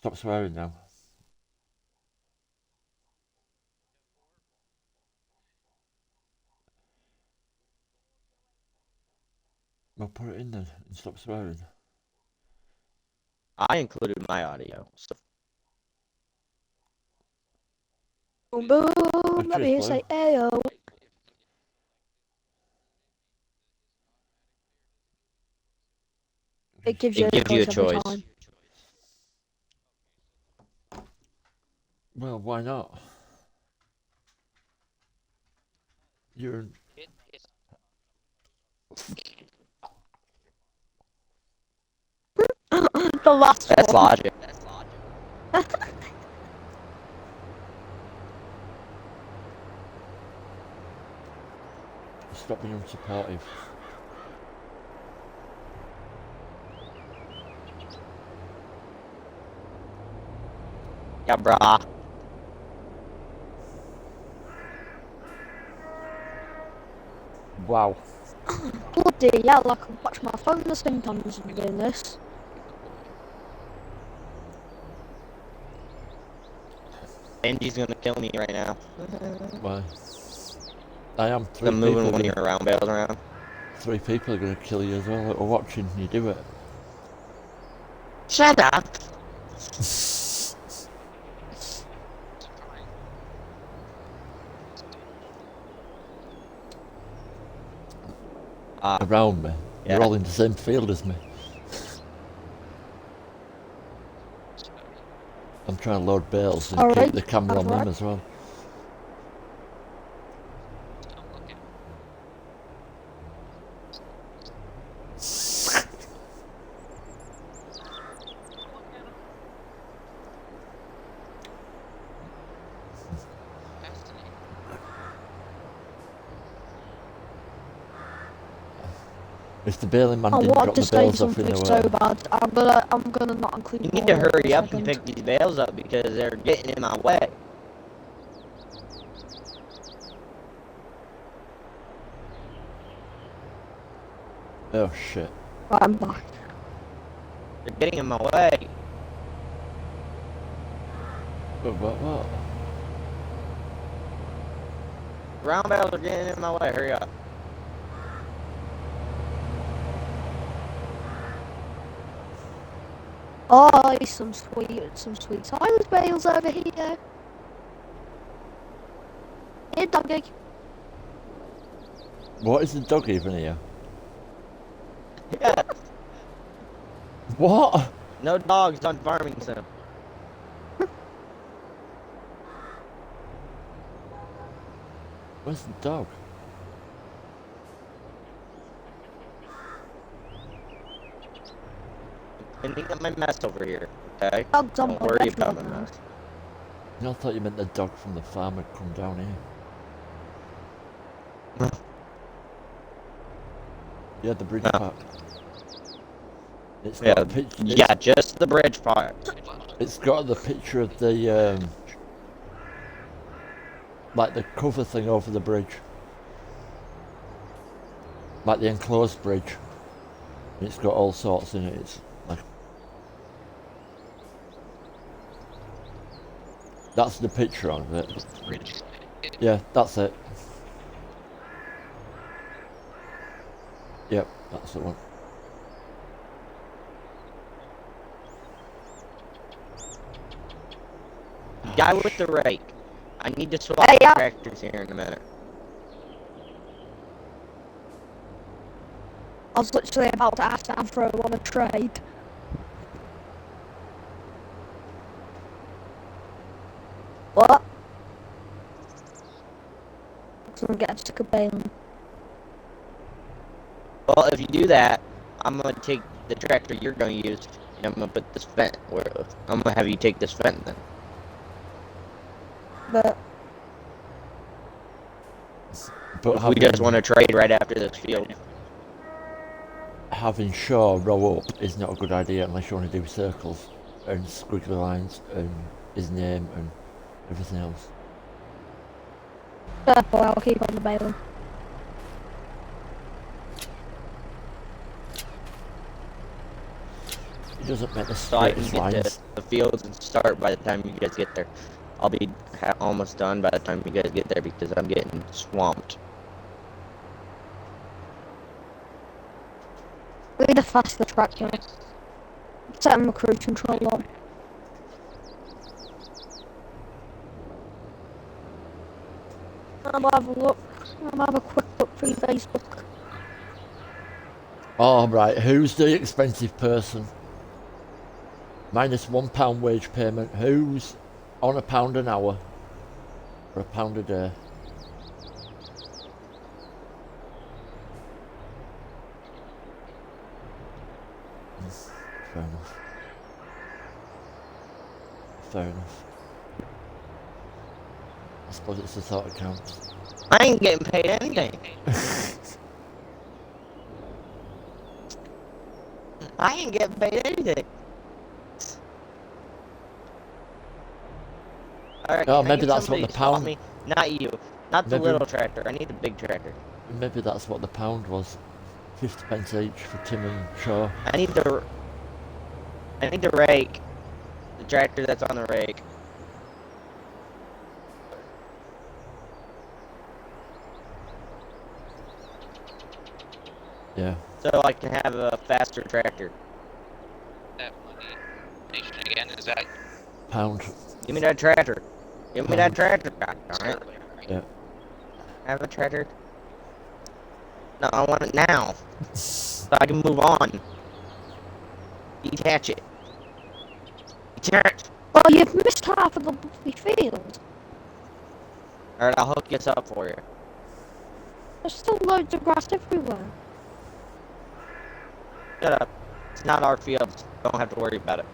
Stop swearing now. Well, put it in then and stop swearing. I included my audio. So Boom, boom. Let Cheers, me hear Blue. say ayo. It gives you it gives you a every choice. time. Well, why not? You're. The last That's one. logic. Stop being unsupportive. Yeah, brah. Wow. Bloody hell, I can watch my phone the same time as I'm doing this. Andy's gonna kill me right now. Why? I am I'm moving one of your round bales around. 3 people are going to kill you as well that are watching you do it. Shut up. Around me. Yeah. You're all in the same field as me. I'm trying to load bales and Sorry, keep the camera on that's them right. as well. If the baling man I didn't wanted drop to the say bales off in something the so way. bad. I'm gonna not include. You need to audio for hurry a up and second. pick these bales up because they're getting in my way. Oh shit. Right, I'm back. They're getting in my way. What? Round bales are getting in my way. Hurry up. Oh, some sweet silence bales over here. Here, doggy. What is the dog even here? Yeah. What? No dogs on farming sim. Where's the dog? Cleaning up my mess over here. Okay. Dog's on Don't my worry left about right my now. mess. You know, I thought you meant the dog from the farm had come down here. Yeah, the bridge No. part. It's got Yeah, a picture. yeah, just the bridge part. It's got the picture of the like the cover thing over the bridge, like the enclosed bridge. It's got all sorts in it. It's like that's the picture of it. Yeah, that's it. Yep, that's the one. Guy with the rake. I need to swap Hey, yeah. tractors here in a minute. I was literally about to ask Sam for a trade. What? Because I'm getting sick of bailing. Well, if you do that, I'm gonna take the tractor you're gonna use, and I'm gonna put this vent where I'm gonna have you take this vent then. But If we just want to trade right after this field. Having Shaw row up is not a good idea unless you want to do circles and squiggly lines and his name and everything else. boy, I'll keep on the bailing. He doesn't make the so I can straightest get lines. to the fields and start by the time you guys get there. I'll be almost done by the time you guys get there because I'm getting swamped. We need a faster track here. Set my cruise control on. I'll have a look. I'll have a quick look through Facebook. Oh, right. Who's the expensive person? Minus £1 wage payment. Who's on £1 an hour? Or £1 a day? Fair enough. Fair enough. I suppose it's the thought that counts. I ain't getting paid anything. I ain't getting paid anything. Alright, Oh, can I maybe get that's what somebody the to swap pound- me? Not you. Not the Maybe- little tractor. I need the big tractor. Maybe that's what the pound was. 50 pence each for Tim and Shaw. I need the rake. The tractor that's on the rake. Yeah. So I can have a faster tractor. That money nation again, is that Pound. Give me that tractor. Give me that tractor. God darn it. earlier? Right? Yeah. Have a tractor. No, I want it now. So I can move on. Detach it. Detach. Well, you've missed half of the bloody field. Alright, I'll hook this up for you. There's still loads of grass everywhere. Shut up. It's not our field. Don't have to worry about it.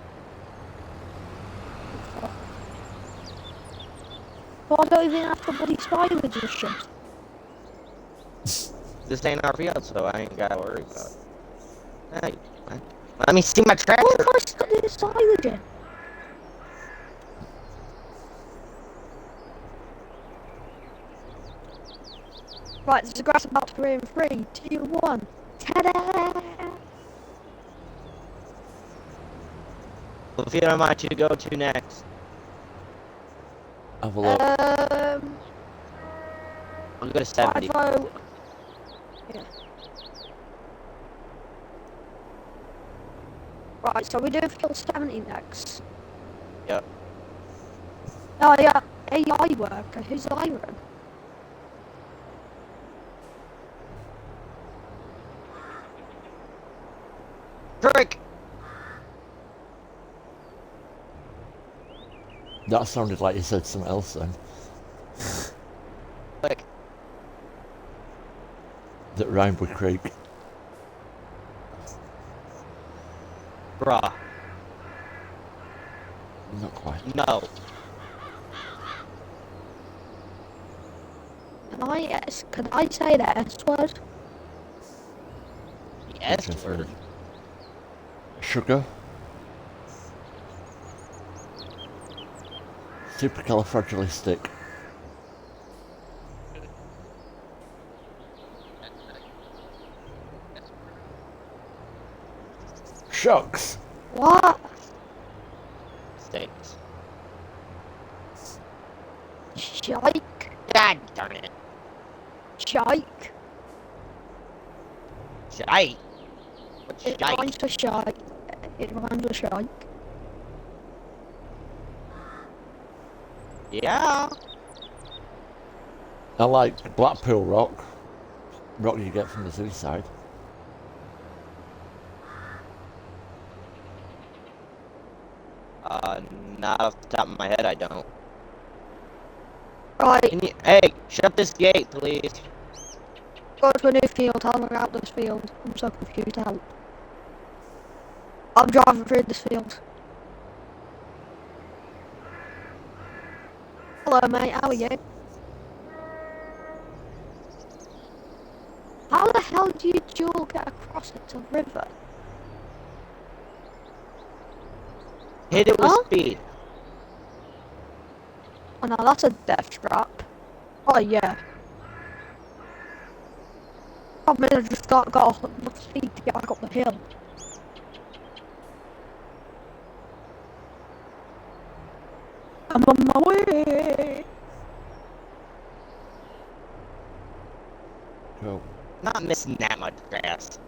But I don't even have to bloody silage this shit. This ain't our field, so I ain't gotta worry about it. Hey, let me see my What tractor. if I stuck this silage in? Right, there's a grass about to grow in 3, 2, 1. Ta-da! What field am I to go to next? Have a look. I'll go to 70. I'd vote. Yeah. Right, so we do field 70 next. Yep. Oh yeah, AI worker. Who's Iron? Trick! That sounded like you said something else then. Click. That rhymed with Creek. Bruh. Not quite. No. Can I say the S word? The S Interesting. word. Sugar. Supercalifragilistic. Shucks. What? Stinks. Shike. God darn it. Shike. Shite. What's It shite? rhymes with shike. It rhymes with shike. Yeah. I like Blackpool Rock. Rock you get from the seaside. Not off the top of my head, I don't. Right, Can you, hey, shut this gate, please. go to a new field. How do I out this field? I'm so confused out. I'm driving through this field. Hello mate, how are you? How the hell do you dual get across it to river? Hit it with Huh? speed. Oh no, that's a death trap. Oh yeah. Problem is I just got enough speed to get back up the hill. I'm on my way. Go. Not missing that much grass.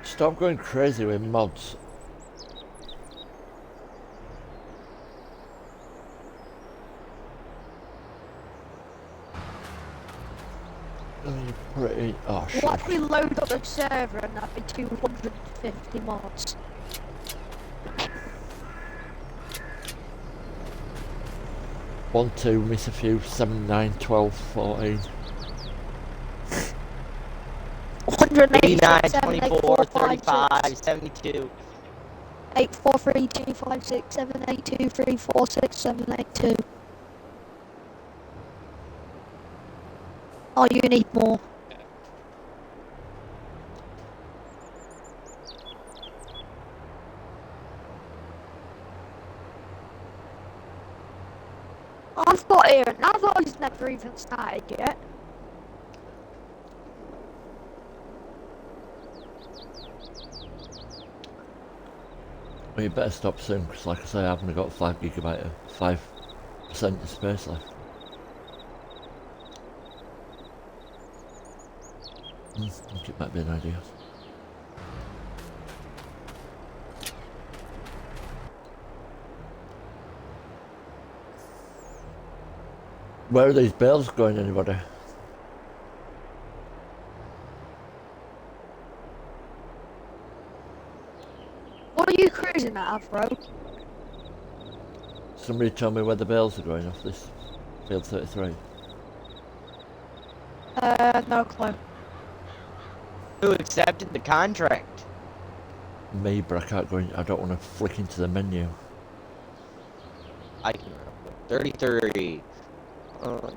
Stop going crazy with mods. Pretty. Oh shit. What if we load up the server and that'd be 250 mods? One, two, miss a few, 7, 9, 12, 14. 89, 187, 24, 35, 72. 8, 4, 3, 2, 5, 6, 7, 8, 2, 3, 4, 6, 7, 8, 2. Oh, you need more. I've got here, and I thought he's never even started yet. Well, you better stop soon, because like I say, I've only got 5 gigabyte of 5% of space left. I think it might be an idea. Where are these bales going, anybody? What are you cruising at, Avro? Somebody tell me where the bales are going off this field 33. No clue. Who accepted the contract? Me, but I can't go in, I don't want to flick into the menu. I can remember. 33.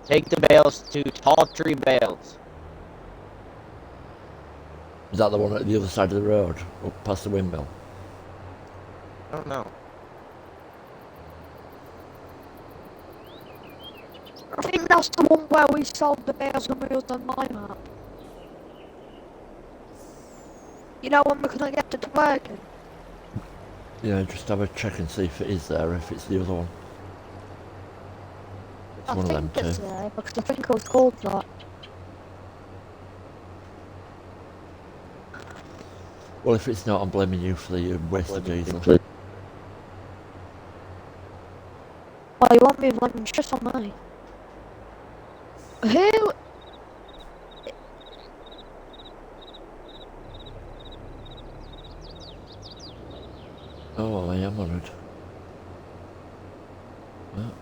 Take the bales to Tall Tree Bales. Is that the one at the other side of the road, up past the windmill? I don't know. I think that's the one where we sold the bales when we was on my map. You know when we couldn't get it working? Yeah, just have a check and see if it is there, if it's the other one. It's I one of them think it's two. there, because I think it was called that. Well, if it's not, I'm blaming you for the wasted diesel. Oh, you want me blaming stress on me? Who? Oh, I am honoured. Well,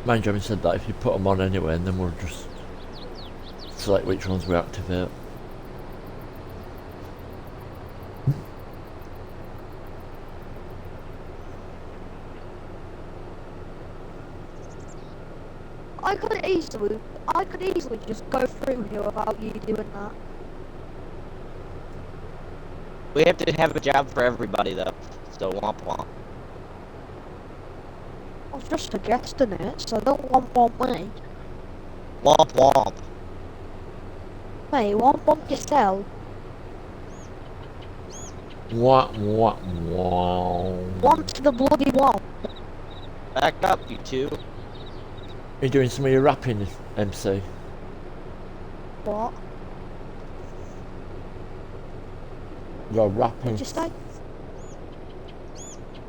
mind you, having said that, if you put them on anyway, and then we'll just select which ones we activate. I could easily just go through here without you doing that. We have to have a job for everybody, though. So womp womp. I was just suggesting it, so don't want me. Womp womp. Mate, want yourself. Wah, wah, wah. Want the bloody wall. Back up, you two. Are you doing some of your rapping, MC? What? You're rapping. What'd you say?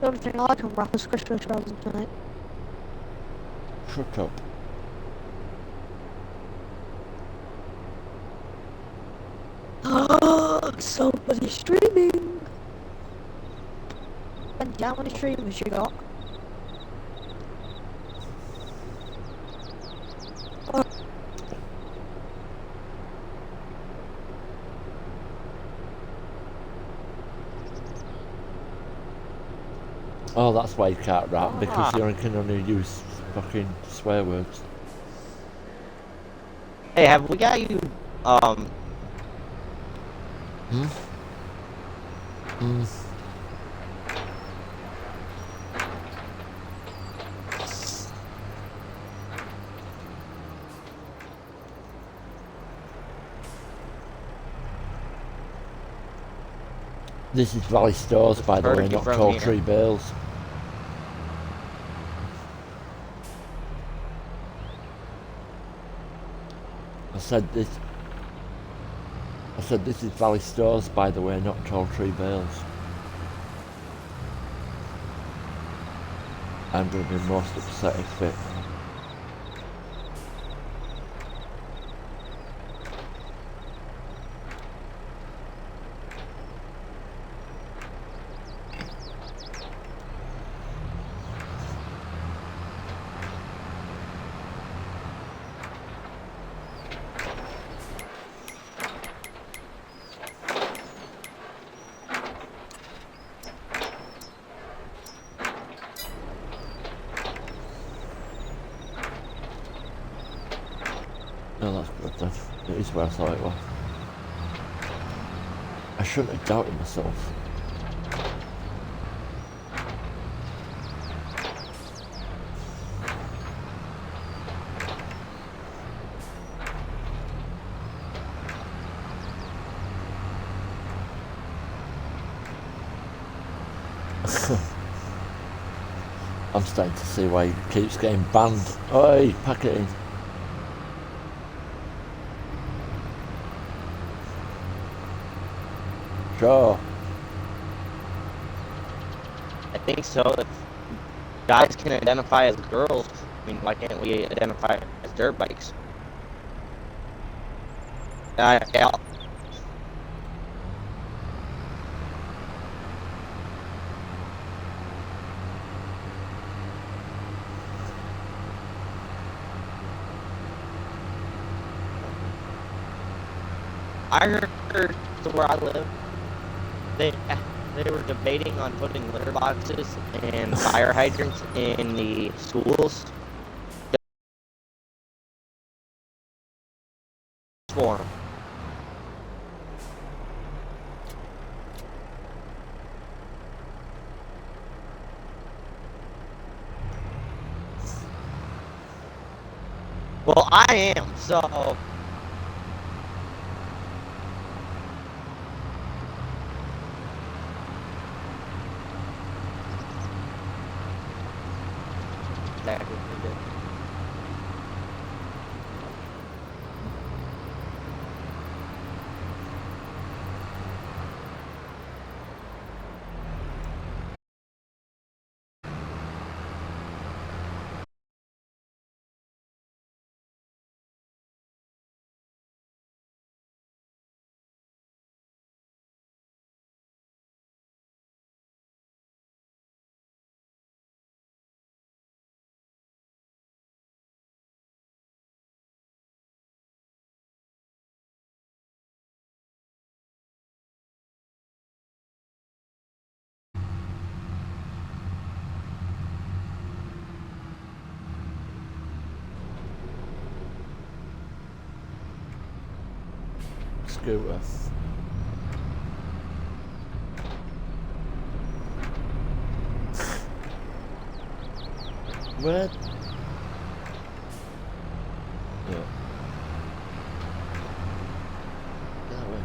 The only thing I can rap is Christmas presents, mate. Shut up. Somebody streaming. And how many streamers you got? Oh, that's why you can't rap, because Ah. you can only use fucking swear words. Hey, have we got you, Hmm? Hmm. This is Valley Stores, by the way, Heard you not from Tall here. Tree Bales. I said this is Valley Stores, by the way, not Tall Tree Bales. I'm going to be most upset if it... No, that's good then. It is where I thought it was. I shouldn't have doubted myself. I'm starting to see why he keeps getting banned. Oi, pack it in. Sure. I think so. If guys can identify as girls, I mean, why can't we identify as dirt bikes? Yeah. I heard where I live, they were debating on putting litter boxes and fire hydrants in the schools. For 'em. Well, I am, so exactly what they did. Scooter. Where? Yeah. That way,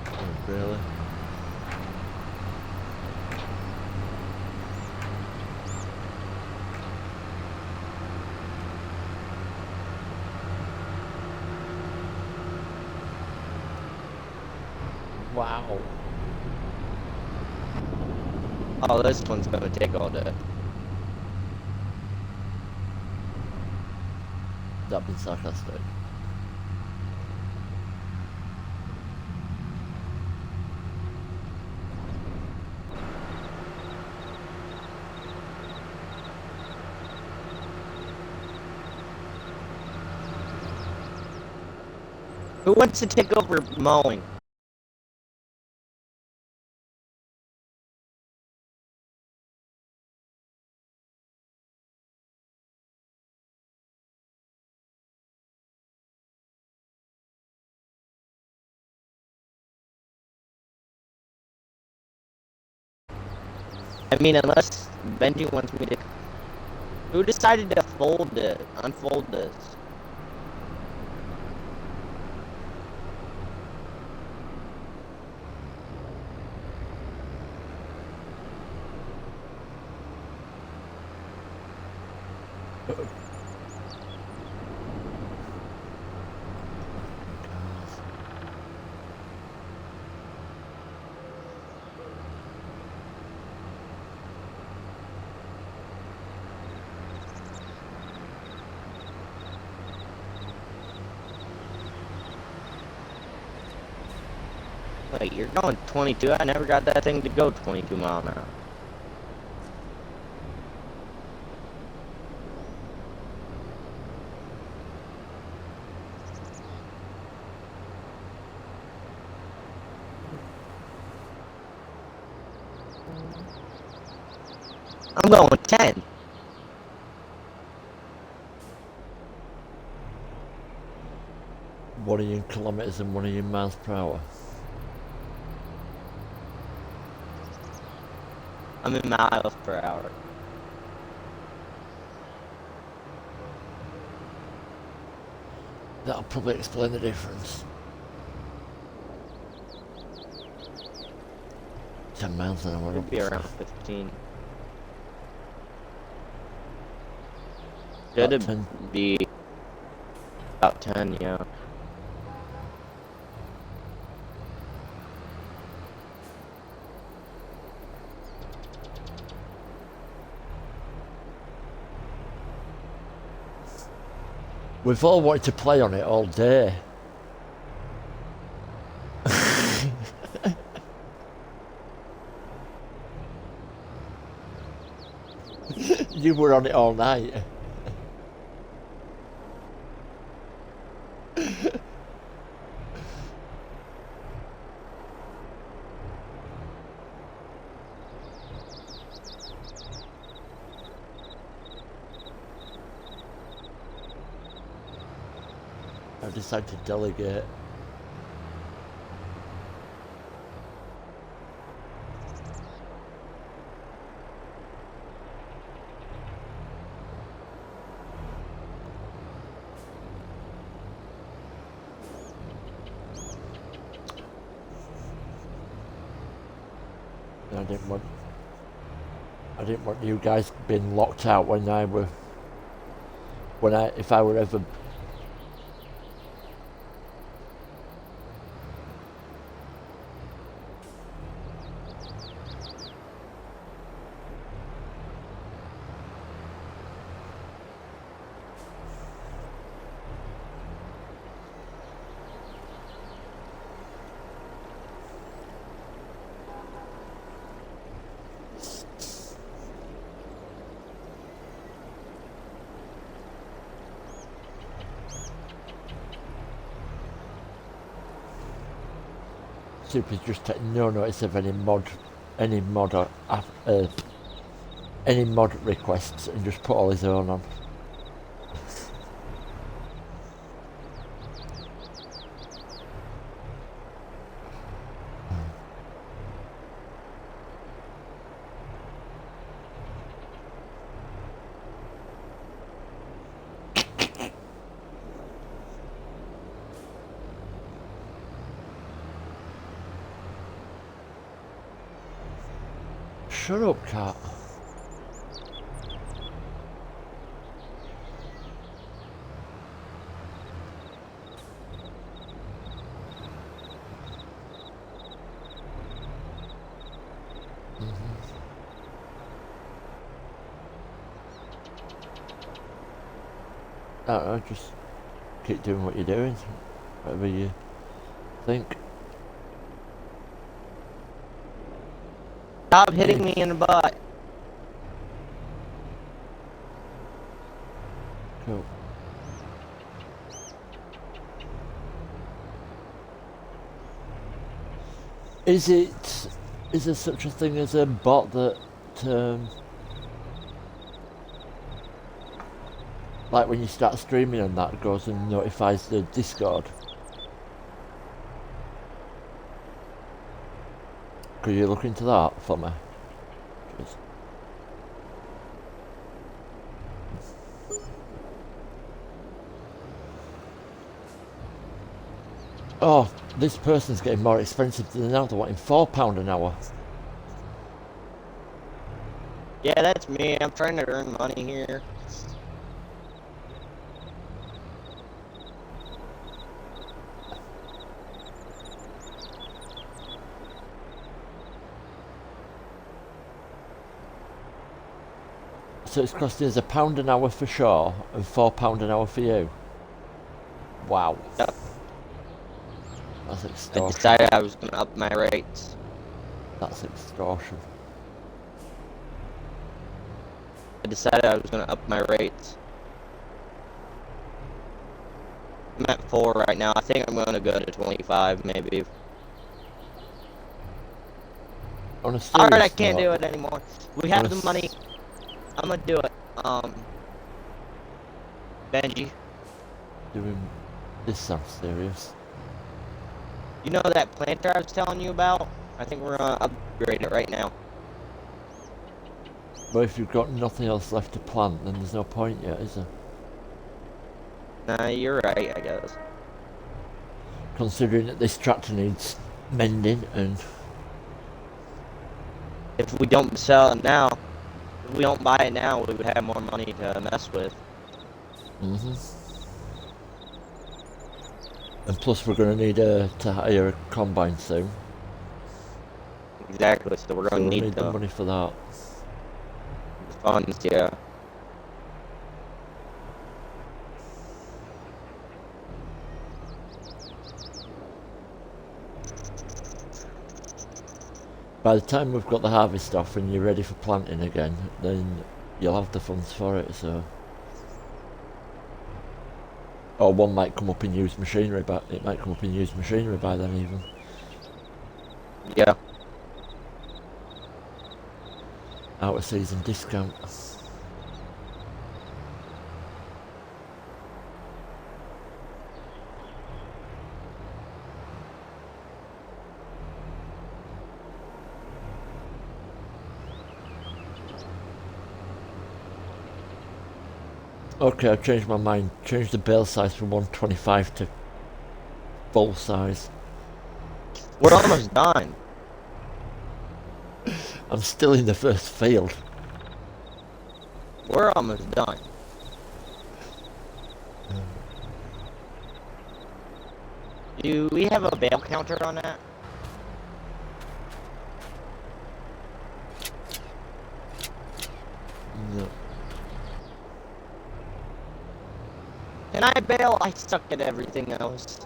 oh, really? Wow. Oh, this one's gonna take all day. That been sarcastic. Who wants to take over mowing? I mean, unless Benji wants me to. Who decided to unfold this? Wait, you're going 22? I never got that thing to go 22 mile an hour. I'm going 10. What are you in kilometres and what are you in miles per hour? I'm in miles per hour. That'll probably explain the difference. 10 miles an hour. It'd be around 15. Should 10. be about 10, yeah. We've all wanted to play on it all day. You were on it all night. I decided to delegate. I didn't want you guys being locked out if I were ever. Super's just taking no notice of any mod requests and just put all his own on. Shut up, cat. I don't know, just keep doing what you're doing, whatever you think. Stop hitting me in the butt. Cool. Is there such a thing as a bot that like when you start streaming and that goes and notifies the Discord? Could you look into that for me? It's- Oh, this person's getting more expensive than now. They're wanting £4 an hour. Yeah, that's me. I'm trying to earn money here. So it's costing us £1 an hour for Shaw and £4 an hour for you. Wow. Yep. That's I extortion. decided I was going to up my rates. That's extortion. I decided I was going to up my rates. I'm at 4 right now. I think I'm going to go to 25 maybe. On a serious Alright, I can't note, do it anymore. We have On a the money. s- I'm going to do it. Benji, Doing this sounds serious. you know that planter I was telling you about? I think we're going to upgrade it right now. But if you've got nothing else left to plant, then there's no point yet, is there? Nah, you're right, I guess. Considering that this tractor needs mending and If we don't sell it now, if we don't buy it now, we would have more money to mess with. and plus we're going to need to hire a combine soon. Exactly, so we're So going we'll to need the the money for that. funds, yeah. By the time we've got the harvest off and you're ready for planting again, then you'll have the funds for it, so... Or one might come up in used machinery, but it might come up in used machinery by then even. Yeah. Out of season discount. Okay, I've changed my mind. Changed the bale size from 125 to full size. We're almost done. I'm still in the first field. We're almost done. Do we have a bale counter on that? No. Can I bail? I suck at everything else.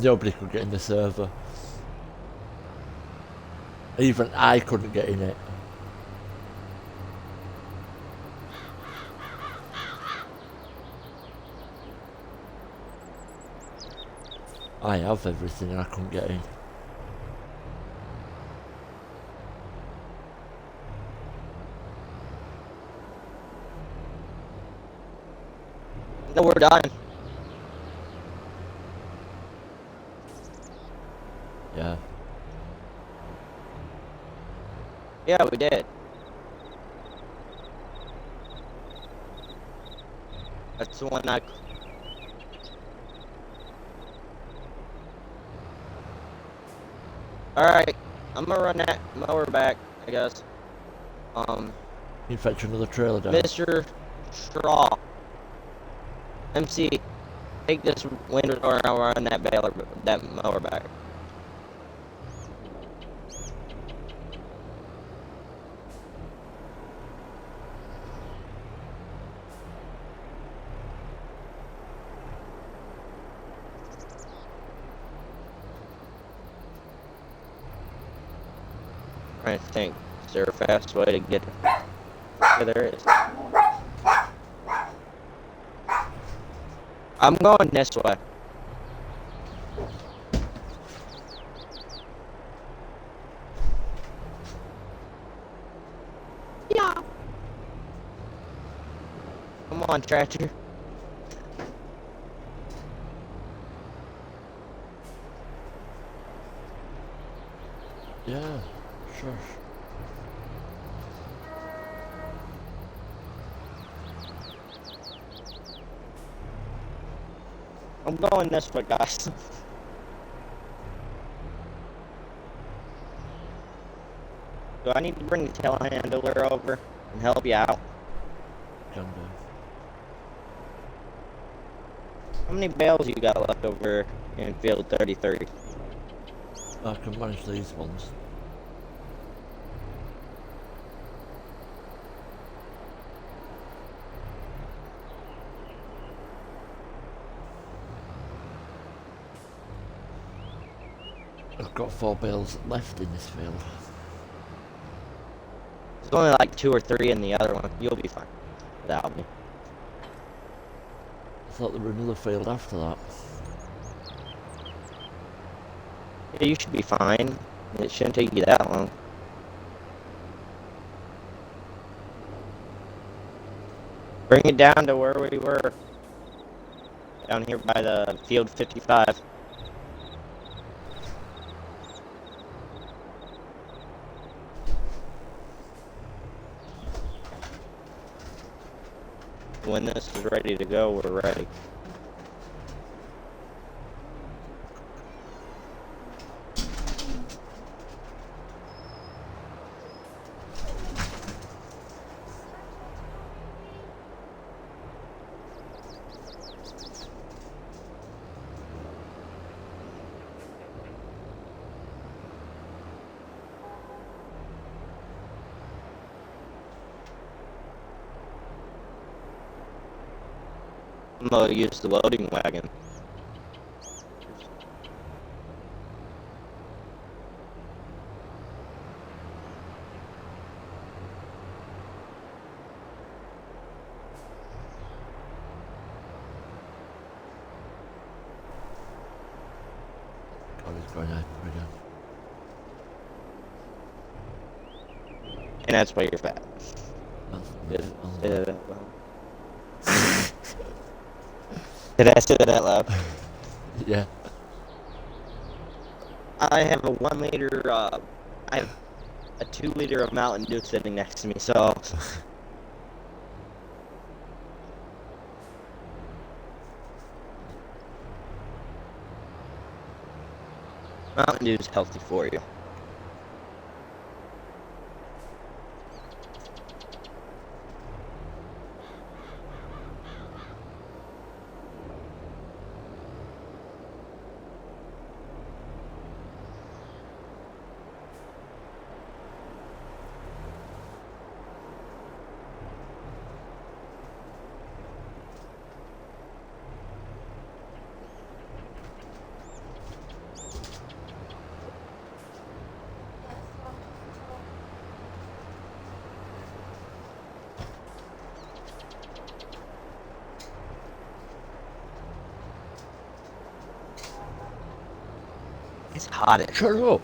Nobody could get in the server. Even I couldn't get in it. I have everything and I couldn't get in. No, we're done. Yeah. Yeah, we did. That's the one I... Alright, I'm gonna run that mower back, I guess. You fetch another trailer down. Mr. Straw. MC, take this window door and I'll run that mower back. I think. Is there a fast way to get it? Yeah, there is. I'm going this way. Yeah. Come on, tractor. Yeah, sure. I'm going this way, guys. Do I need to bring the telehandler over and help you out? Can do. How many bales you got left over in field 33? I can manage these ones. I've got 4 bales left in this field. There's only like 2 or 3 in the other one. You'll be fine without me. I thought there were another field after that. Yeah, you should be fine. It shouldn't take you that long. Bring it down to where we were. Down here by the field 55. When this is ready to go, we're ready. I'm gonna use the loading wagon. I was going out again. And that's why you're fat. That's Did I say that out loud? yeah. I have a 1 liter, I have a 2 liter of Mountain Dew sitting next to me, so. Mountain Dew is healthy for you. It's hot as Shut up.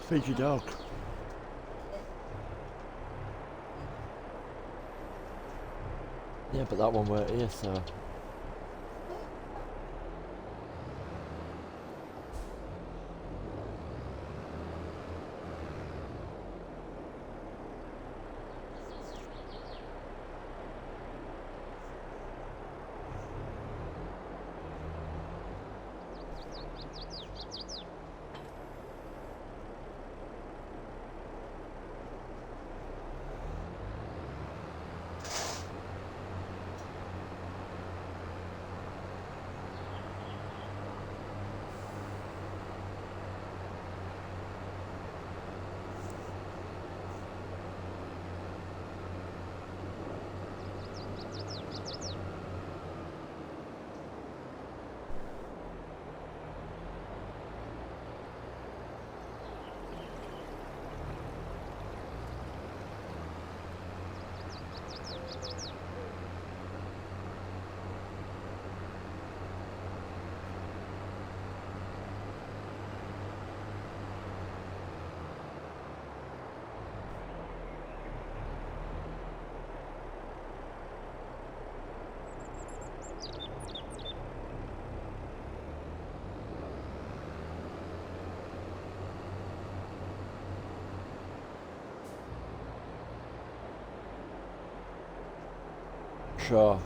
Feed your dog. Yeah, but that one weren't here, so. sure.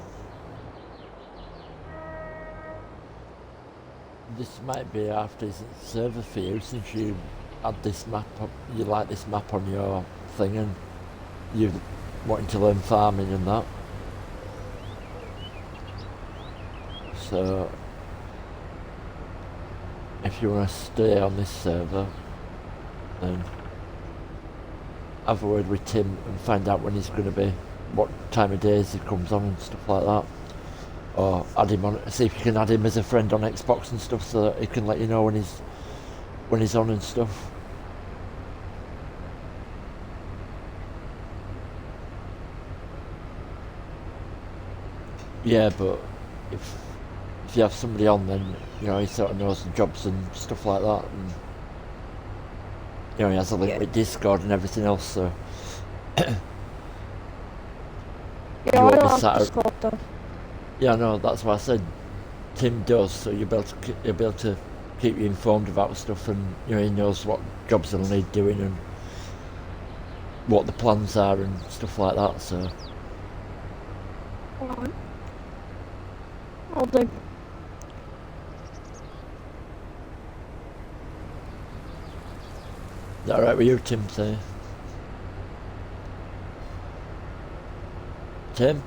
This might be half decent server for you since you had this map up, you like this map on your thing and you're wanting to learn farming and that. So if you want to stay on this server, then have a word with Tim and find out when he's going to be, what time of days he comes on and stuff like that. Or add him on, see if you can add him as a friend on Xbox and stuff so that he can let you know when he's on and stuff. Yeah, but if you have somebody on, then you know he sort of knows the jobs and stuff like that, and you know he has a link with Discord and everything else. So Yeah, you I won't be don't have sat Discord though. Yeah, no, that's why I said Tim does, so you'll be able to keep you informed about stuff, and you know he knows what jobs he'll need doing and what the plans are and stuff like that. So Alright. I'll do. is that alright with you, Tim? Say, Tim.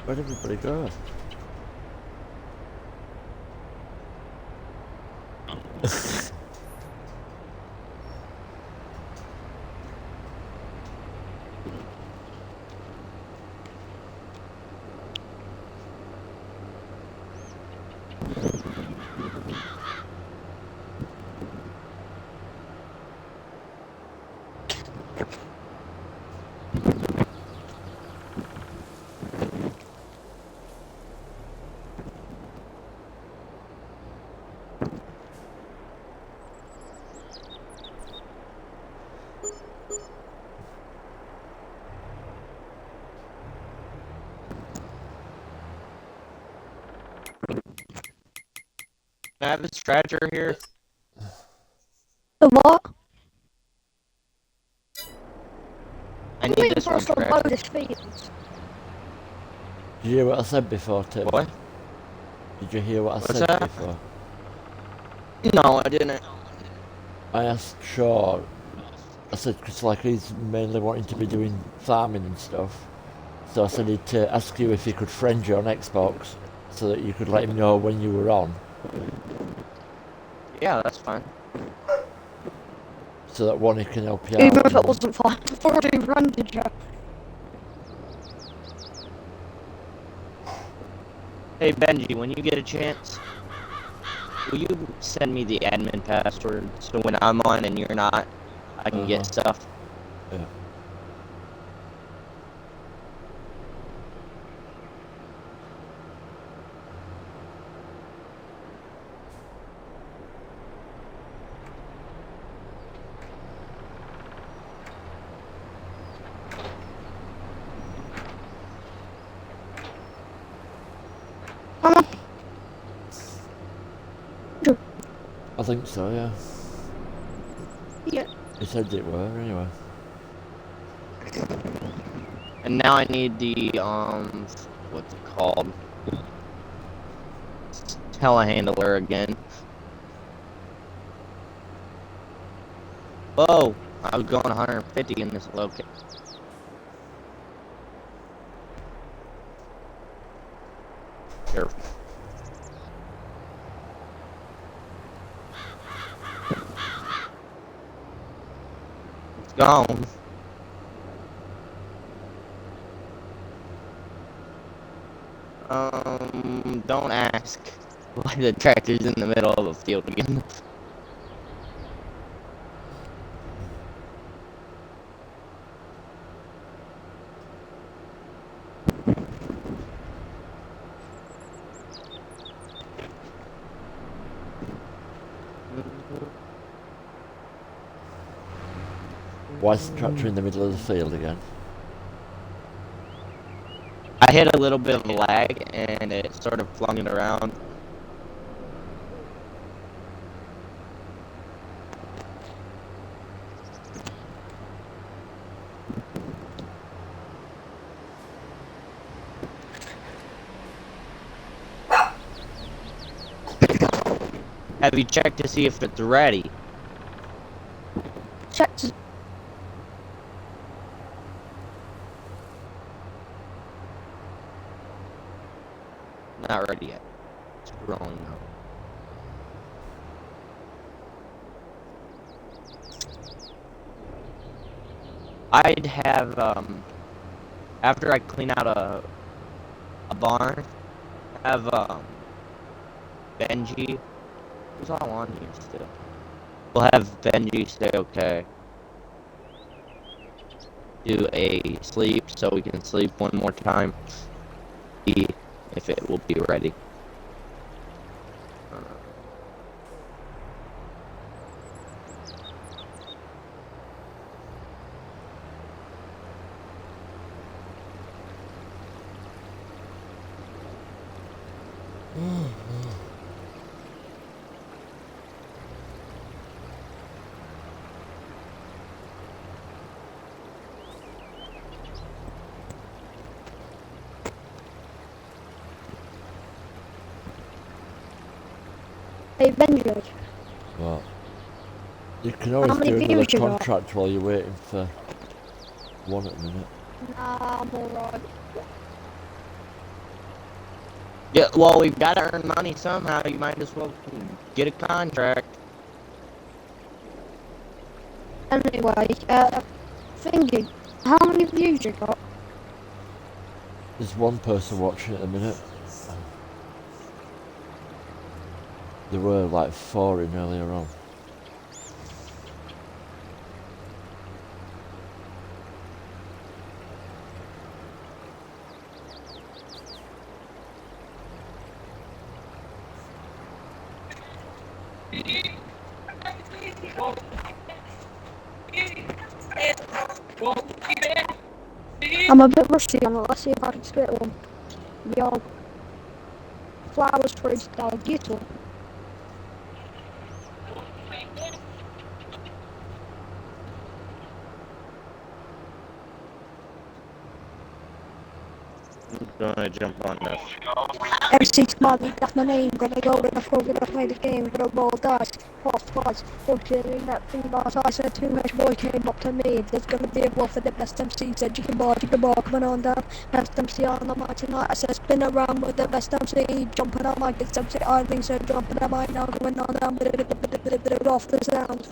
Where'd everybody go? Can I have a stretcher here? The what? I Waiting need this for one us to stretcher. load this fields. Did you hear what I said before, Tim? What? Did you hear what I What's said that? before? No, I didn't. I asked Shaw, I said, because like he's mainly wanting to be doing farming and stuff. So I said he'd ask you if he could friend you on Xbox so that you could let him know when you were on. Yeah, that's fine. So that one, he can help you out. Even if it and- wasn't for I've already rendered you. Hey Benji, when you get a chance, will you send me the admin password so when I'm on and you're not, I can get stuff? Yeah. Come on. I think so, yeah. Yeah. He said it were, anyway. And now I need the, what's it called? Telehandler again. Whoa! I was going 150 in this location. Careful. It's gone. Don't ask why the tractor's in the middle of a field again. Why is the tractor in the middle of the field again? I hit a little bit of a lag, and it sort of flung it around. Have you checked to see if it's ready? Check to Not ready yet. It's growing though. I'd have after I clean out a barn, have Benji. Who's all on here still? We'll have Benji stay okay. Do a sleep so we can sleep one more time. See if it will be ready. Hey Benji, What? You can always many do another views you got? contract while you're waiting for one at the minute. nah, I'm alright. Yeah, well, we've got to earn money somehow. You might as well get a contract. Anyway, thinking, how many views you got? There's one person watching at the minute. There were like 4 in earlier on. I'm a bit rusty on it, let's see if I can spit one. Yo. Flowers freestyle, get one. I'm gonna jump on this. MC Smiley, that's my name. Gonna go in the floor, gonna play the game, gonna roll dice, cross twice, bullshitting that thing last I said too much boy came up to me. There's gonna be a war for the best MC, said you can ball, coming on down. Best MC on the mic tonight, I said spin around with the best MC, jumping on mic, it's MC Irving, said jumping on mic now, going on down, off the sound.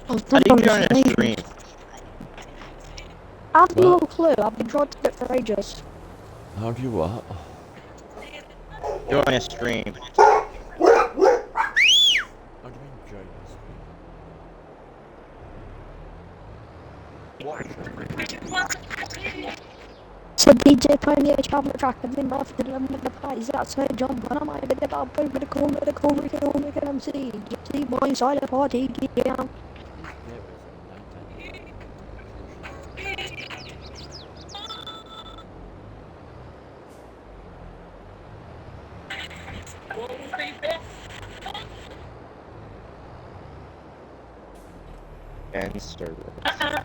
Oh, How do you join a stream? I have no clue, I've been trying to do it for ages. How do you what? Join a stream. How do you mean join So DJ play me a travel track and then after them with the parties outside jump and I might be about to the corner, we can MC. You see my side of the party, get down. And server. Yeah,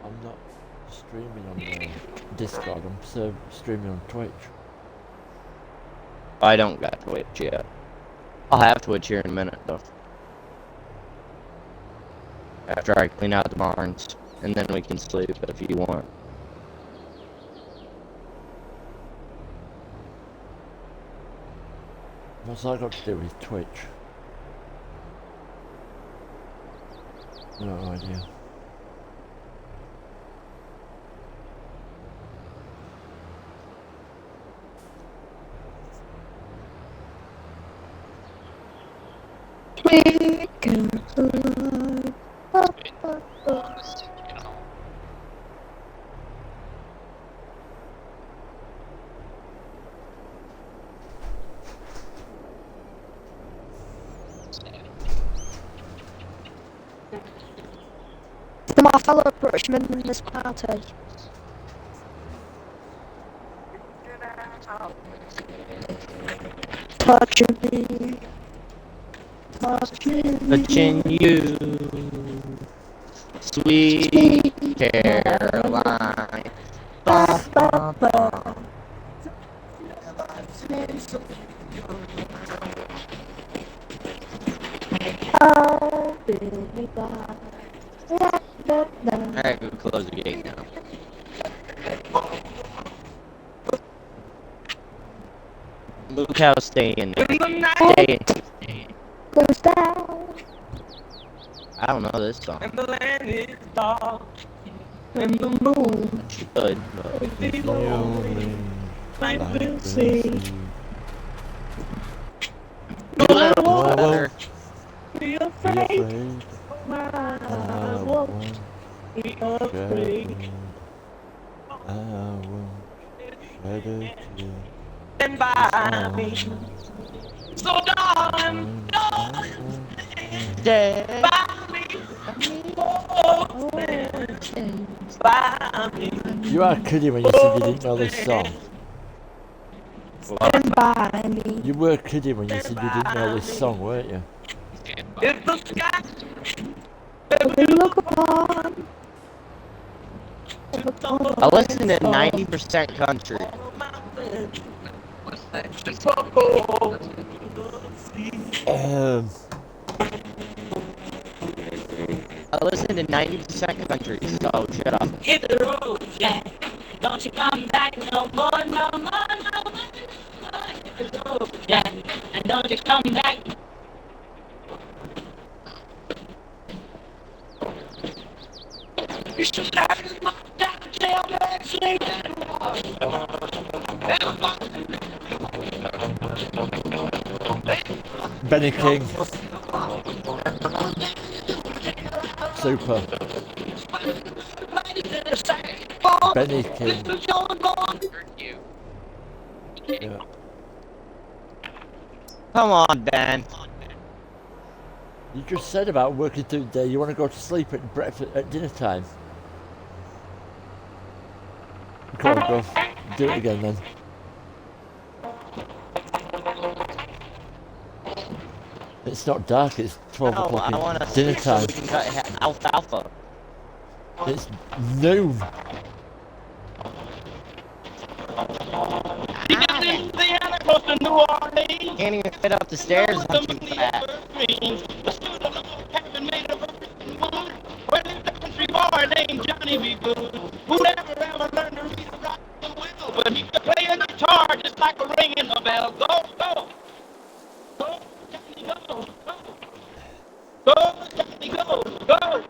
I'm not streaming on Discord, I'm streaming on Twitch. I don't got Twitch yet. I'll have Twitch here in a minute though. After I clean out the barns, and then we can sleep if you want. What's that got to do with Twitch? No idea. We can fly. my fellow Britishmen in this party. Touching me. Touching you, sweet Caroline. Ba, ba, ba. I'll be back. Alright, we'll close the gate now. Luke House, stay in there. Stay. Goes down. I don't know this song. And the land is dark. And the moon Good, but With the lonely night will see. Weather. Be Be afraid. afraid. I won't be afraid. I won't shed a tear. Stand by me. So darling, Stay. by me. Oh, by me. You are kidding when you said you didn't know this song. stand by me. You were kidding when you said you didn't know this song, weren't you? Stand by. If the sky We look upon. I listen to 90% country. What's that? I listen to 90% country, so shut up. hit the road, Jack. Don't you come back no more, no more, no more. Hit the road, Jack. And don't you come back. You should have my tail sleep. Benny King. Super. Benny King. Heard you. Yeah. Come on, Ben. You just said about working through the day. You want to go to sleep at breakfast at dinner time. Come on, go. Do it again then. It's not dark. It's 12 No, I o'clock want in to dinner sleep so we time. can cut alfalfa. It's noon. Can't even fit up the stairs. I'm too fat. Johnny be good. Who never ever learned to read or write so well, but he could play a guitar just like a ringing a bell. Go, go, go, Johnny, go, go, go, Johnny, go, go,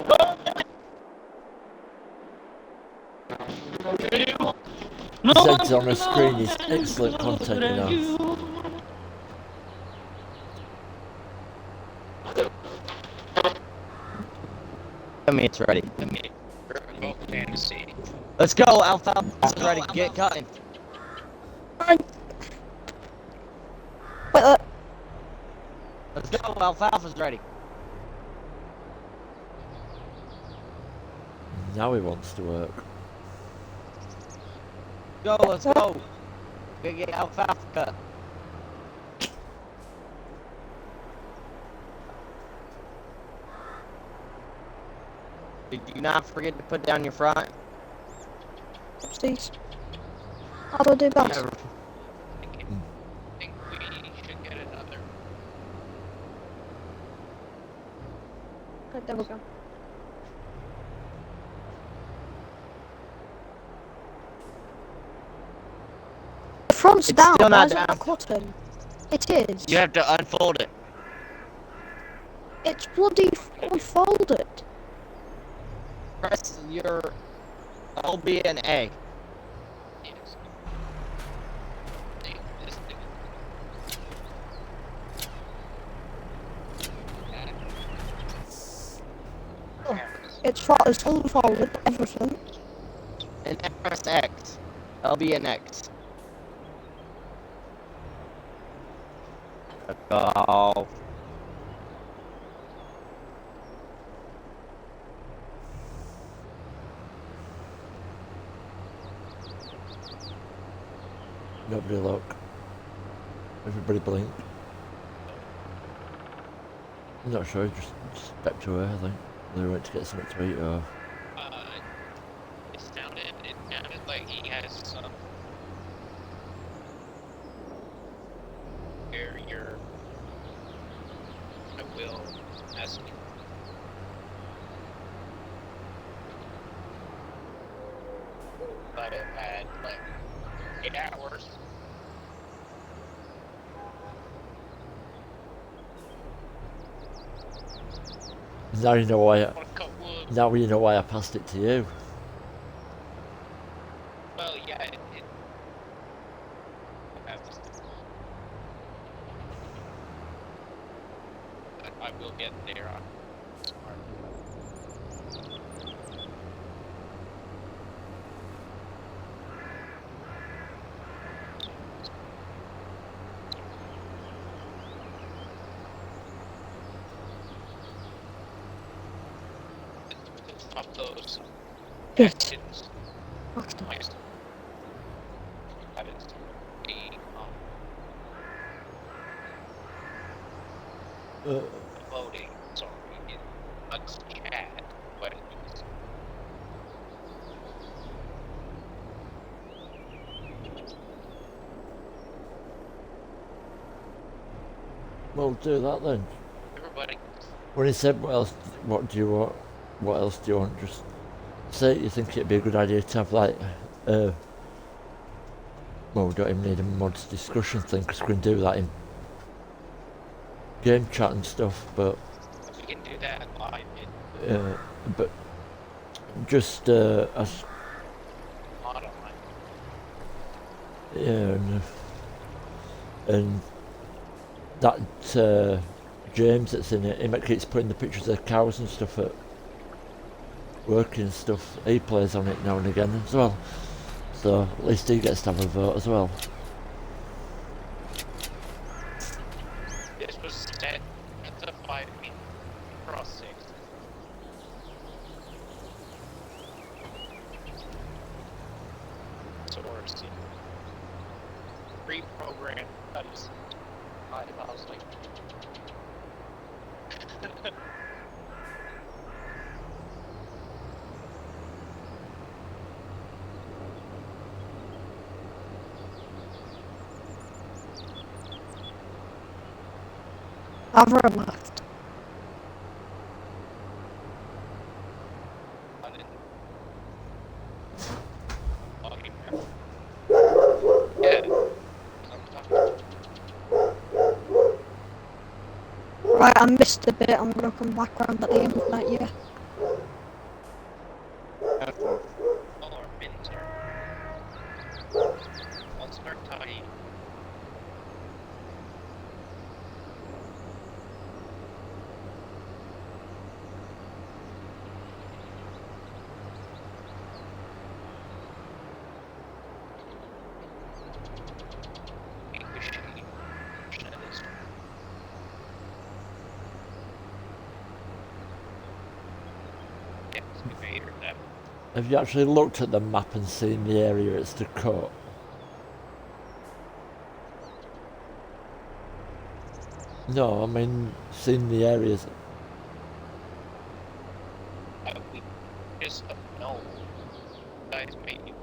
go. Zed's on the screen is excellent content, you know. Tell me it's ready. Go fantasy. Let's go, alfalfa's ready. Get cutting. Wait, Let's go, alfalfa's ready. Now he wants to work. Go, let's go. Go get alfalfa cut. Did you not forget to put down your front? Steve. How do I do that? Never. I think we should get another. Right, there we go. The front's It's down, still why not is it down. not cutting? It is. You have to unfold it. It's bloody unfolded. Press your L, B, and A. Yes. See, this thing. It's unfolded, everything. And then press X. L, B, and X. Go. Nobody look. Everybody blink. I'm not sure, just stepped away, I think. They went to get something to eat or... It sounded like he has some barrier. I will ask you. But it had like 8 hours. Now you know why On a couple of, now you know why I passed it to you. well, yeah, it I will get there on smart. Stop those Good. actions. After. Nice. That is a loading. Sorry, in Bugs chat, but it's Well, do that then. everybody. When he said what do you want, what else do you want, just say you think it'd be a good idea to have like, well, we don't even need a mods discussion thing because we can do that in game chat and stuff, but We can do that live in but just as online. yeah, and that James that's in it, he keeps putting the pictures of cows and stuff at work and stuff. He plays on it now and again as well, so at least he gets to have a vote as well. This was set at the 5-minute crossing. So we're seeing pre-programmed studies. I was like, I've relaxed. I didn't. Okay. Yeah. Sometimes. Right, I missed a bit. I'm gonna come back round at the end of that, yeah. All our bins are. I'll start tidying. Excavator that. Have you actually looked at the map and seen the area it's to cut? No, I mean seen the areas. We just don't know. Guys, maybe.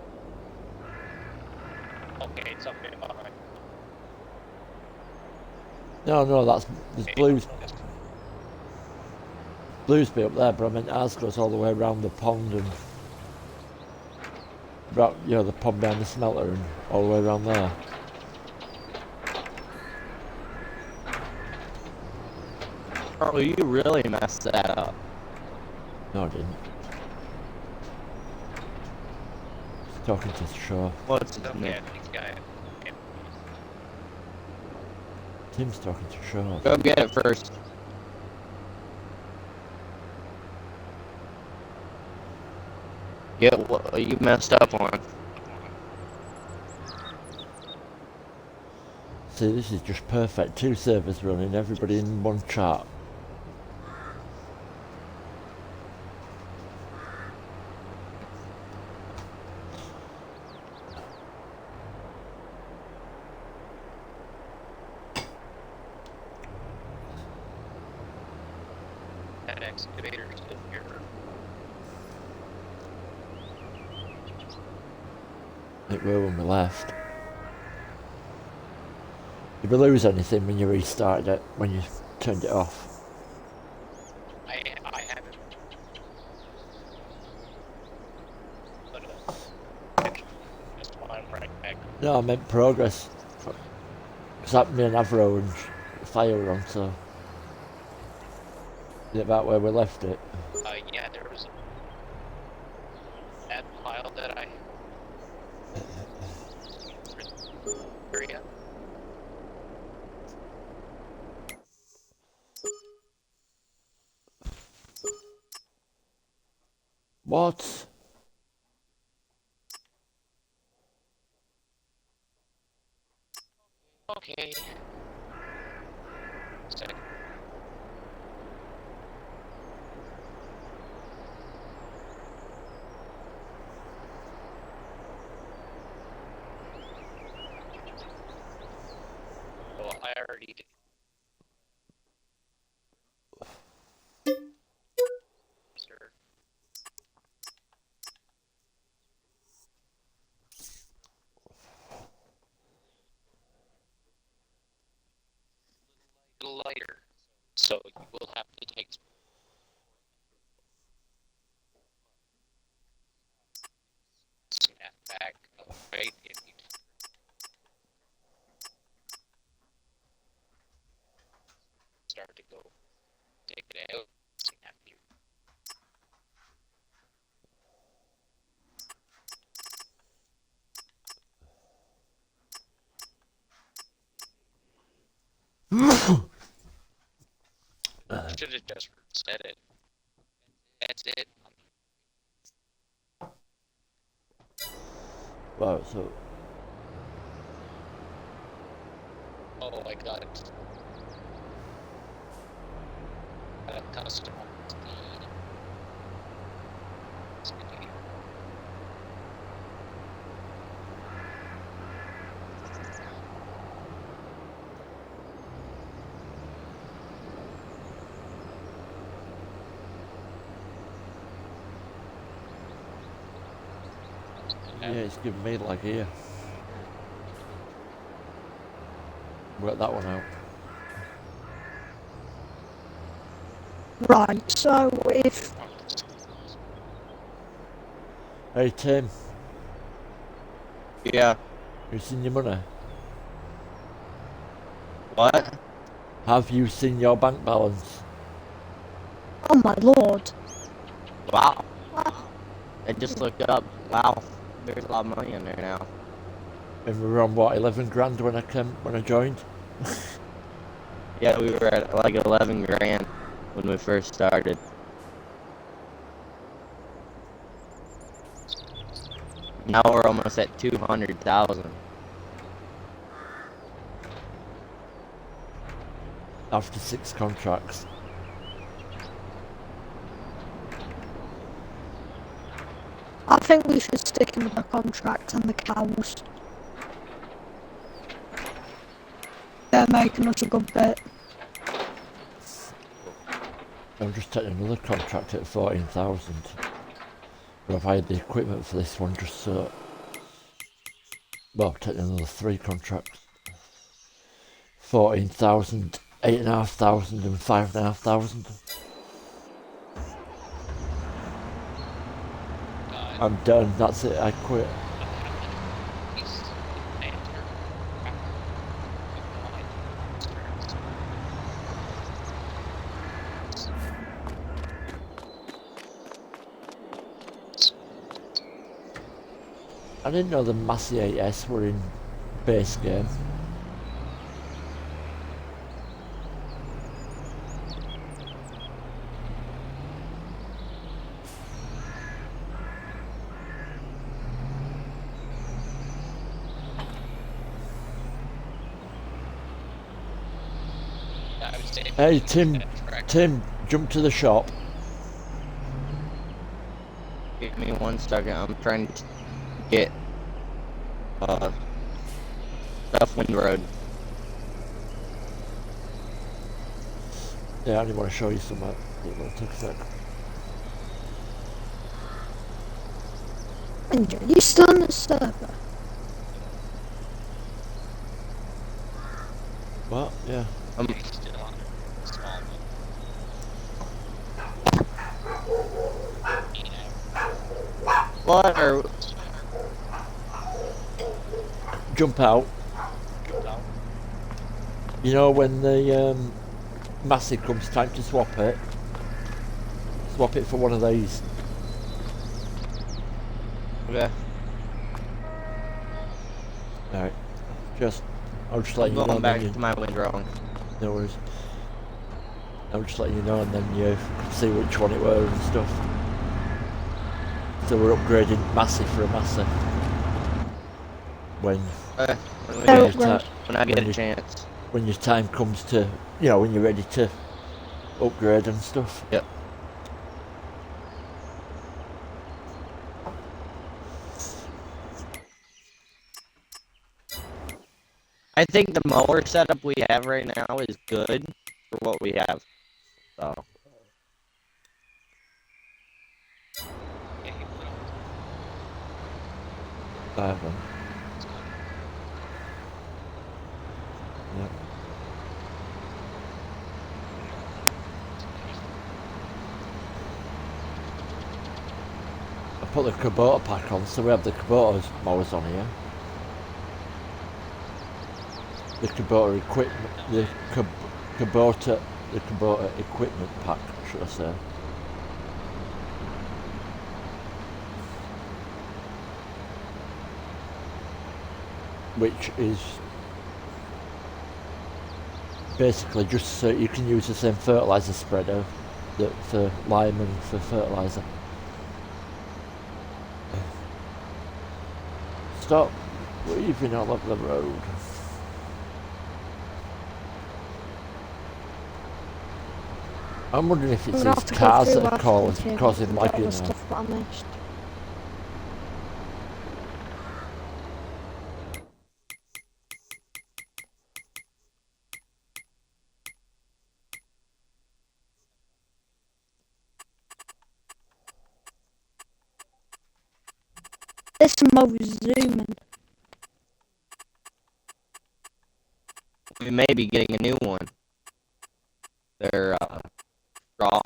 Okay, it's up there behind. No, there's Bluesby up there, but I meant ours goes all the way around the pond and the pond behind the smelter and all the way around there. Oh, you really messed that up. No, I didn't. Just talking to Shaw. What's his Okay, name? these guys. Tim's talking to Shaw. Go get it first. Get what you messed up on. See, this is just perfect. 2 servers running, everybody in one chat. That excavator is still here. It will when we left. Did we lose anything when you restarted it, when you turned it off? I haven't. But that's why I'm right back. No, I meant progress. Because that me and Avro and Fire were on, so... Is it about where we left it? Yeah, there was that pile that I area. What? Okay. Second. Well, I already did. Sir. A little lighter, so you will have to take snap back right if you start to go take it out, snap you. Should have just said it. That's it. Wow, so... Oh, I got it. Custom. Yeah, it's giving me like here. Work that one out. Right, so if Hey Tim, Yeah. you seen your money? What? Have you seen your bank balance? oh my lord, Wow. I just looked up. Wow. There's a lot of money in there now. And we were on what, 11 grand when I joined? Yeah, we were at like 11 grand when we first started. Now we're almost at 200,000. After 6 contracts. I think we should stick with the contract and the cows. They're making us a good bit. I'm just taking another contract at 14,000. But I've hired the equipment for this one just so... Well, I'm taking another 3 contracts. 14,000, 8,500 and 5,500. I'm done, that's it, I quit. I didn't know the Massey 8S were in base game. Hey Tim, jump to the shop. Give me 1 second. I'm trying to get Duffwind Road. Yeah, I only want to show you something. It will take a sec. Andrew, you still on the server? What? Yeah. He's still on a small one. You know, What are Jump out. jump out. You know when the Massey comes time to swap it. Swap it for one of these. okay? Alright. I'll just I'm let you know. going back then you, to my windrow. no worries. I'll just let you know and then you can see which one it were and stuff. So we're upgrading Massey for a Massey. When Okay. Oh, your right. When I get when a you- chance. when your time comes to, you know, when you're ready to upgrade and stuff. Yep. I think the mower setup we have right now is good for what we have. So Yeah, he will. I haven't. Yep. I put the Kubota pack on, so we have the Kubota mowers on here. The Kubota equipment, the Kubota equipment pack, should I say? Which is basically just so you can use the same fertilizer spreader that for lime and for fertilizer. Stop weaving all over the road. I'm wondering if I'm it's gonna these have to go cars through that are after causing and get all lagging the now. stuff that I missed. This mower's zooming. we may be getting a new one. They're raw.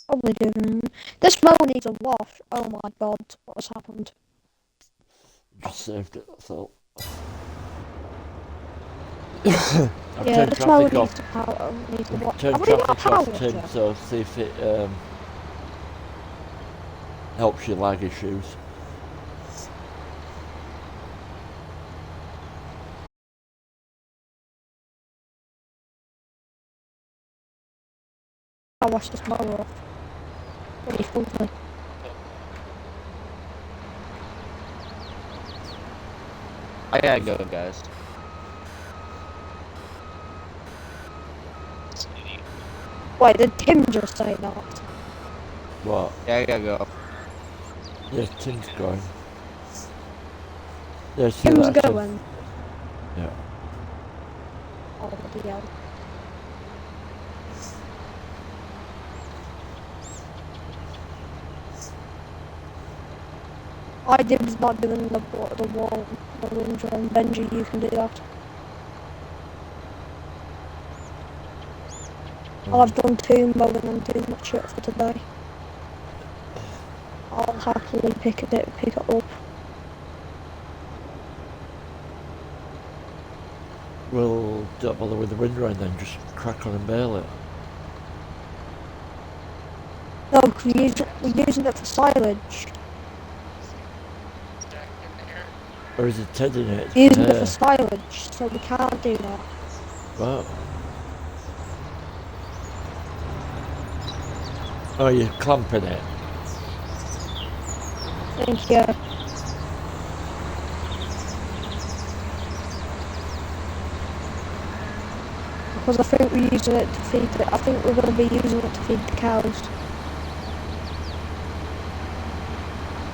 Probably doing. This mower needs a wash. Oh my god, what has happened? Just saved it, that's all. I've Yeah, turned this mower traffic needs off. a power. Needs a wash. Turn Have we got traffic power off, Tim, check? so see if it helps your lag issues. I'll wash this mower off. Pretty fully. I gotta go, guys. Wait, did Tim just say that? What? Yeah, I gotta go. Yeah, Tim's going. Yeah, see Tim's that, Tim. going. Yeah. Oh, bloody hell. I did not doing the wall, the window, and Benji, you can do that. Well, I've done 2 mowing and 2 much shit for today. I'll happily pick it up. Well, don't bother with the windrow then, just crack on and bail it. No, because we're using it for silage. Or is it Ted in it? It's Using it hair. for silage, so we can't do that. What? Oh, you're clamping it? Thank you. Because I think we're using it to feed it. I think we're going to be using it to feed the cows.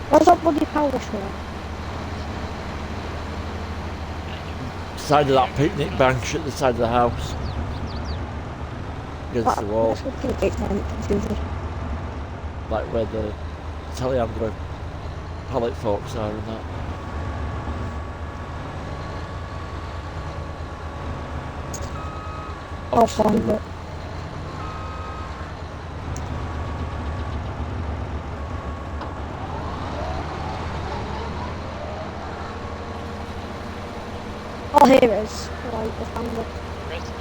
Where's that bloody power shore? Side of that picnic bench at the side of the house. against the wall, That's what it confusing. like where the telehandler pallet forks are and that. I'll Opposite the find ro- it. Oh, here it is. Right, I found it. Chris,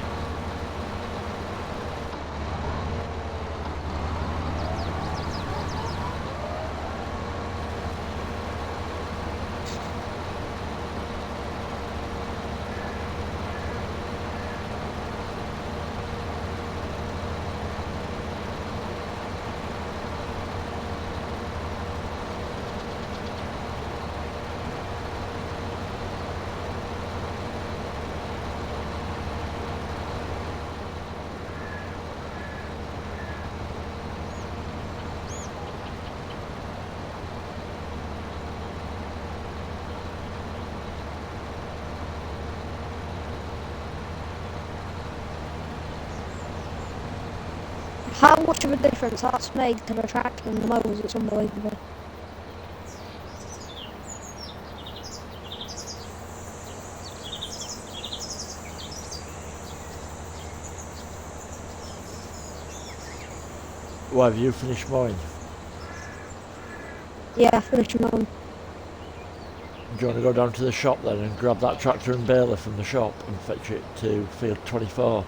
How much of a difference that's made to the tractor and the mowers, it's unbelievable. Why have you finished mowing? Yeah, finished mowing. Do you want to go down to the shop then and grab that tractor and baler from the shop and fetch it to field 24?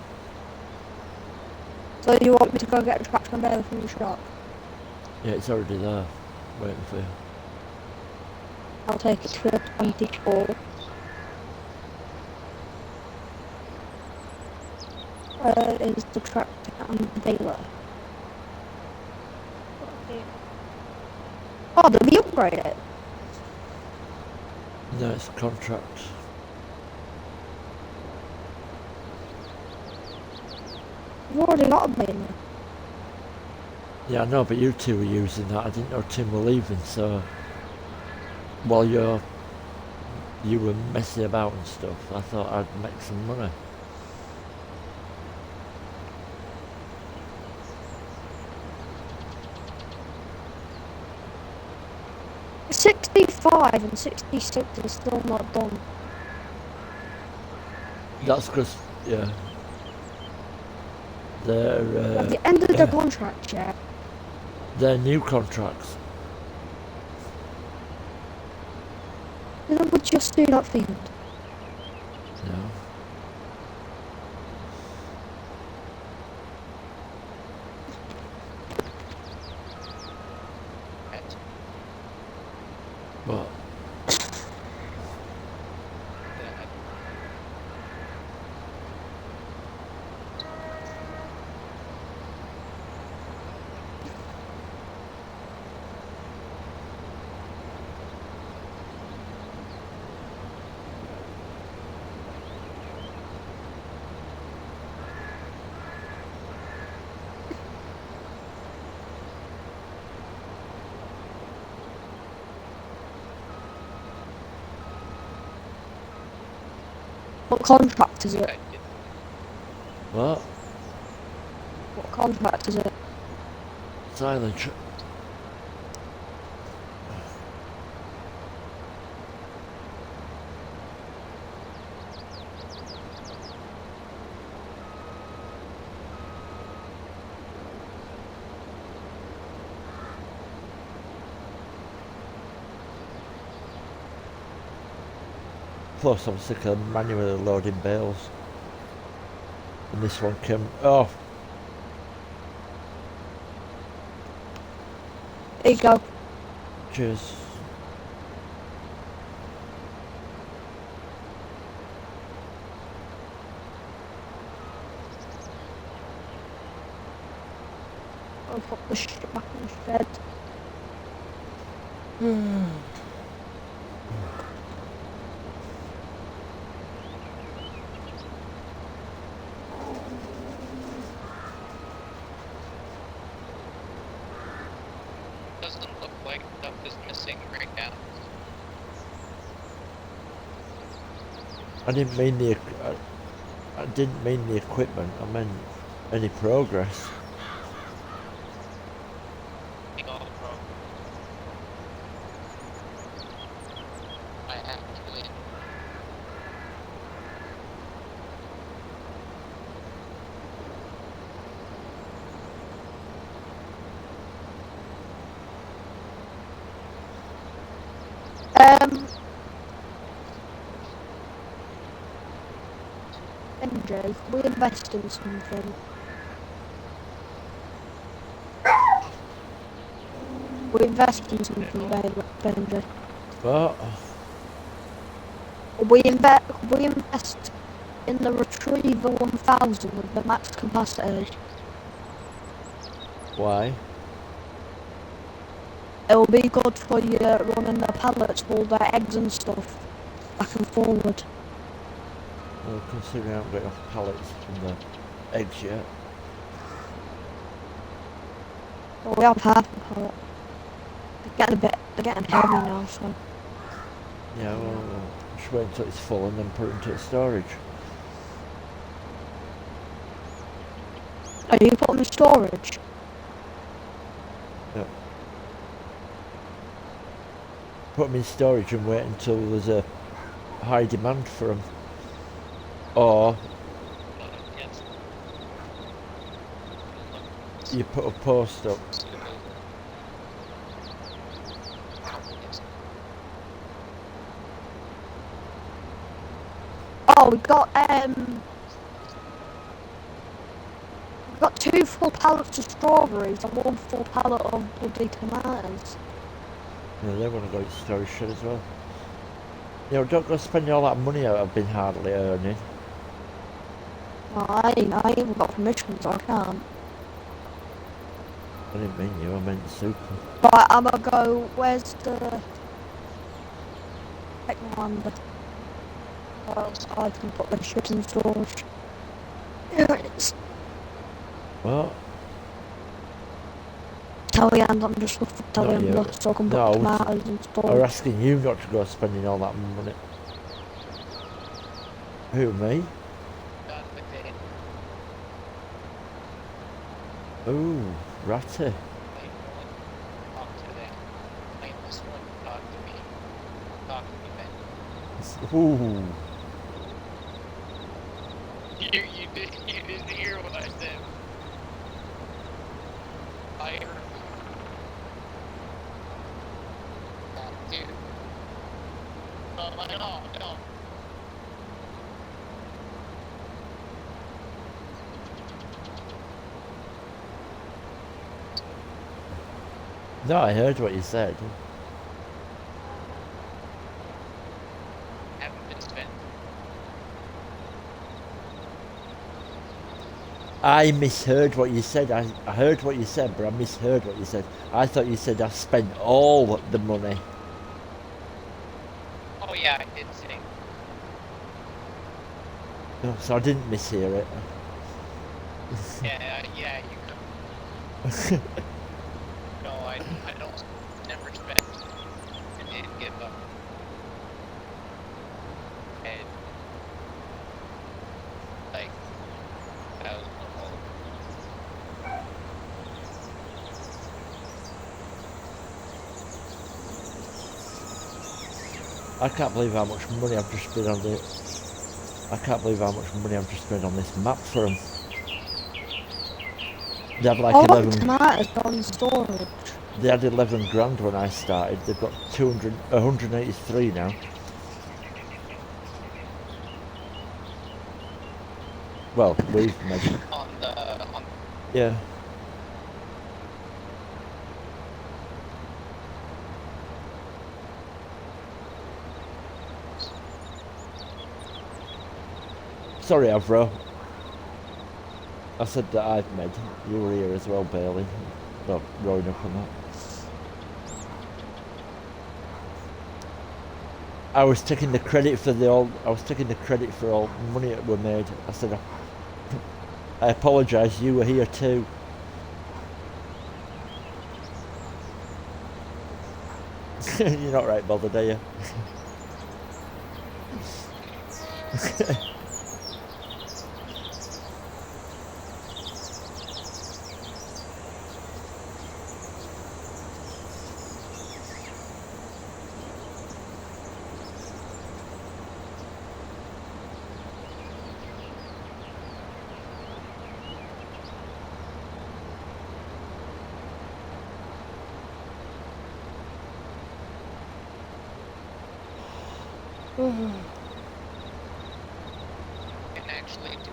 So you want me to go get a tractor and baler from the shop? Yeah, it's already there, waiting for you. I'll take it to the 24. Is the tractor and the baler. Oh, did we upgrade it? No, it's a contract. We've already got a baler. Yeah, I know, but you two were using that. I didn't know Tim were leaving, so while you were messing about and stuff, I thought I'd make some money. The 65 and 66 is still not done. That's because, yeah, they're At the end of the contract, yeah. they're new contracts. Then we'll just do that field. No. Matt, But Dad, What contract is it? okay, what? What contract is it? Silence. Plus, I'm sick of manually loading bales. And this one came. Oh, There you go. cheers. I'll put the shit back in the shed. doesn't look like stuff is missing right now. I didn't mean the. I didn't mean the equipment. I meant Any progress? Take all the pro. I actually. MJ, we invest in something. We invest in something, Benji. What? We invest in the Retriever 1000 with the max capacity. Why? It will be good for you running the pallets, all the eggs and stuff, back and forward. Well, considering I haven't got enough pallets from the eggs yet. But we have half a pallet. They're getting heavy now, so. Yeah, well, just wait until it's full and then put it into storage. Are you putting in storage? Yeah. Put them in storage and wait until there's a high demand for them. Or Yes. you put a post up. Oh, we got 2 full pallets of strawberries and 1 full pallet of bloody tomatoes. You know, they want to go to storage shed as well. You know, don't go spending all that money I've been hardly earning. Well, I ain't got permission, so I can't. I didn't mean you, I meant super. Right, I'm gonna go. Where's the Technolander? Oh, I can put my shit in storage. Here it is. What? Teleander, I'm just looking for Not you. Teleander so I can put No, tomatoes in I'm storage. asking you not to go spending all that money. Who, me? Got the day. Ooh, ratty. Talk to them. Like this one, talk to me. Talk to me, Ben. Ooh. You didn't hear what I said. I heard. Dude. Oh, I know, no. No, I heard what you said. Haven't been spent. I misheard what you said. I heard what you said, but I misheard what you said. I thought you said I spent all the money. Oh yeah, I did say. No, so I didn't mishear it. Yeah, you could. No, I don't. Never spent. I did give up. And like that was normal. I can't believe how much money I've just spent on the. I can't believe how much money I've just spent on this map for them. They have like All the 11. tomatoes are in storage. They had 11 grand when I started. They've got 183 now. Well, we've measured. On Yeah. Sorry, Avro. I said that I've made. You were here as well, Bailey. Not growing up on that. I was taking the credit for all money that were made. I said, I apologise, you were here too. You're not right bothered, are you? can actually do.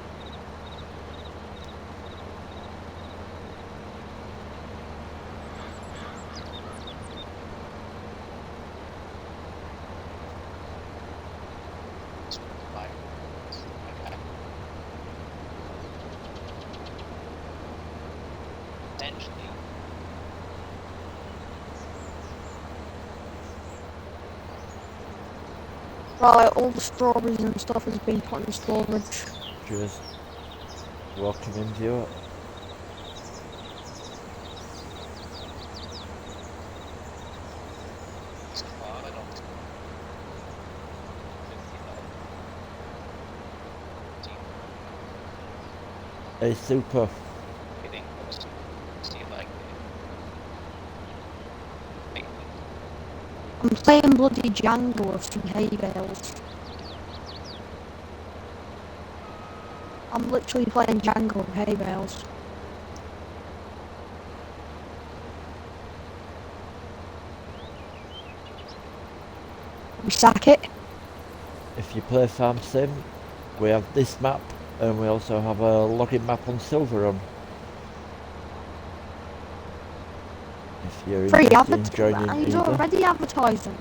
Essentially, Right, all the strawberries and stuff has been put in storage. Cheers. Welcome in, viewer. it's a lot. I don't. Hey, super. Getting close to see like it. I'm playing bloody Django with some hay bales. I'm literally playing Django with hay bales. We sack it. If you play Farm Sim, we have this map, and we also have a login map on Silverrun. If you're Free interested in joining advertising. He's either. already advertising.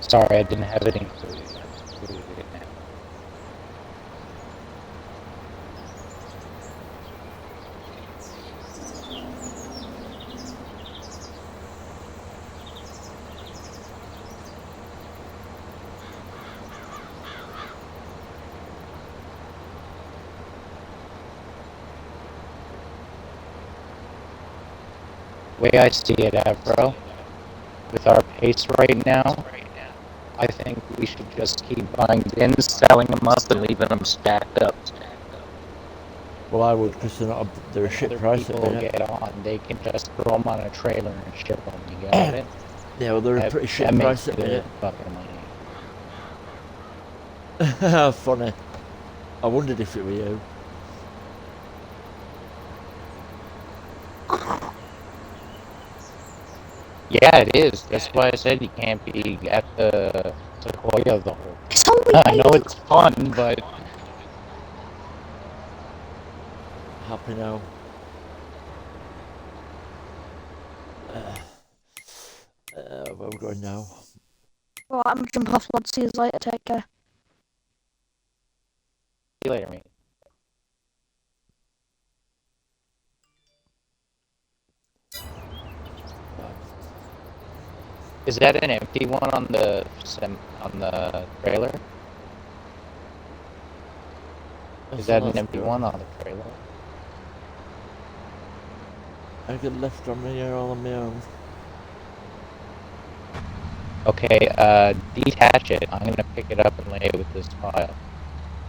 Sorry, I didn't have it included. I included it now. The way I see it, Avro, with our pace right now, I think we should just keep buying bins, selling them up, and leaving them stacked up. Well, I would, because they're a shit Other price at the people minute. get on, they can just throw them on a trailer and ship them. You got it? Yeah, well, they're a pretty shit price makes at the good minute. fucking money. Funny. I wondered if it were you. Yeah, it is. That's why I said you can't be at the Sequoia the whole. It's only I know 8 it's fun, but Happy now. Where are we going now? Right, I'm jumping off, lads. See you later. Take care. see you later, mate. Is that an empty one on the trailer? Is that an empty one on the trailer? I get left on me here all on my own. Okay, detach it. I'm gonna pick it up and lay it with this pile.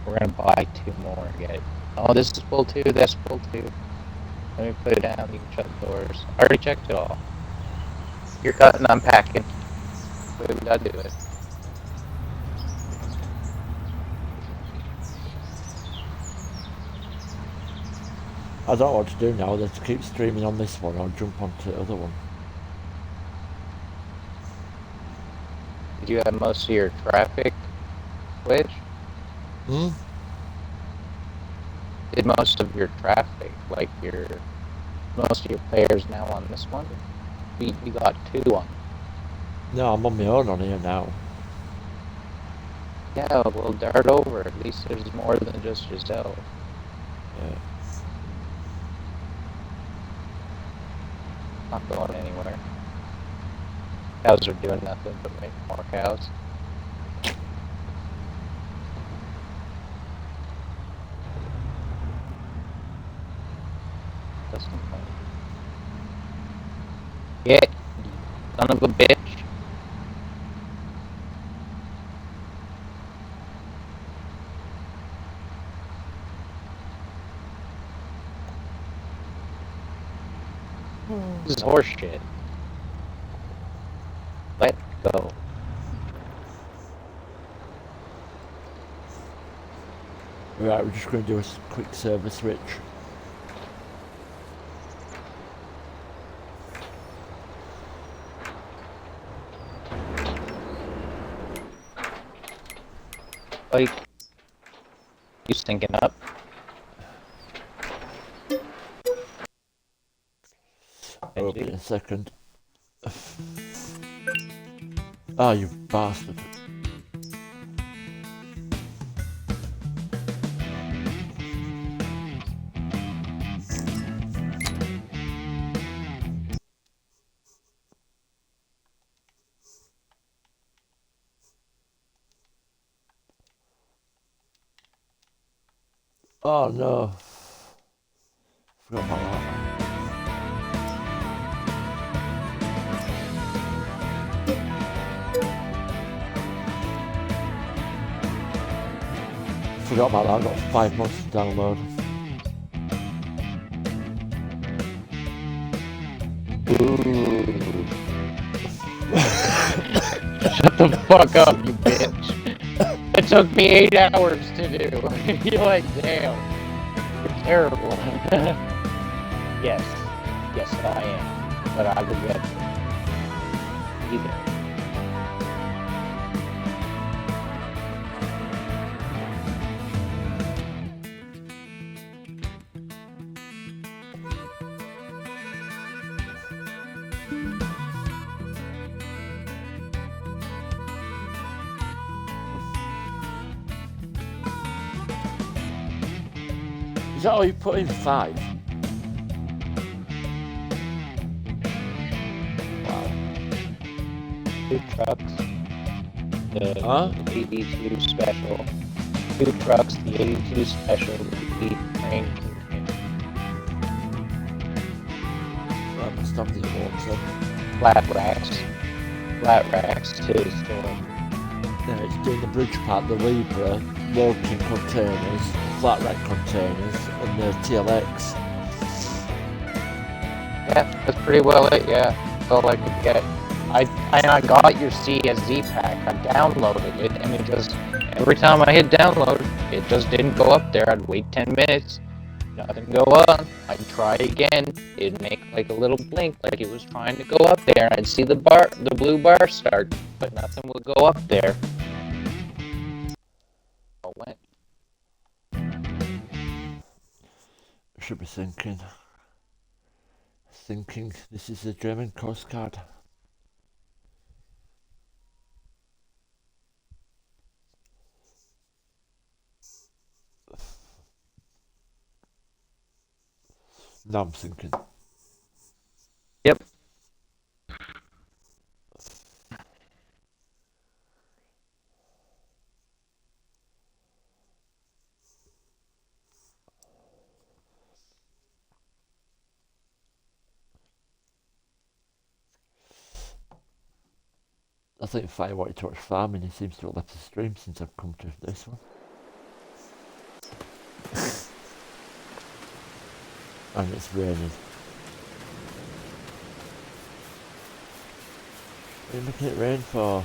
We're gonna buy 2 more and get it. Oh, this is full too, that's full too. Let me put it down, you can shut the doors. I already checked it all. You're cutting, I'm packing. We gotta do it. I don't know what to do now, let's keep streaming on this one or jump onto the other one. Did you have most of your traffic switch? Hmm? Did most of your traffic, like most of your players now on this one? We got 2 on. No, I'm on my own on here now. Yeah, well, dart over. At least there's more than just yourself. Yeah. Not going anywhere. Cows are doing nothing but make more cows. That's not funny. Get, son of a bitch. This is horseshit. Let go. Right, we're just going to do a quick server switch. like you syncing up? Hold me a second. Ah, you bastard. Oh no. Forgot about that. Forgot about that. I've got 5 months to download. Ooh. Shut the fuck up, you bitch. It took me 8 hours to do. You're like, damn. You're terrible. Yes. Yes, I am. But I regret it. Either. Is that all you put in? 5? Wow. 2 trucks. The Huh? 82 special. 2 trucks, the 82 special, the train container. Right, must have the water. Flat racks to store. Yeah, it's doing the bridge part, the Libra, walking containers, flat rack containers, and the TLX. Yeah, that's pretty well it, yeah. That's all I could get. I got your CSZ pack, I downloaded it, and it just, every time I hit download, it just didn't go up there. I'd wait 10 minutes, nothing go up, I'd try again, it'd make like a little blink, like it was trying to go up there, I'd see the blue bar start, but nothing would go up there. Oh, went. Should be thinking. This is the German Coast Guard. Now I'm thinking. Yep. I think Fire wanted to watch farming. He seems to have left the stream since I've come to this one. And it's raining. What are you making it rain for?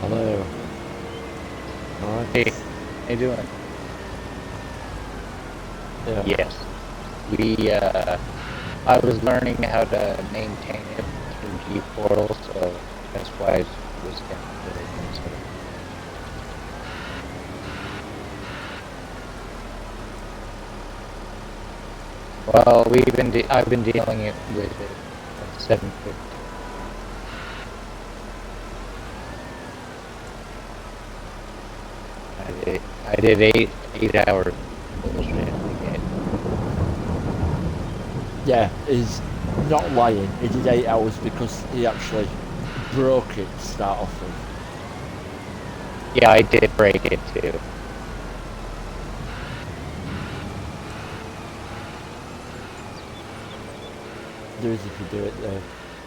Hello. Alright. Hey, how you doing? Yeah. Yes. I was learning how to maintain it through G-Portal, so that's why I was getting it. Well, I've been dealing with it since 7:50. I did eight hours bullshit again. Yeah, he's not lying. He did 8 hours because he actually broke it to start off with. Yeah, I did break it too. There is if you do it there.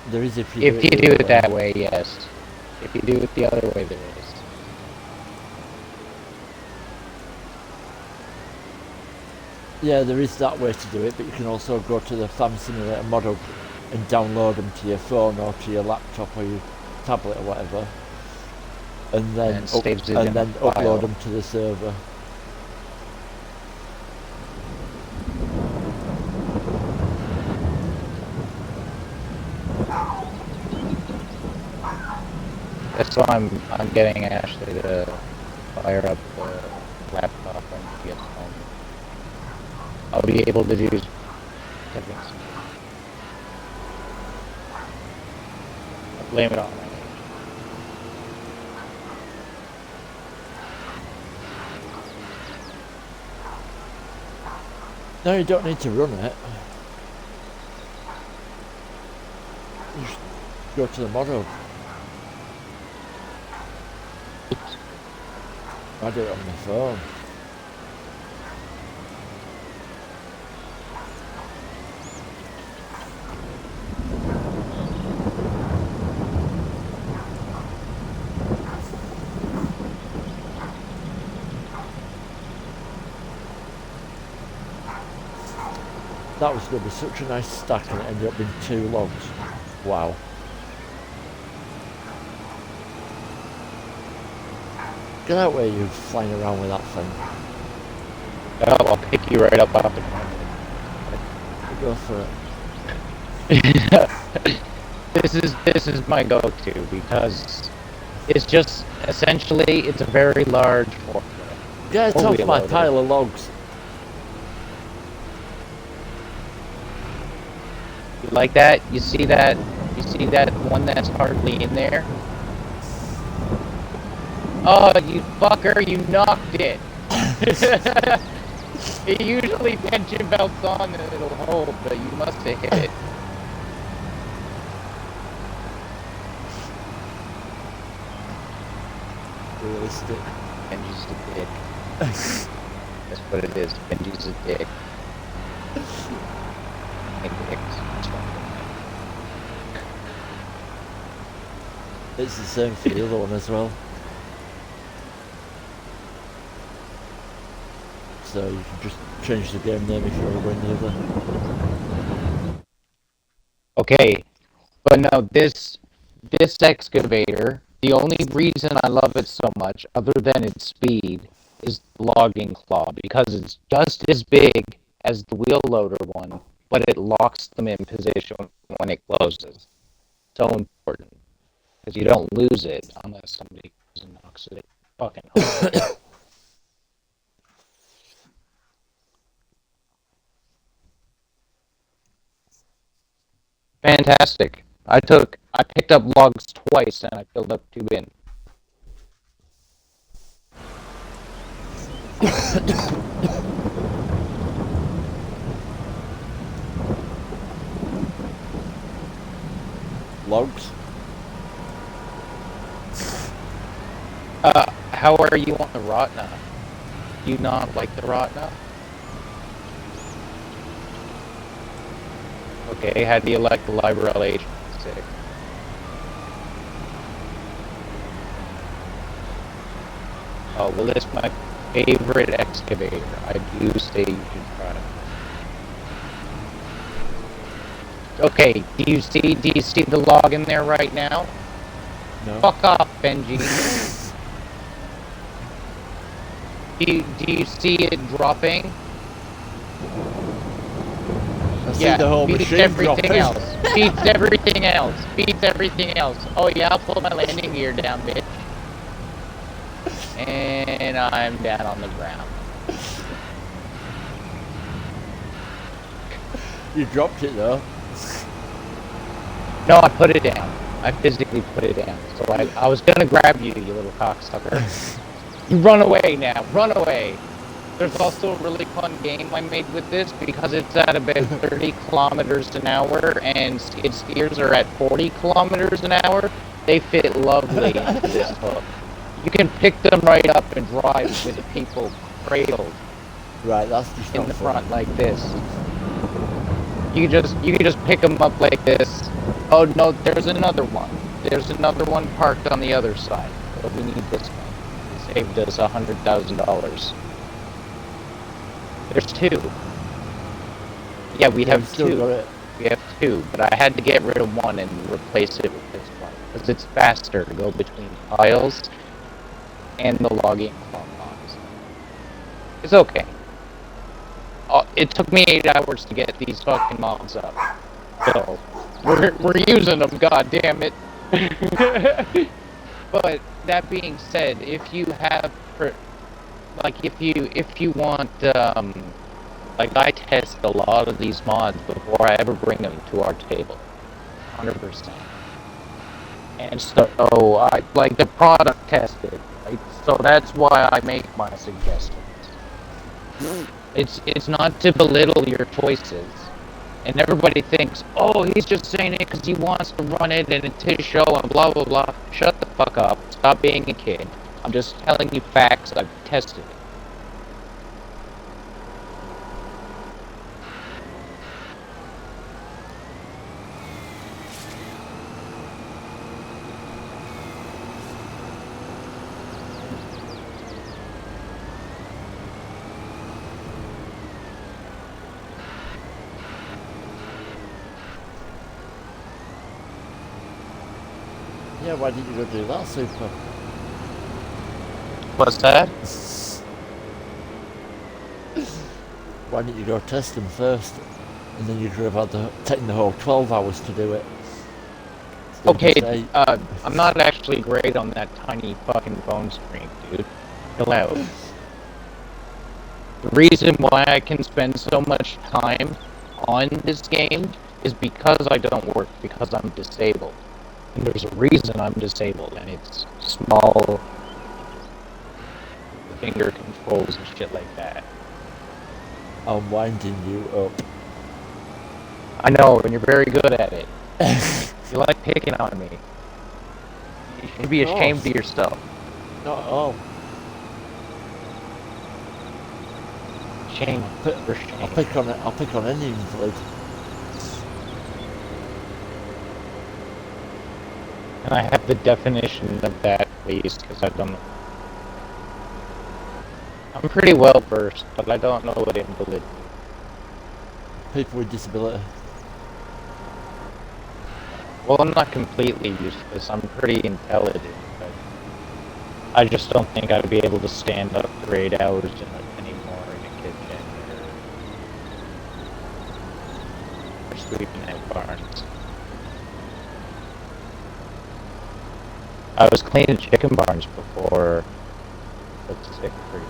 There is if you If you the do other it way. that way, yes. If you do it the other way, there is. Yeah, there is that way to do it, but you can also go to the Farm Simulator mod hub and download them to your phone or to your laptop or your tablet or whatever, and then And saves it in a upload file. them to the server. That's why I'm getting Ashley to fire up the laptop when she gets home. I'll be able to do settings. I'll blame it on my age. No, you don't need to run it. You just go to the mod hub. I do it on my phone. That was going to be such a nice stack and it ended up being 2 logs. Wow. Get out where you're flying around with that thing. Oh, I'll pick you right up off the ground. Go for it. This is my go-to because it's just essentially it's a very large forklift. Get Four-wheel off my loader. pile of logs. You like that? You see that? You see that one that's hardly in there? Oh, you fucker! You knocked it. It usually tension belts on and it'll hold, but you must have hit it. Realistic. Benji's a dick. That's what it is. Benji's a dick. Hey, dicks. It's the same for the other one as well. So you can just change the game name if you want to win the other. Okay, but no, this excavator, the only reason I love it so much, other than its speed, is the logging claw, because it's just as big as the wheel loader one, but it locks them in position when it closes. So important, because you don't lose it unless somebody goes and knocks it fucking hard. Fantastic. I picked up logs twice and I filled up 2 bins. Logs? How are you on the Rotna? Do you not like the Rotna? Okay, how do you like the Liberal H6? Oh, well, it's my favorite excavator. I do say you should try it. Okay, do you see the log in there right now? No. Fuck off, Benji. Do you see it dropping? I see the whole beats machine everything dropping. else. Beats everything else. Beats everything else. Oh yeah, I'll pull my landing gear down, bitch. And I'm down on the ground. You dropped it though. No, I put it down. I physically put it down. So I was gonna grab you, you little cocksucker. You run away now. Run away. There's also a really fun game I made with this because it's at about 30 kilometers an hour and skid steers are at 40 kilometers an hour. They fit lovely into this hook. You can pick them right up and drive with the people cradled Right, that's just in not the funny. front like this. You can just pick them up like this. Oh no, there's another one. There's another one parked on the other side. But we need this one. It saved us $100,000. There's two. Yeah, we Yeah, have we still two. got it. We have two, but I had to get rid of one and replace it with this one because it's faster to go between piles and the logging compounds. It's okay. It took me 8 hours to get these fucking mobs up. So we're using them. God damn it. But that being said, if you have if you want like I test a lot of these mods before I ever bring them to our table, 100%. And so I like the product tested, right? So that's why I make my suggestions. It's not to belittle your choices, and everybody thinks, oh, he's just saying it because he wants to run it and it's his show and blah blah blah. Shut the fuck up. Stop being a kid. I'm just telling you facts. I've tested it. Yeah, why didn't you go do that, Super? What's that? Why didn't you go test them first? And then you could have had taken the whole 12 hours to do it. Instead of Okay, just 8. I'm not actually great on that tiny fucking phone screen, dude. Chill out. The reason why I can spend so much time on this game is because I don't work, because I'm disabled. And there's a reason I'm disabled, and it's small finger controls and shit like that. I'm winding you up. I know, and you're very good at it. You like picking on me. You should be ashamed of yourself. Not at all. Shame. I'll For shame. pick on any invalid. And I have the definition of that, please, because I've done. I'm pretty well versed, but I don't know what invalid. People with disability. Well, I'm not completely useless. I'm pretty intelligent, but I just don't think I'd be able to stand up for 8 hours anymore in a kitchen or sweeping out barns. I was cleaning chicken barns before I got sick for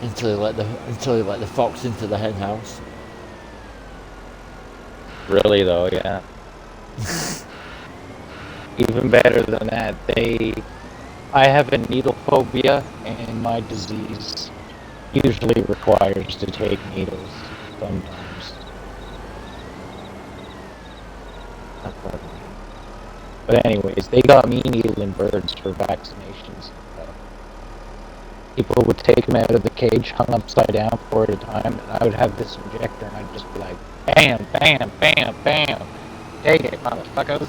Until you let the fox into the hen house. Really though, yeah. Even better than that, I have a needle phobia, and my disease usually requires to take needles sometimes. But anyways, they got me needling birds for vaccinations. People would take them out of the cage, hung upside down 4 at a time, and I would have this injector, and I'd just be like, bam, bam, bam, bam. Take it, motherfuckers.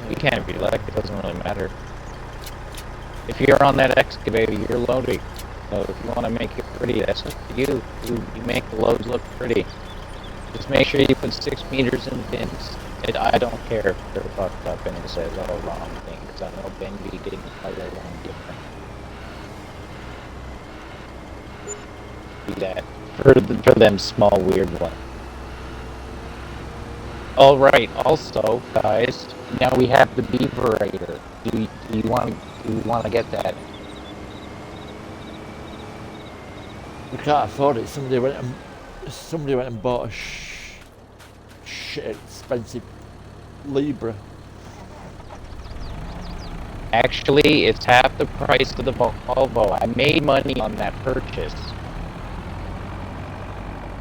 You can't be like, it doesn't really matter. If you're on that excavator, you're loading. So if you want to make it pretty, that's up to you. You make the loads look pretty. Just make sure you put 6 meters in bins. I don't care if they're fucked up and it says all wrong thing, because I know Ben B didn't color one different. that for them small weird ones. All right. Also, guys, now we have the Beaverator. Do you want to get that? We can't afford it. Somebody went and bought a shit expensive Libra. Actually, it's half the price of the Volvo. I made money on that purchase.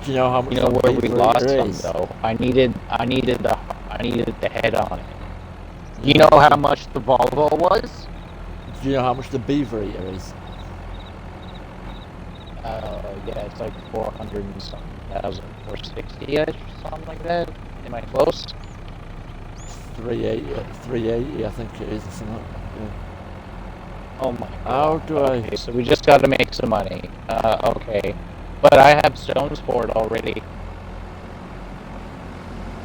Do you know how much You know that where we Beaverator lost some is? though. I needed the head on it. You know how much the Volvo was? Do you know how much the Beaverator is? Yeah, it's like 400 and something thousand, 460-ish, something like that. Am I close? 380, I think it is, or something. Yeah. Oh my god. How do Okay, so we just gotta make some money. Okay. But I have stones for it already.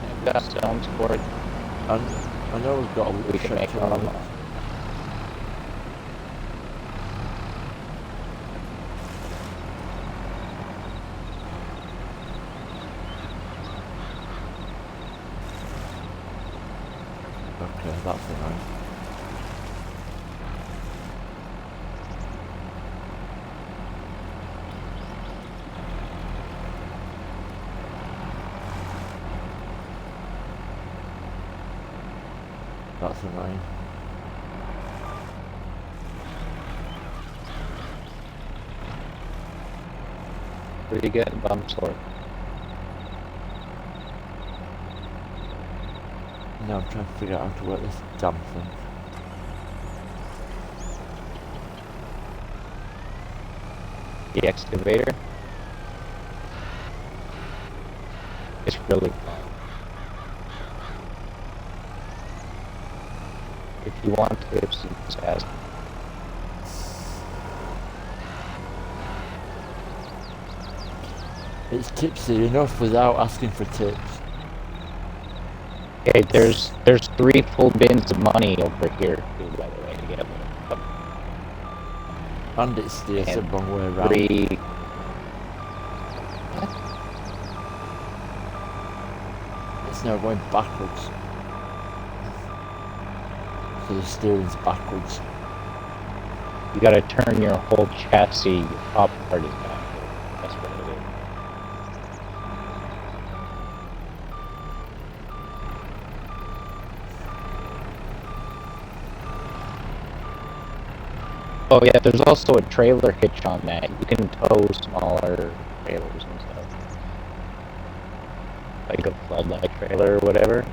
I've got stones for it. I know we've got a We can shit make ton our of own. it. Okay, that's alright. That's annoying. Where are you getting bumps for? Now I'm trying to figure out how to work this damn thing. The excavator? It's really fun. If you want tips, you just ask. It's tipsy enough without asking for tips. Okay, there's 3 full bins of money over here, too, by the way, to get one. And it's the And wrong way around. 3. It's now going backwards. So the steering's backwards. You gotta turn your whole chassis, your top part is backward. That's what it is. Oh yeah, there's also a trailer hitch on that. You can tow smaller trailers and stuff. Like a floodlight trailer or whatever.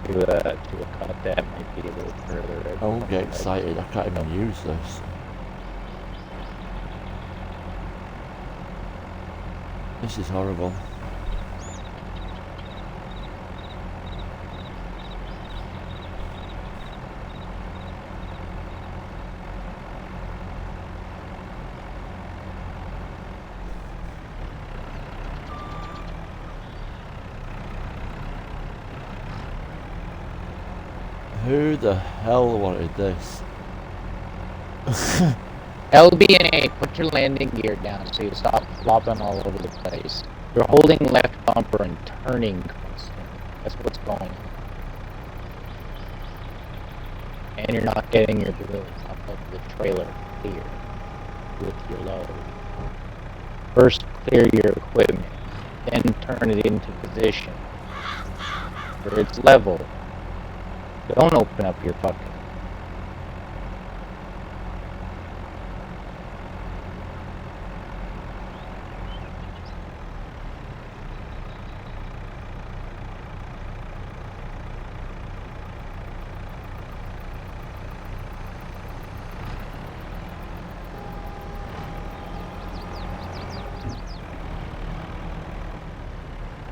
To a cut that might be a little further. I won't get excited, I can't even use this. This is horrible. Who the hell wanted this? LB&A, put your landing gear down so you stop flopping all over the place. You're holding left bumper and turning constantly. That's what's going on. And you're not getting your wheels up of the trailer clear with your load. First clear your equipment, then turn it into position where it's level. Don't open up your fucking...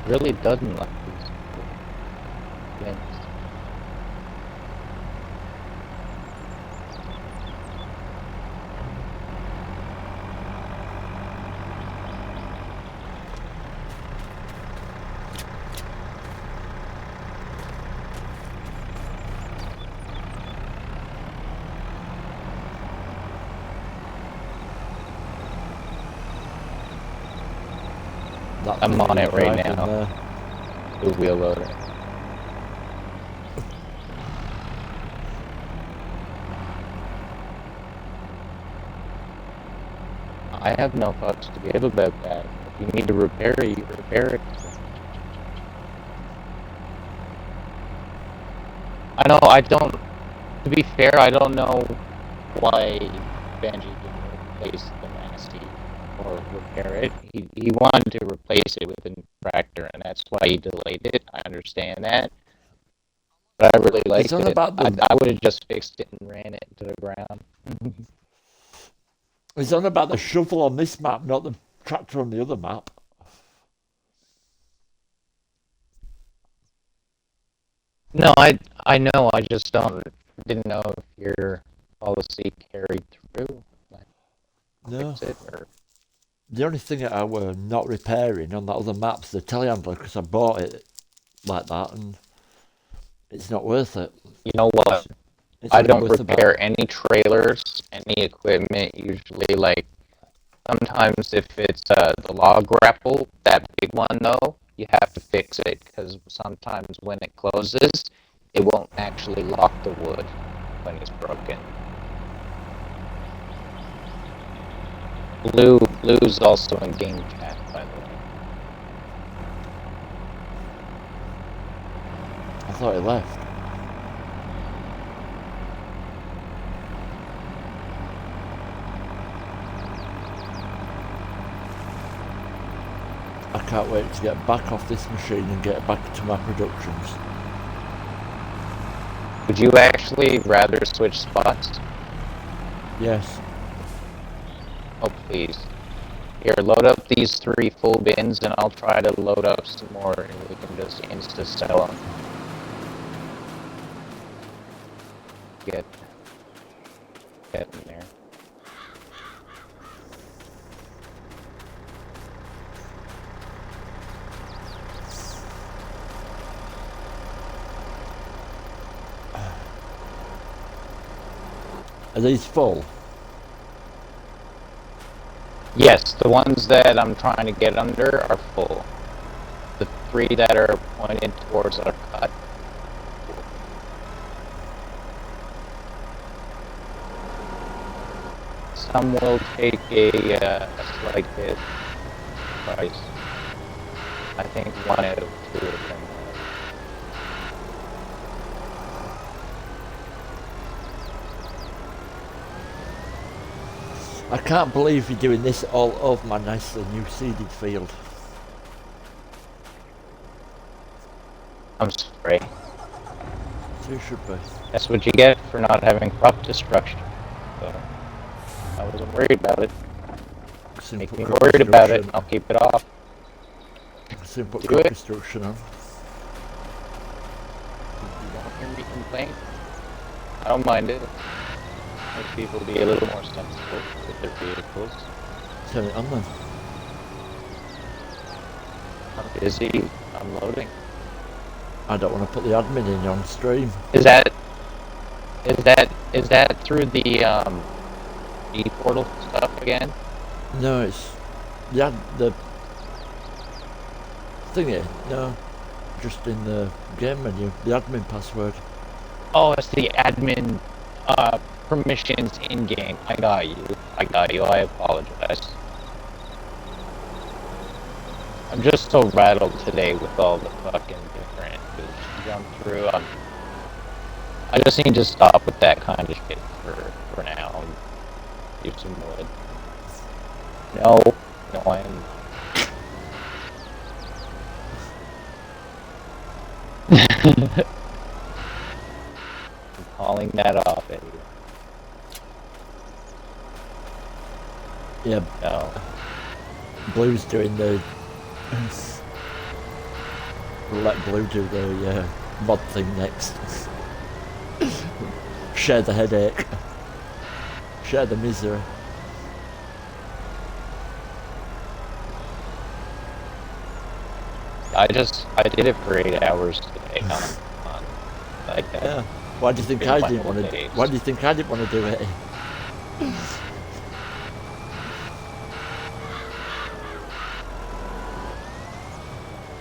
Really doesn't like these things. That's I'm the on it right drive in now. there. The wheel loader. I have no fucks to give about that. If you need to repair it, you repair it. I know, I don't, to be fair, I don't know why Benji didn't replace the Massey or repair it. He wanted to replace it with a tractor, and that's why he delayed it. I understand that. But I really liked on it. about the- I would have just fixed it and ran it to the ground. It's on about the shovel on this map, not the tractor on the other map. No, I know. I just didn't know if your policy carried through. Like, No. fix it, or The only thing that I were not repairing on that other map's the telehandler because I bought it like that and it's not worth it. you know what? It's I only don't worth repair any trailers, any equipment. Usually, like sometimes if it's the log grapple, that big one though, you have to fix it because sometimes when it closes, it won't actually lock the wood when it's broken. Blue's also in game chat, by the way. I thought he left. I can't wait to get back off this machine and get back to my productions. Would you actually rather switch spots? Yes. Oh, please. Here, load up these 3 full bins, and I'll try to load up some more, and we can just insta-sell them. Get in there. Are these full? Yes, the ones that I'm trying to get under are full. The 3 that are pointed towards are cut. Some will take a slight hit price. I think 1 out of 2 of them. I can't believe you're doing this all over my nicely new seeded field. I'm sorry. So you should be. That's what you get for not having crop destruction. So, I wasn't worried about it. Soon Make put me crop worried about it, destruction- I'll keep it off. Soon put Do crop it. destruction on. You won't hear me complain. I don't mind it. Make people be a little more sensible with their vehicles. Turn it on then. I'm busy unloading. I don't want to put the admin in on stream. Is that through the e-portal stuff again? No, it's the thingy. No, just in the game menu, the admin password. Oh, it's the admin permissions in game. I got you. I apologize. I'm just so rattled today with all the fucking different jump through. I just need to stop with that kind of shit for now. Use some wood. No, I'm. I'm calling that off, Eddie. Yeah, No. Blue's doing the. We'll let Blue do the mod thing next. Share the headache. Share the misery. I did it for 8 hours today on like that. Yeah. Why do you think Been I my didn't whole want to? days. Why do you think I didn't want to do it?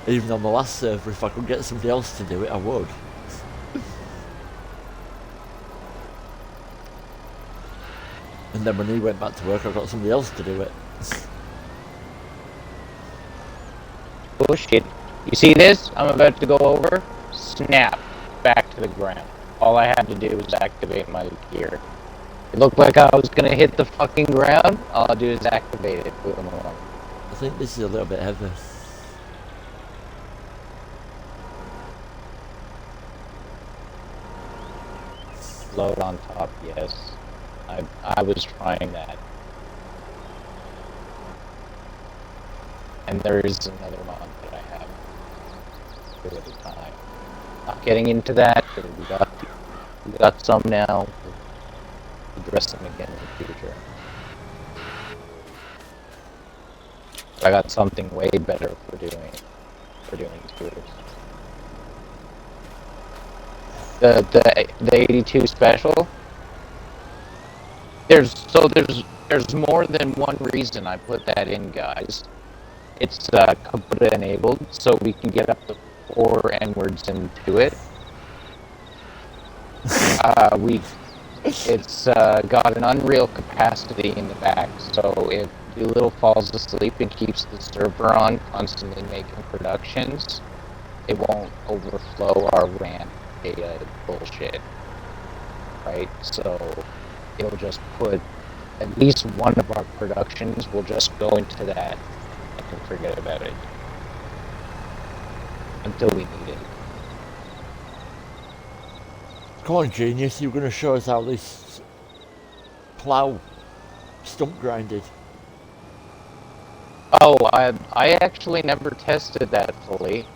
Even on the last server, if I could get somebody else to do it, I would. And then when he went back to work, I got somebody else to do it. Oh shit. You see this? I'm about to go over. Snap. Back to the ground. All I had to do was activate my gear. It looked like I was gonna hit the fucking ground. All I do is activate it. Boom, boom. I think this is a little bit heavy. Load on top, yes. I was trying that. And there is another mod that I have. Two at a time. Not getting into that, but we got some now. We'll address them again in the future. I got something way better for doing tours. The 82 special. There's more than one reason I put that in, guys. It's Kubota enabled, so we can get up to 4 N-words into it. It's got an unreal capacity in the back, so if Doolittle falls asleep and keeps the server on, constantly making productions, it won't overflow our RAM data bullshit. Right? So it'll just put at least one of our productions will just go into that and can forget about it until we need it. Come on, genius, you're going to show us how this plough stump grinded. Oh, I actually never tested that fully.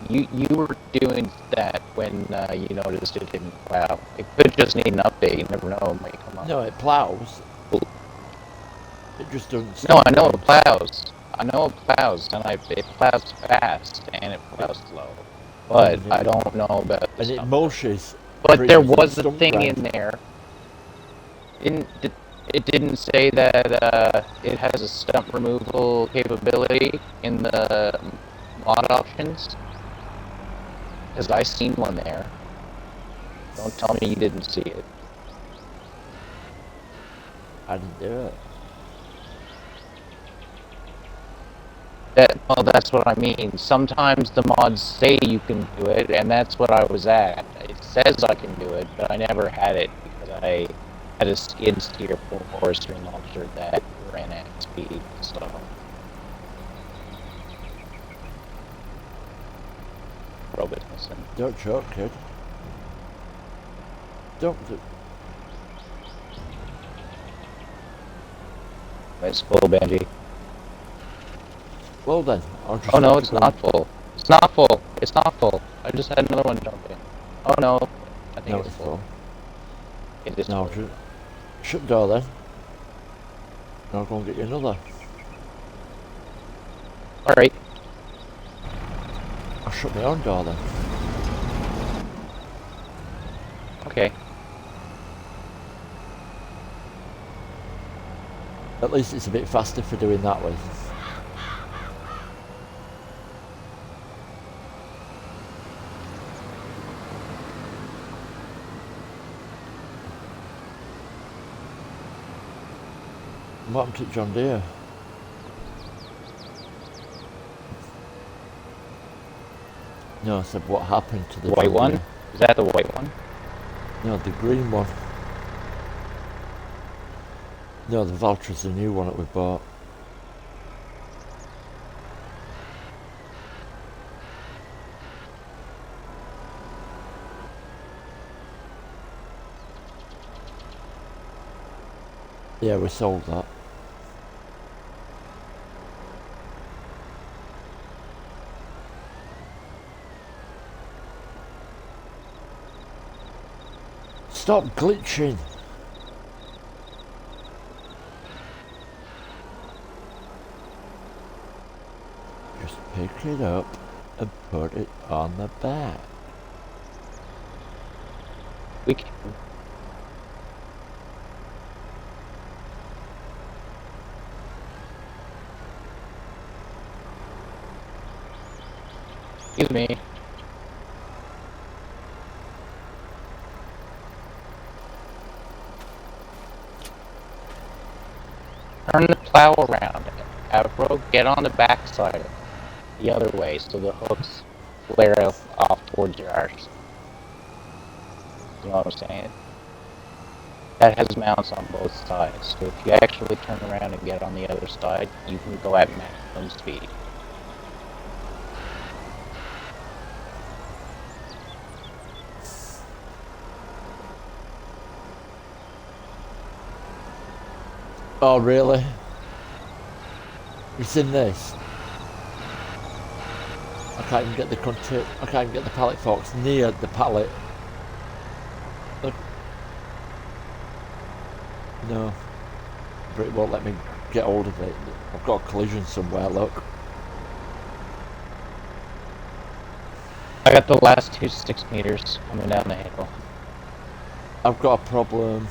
You were doing that when you noticed it didn't plow. It could just need an update. You never know, it might come up. No, it ploughs. It just doesn't. No, I know it plows. I know it plows, and it plows fast and it plows slow. But I don't know about the And it stump. mulches. But there was a stump thing grind. in there. It didn't say that it has a stump removal capability in the mod options. Because I seen one there. Don't tell me you didn't see it. I didn't do it. Well, that's what I mean. Sometimes the mods say you can do it, and that's what I was at. It says I can do it, but I never had it because I had a skid steer full forestry monster that ran at speed, so. Robot missing. Don't choke, kid. Don't do. It's full, Benji. Well then, I'll just. Oh no, it's not full. It's not full. It's not full. I just had another one jump in. Oh no. I think No, it's full. It is No, full. just shut the door then. And I'll go and get you another. Alright. I'll shut my own door then. Okay. At least it's a bit faster for doing that way. What happened to John Deere? No, I said what happened to the White John one? Deere? Is that the white one? No, the green one. No, the Valtra's the new one that we bought. Yeah, we sold that. Stop glitching! Just pick it up and put it on the back. We can. Excuse me. Turn the plow around. Avro, get on the back side of it. The other way, so the hooks flare off towards your arse. You know what I'm saying? That has mounts on both sides, so if you actually turn around and get on the other side, you can go at maximum speed. Oh, really? It's in this. I can't even get the I can't even get the pallet forks near the pallet. Look. No. But it won't let me get hold of it. I've got a collision somewhere, look. I got the last 6 meters coming down the hill. I've got a problem.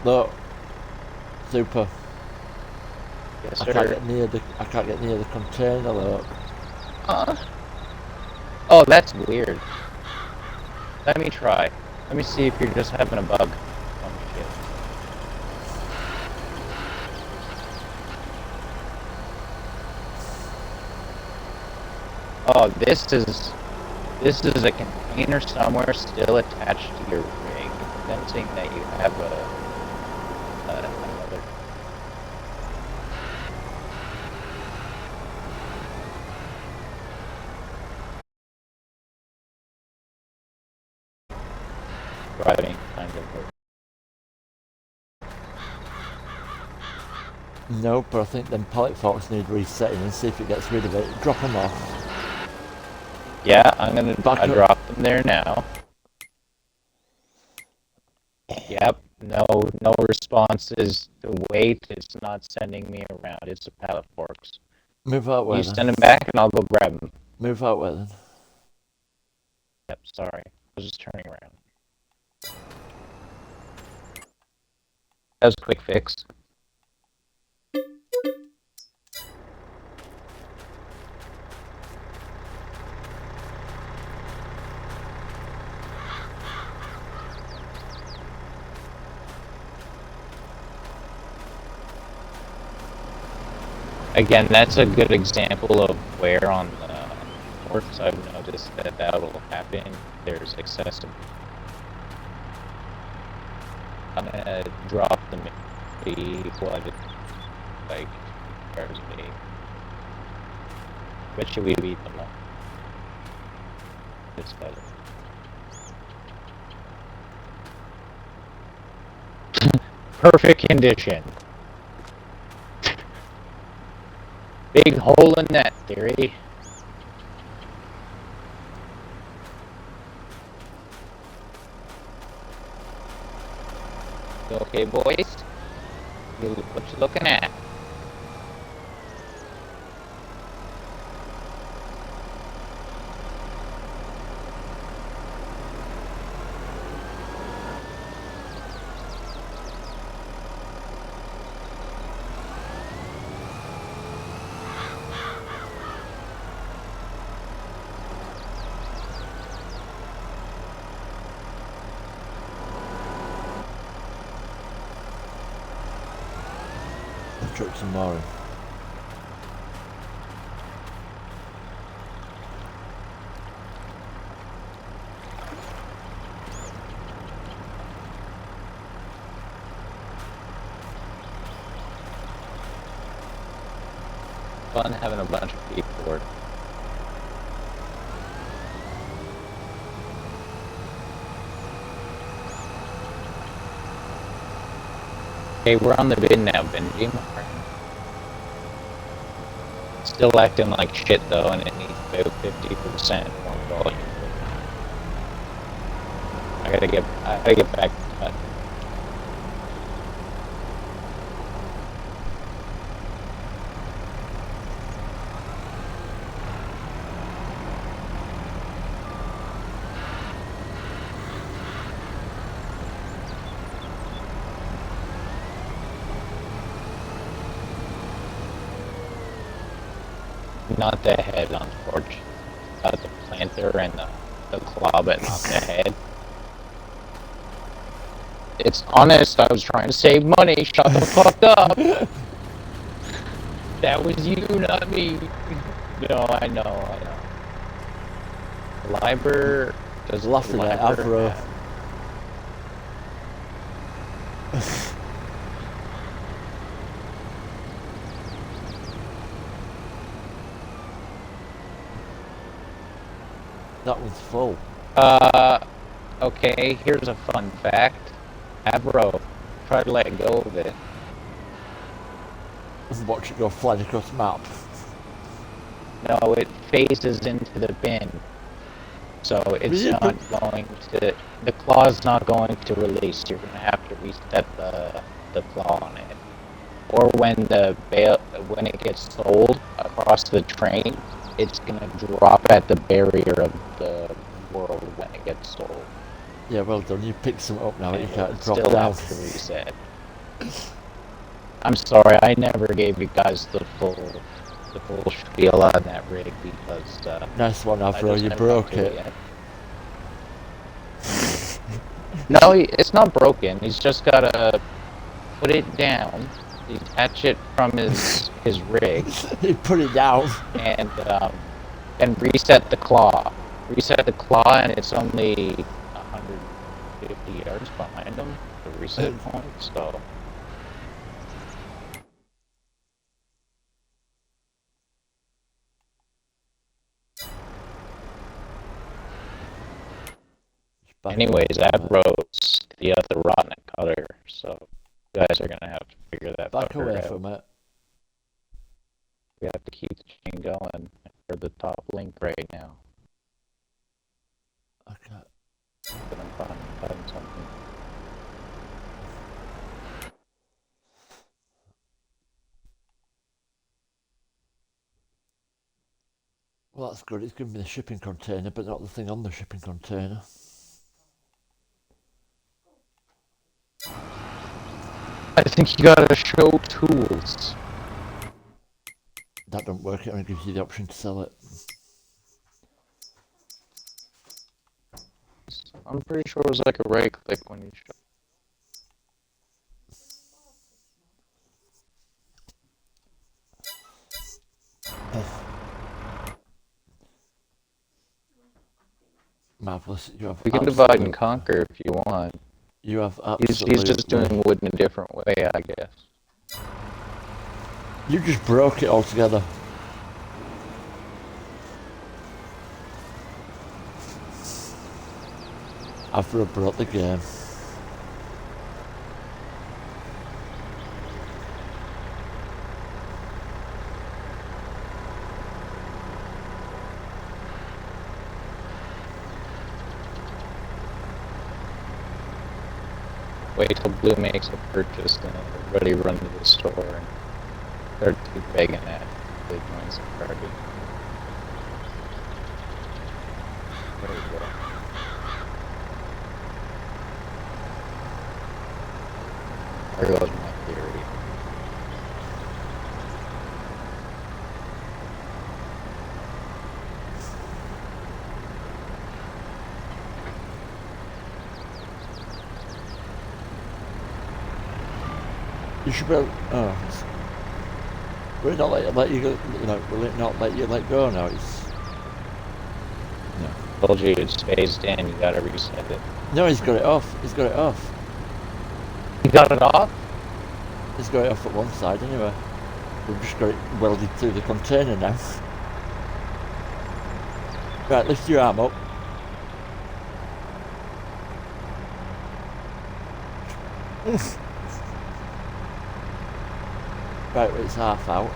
Look. Super. Yes, I sir. can't get near the container, look. Oh, that's weird. Let me try. Let me see if you're just having a bug. Oh, shit. Oh, this is a container somewhere still attached to your rig, sensing that you have another. Driving kind of. No, but I think them pallet forks need resetting and see if it gets rid of it. Drop them off. Yeah, I'm gonna Back up. drop them there now. Yep, no responses. The weight is not sending me around. It's the pallet forks. Move out way You then. send them back and I'll go grab them. Move out way then. Yep, sorry. I was just turning around. That was a quick fix. Again, that's a good example of where on the ports I've noticed that will happen. There's excessive. I'm gonna drop the flooded, like, cars me. Bet you we beat them all. It's better. Perfect condition. Big hole in that theory. You okay, boys? What you looking at? The trucks and mooring. Fun having a bunch of people work. Okay, we're on the bin now, Benji. Still acting like shit though, and it needs about 50% more volume. I gotta get back to that. Not the head, unfortunately. The planter and the claw, but not the head. It's honest, I was trying to save money. Shut the fuck up. That was you, not me. No, I know. Liber does Laughing at Liber Avro. have- That one's full. Okay, here's a fun fact. Avro, try to let go of it. Watch it go flying across the map. No, it phases into the bin. So it's Really? not going to, the claw's not going to release. You're gonna have to reset the claw on it. Or when when it gets sold across the train, it's gonna drop at the barrier of the world when it gets sold. Yeah, well done. You picked some up now. You And can't it'll drop still down. have to reset. I'm sorry, I never gave you guys the full spiel on that rig because Nice one, I Avro. just You never broke got to it. yet. No, it's not broken. He's just gotta put it down, detach it from his rig, You put it down. and reset the claw. Reset the claw, and it's only 150 yards behind him, the reset point. So Back anyways, away that from it. road's the other rotten cutter, so you guys are gonna have to figure that Back fucker away out. from it. We have to keep the chain going for the top link right now. Okay. But I'm finding something. Well, that's good. It's given me the shipping container, but not the thing on the shipping container. I think you gotta show tools. That don't work. It only gives you the option to sell it. I'm pretty sure it was like a right click when you show. Marvelous. You have We can divide and absolute- conquer if you want. You have He's absolutely. just doing wood in a different way, I guess. You just broke it altogether. Avro broke the game. Wait till Blue makes a purchase, then everybody run to the store and start begging at they join some party. There you go. There goes my theory. You should be. Oh, will it not let you go? You know, will it not let you let go now? It's Told you it's phased in, you gotta reset it. no. He's got it off. He's got it off. You got it off? He's got it off at one side anyway. We've just got it welded to the container now. Right, lift your arm up. Right, well, it's half out.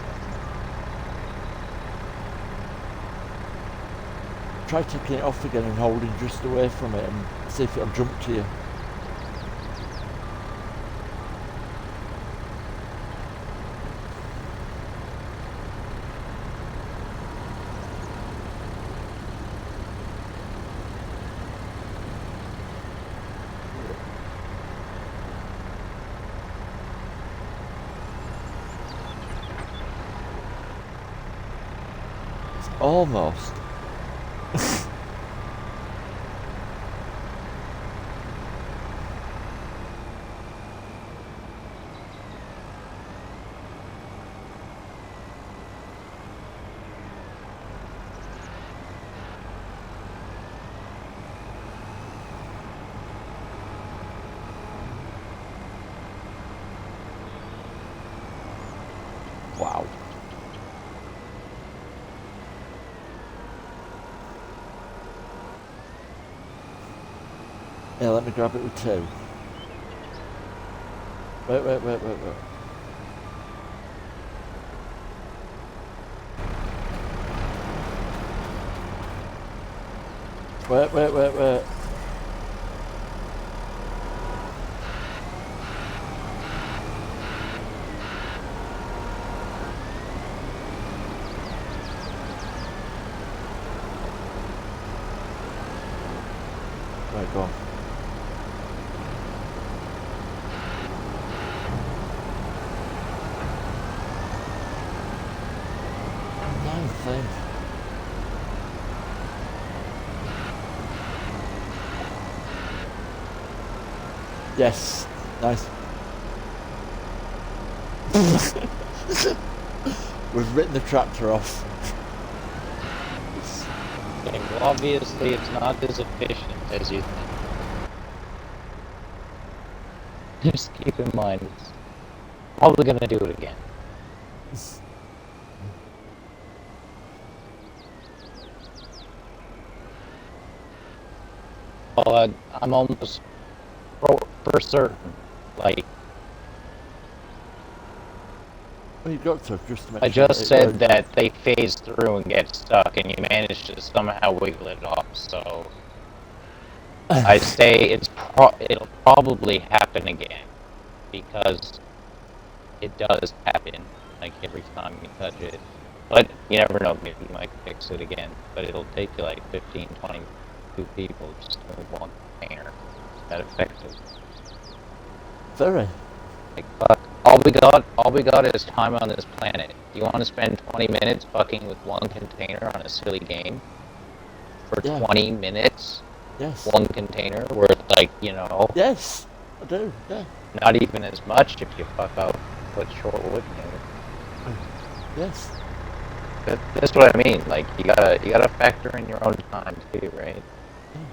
Try taking it off again and holding just away from it and see if it'll jump to you. Almost. Wow. Yeah, let me grab it with 2. Wait. Wait. Right, go on. Nice thing. Yes, nice. We've written the tractor off. Okay, well, obviously it's not as efficient as you think. Just keep in mind, it's probably gonna do it again. Well, I'm almost for certain, like, Well, you got to just to make I sure just it said works. that they phase through and get stuck, and you manage to somehow wiggle it off. So I say it'll probably happen again, because it does happen like every time you touch it. But you never know, maybe you might fix it again. But it'll take you like 15, 22 people just to move one container. Is that effective? Very. Like, fuck. All we got is time on this planet. Do you want to spend 20 minutes fucking with one container on a silly game? For Yeah. 20 minutes? Yes. One container worth, like, you know, Yes, I do. Yeah. not even as much if you fuck out, put short wood in it. Yes. That's what I mean. Like, you gotta factor in your own time too, right?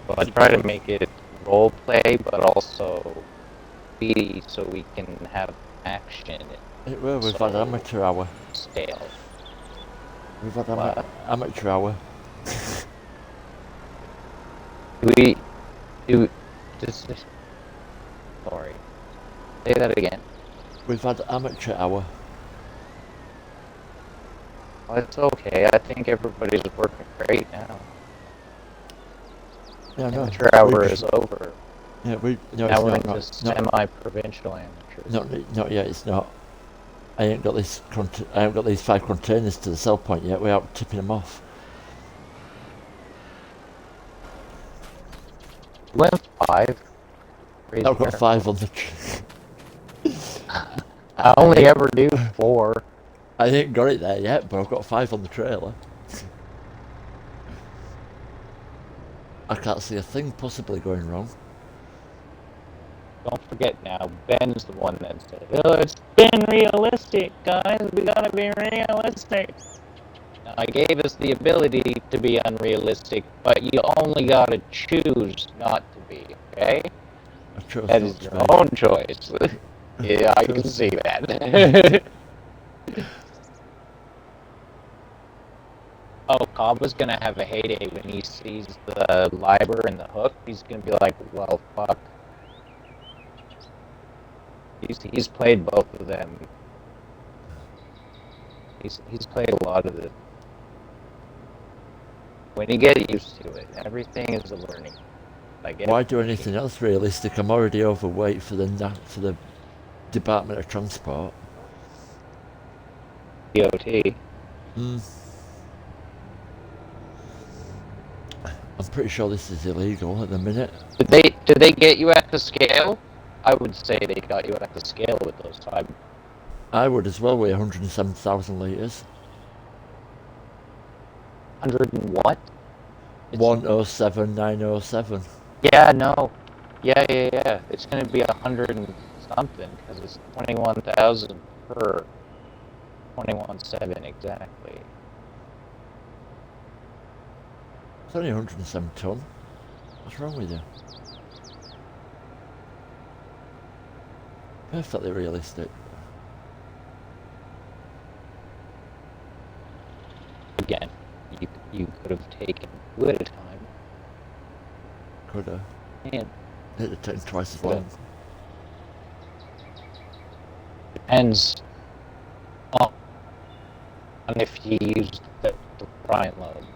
So I try to make it role play, but also speedy, so we can have action. It will. We've So- had amateur hour. Stale. We've had What? amateur hour. Just, sorry. Say that again. We've had amateur hour. Well, it's okay. I think everybody's working great now. Yeah, no. Amateur hour is over. Yeah, no, Now it's we're not. into Not, semi-provincial amateurs. not yet. It's not. I ain't got these 5 containers to the sell point yet. We're out tipping them off. You went 5. Crazy I've got hair. 5 on the. I only ever do 4. I ain't got it there yet, but I've got 5 on the trailer. I can't see a thing possibly going wrong. Don't forget now, Ben's the one that said, "Oh, it's been realistic, guys. We gotta be realistic." Now, I gave us the ability to be unrealistic, but you only gotta choose not to be, okay? I chose That not is to your be. own choice. Yeah, I can see that. Oh, Cobb was gonna have a heyday when he sees the Liber and the hook. He's gonna be like, well, fuck. He's played both of them. He's played a lot of it. When you get used to it, everything is a learning. Like Why do anything else realistic? I'm already overweight for the Department of Transport. DOT. I'm pretty sure this is illegal at the minute. Did they get you at the scale? I would say they got you at the scale with those 5. I would as well weigh 107,000 litres. 100 and what? It's- 107,907. Yeah, no. Yeah. It's gonna be 100 and something because it's 21,000 per 21.7 exactly. It's only 107 ton. What's wrong with you? Perfectly realistic. Again, you could have taken two at a time. Could have. And It'd have taken twice as Coulda. long. depends on if you use the Bryant load.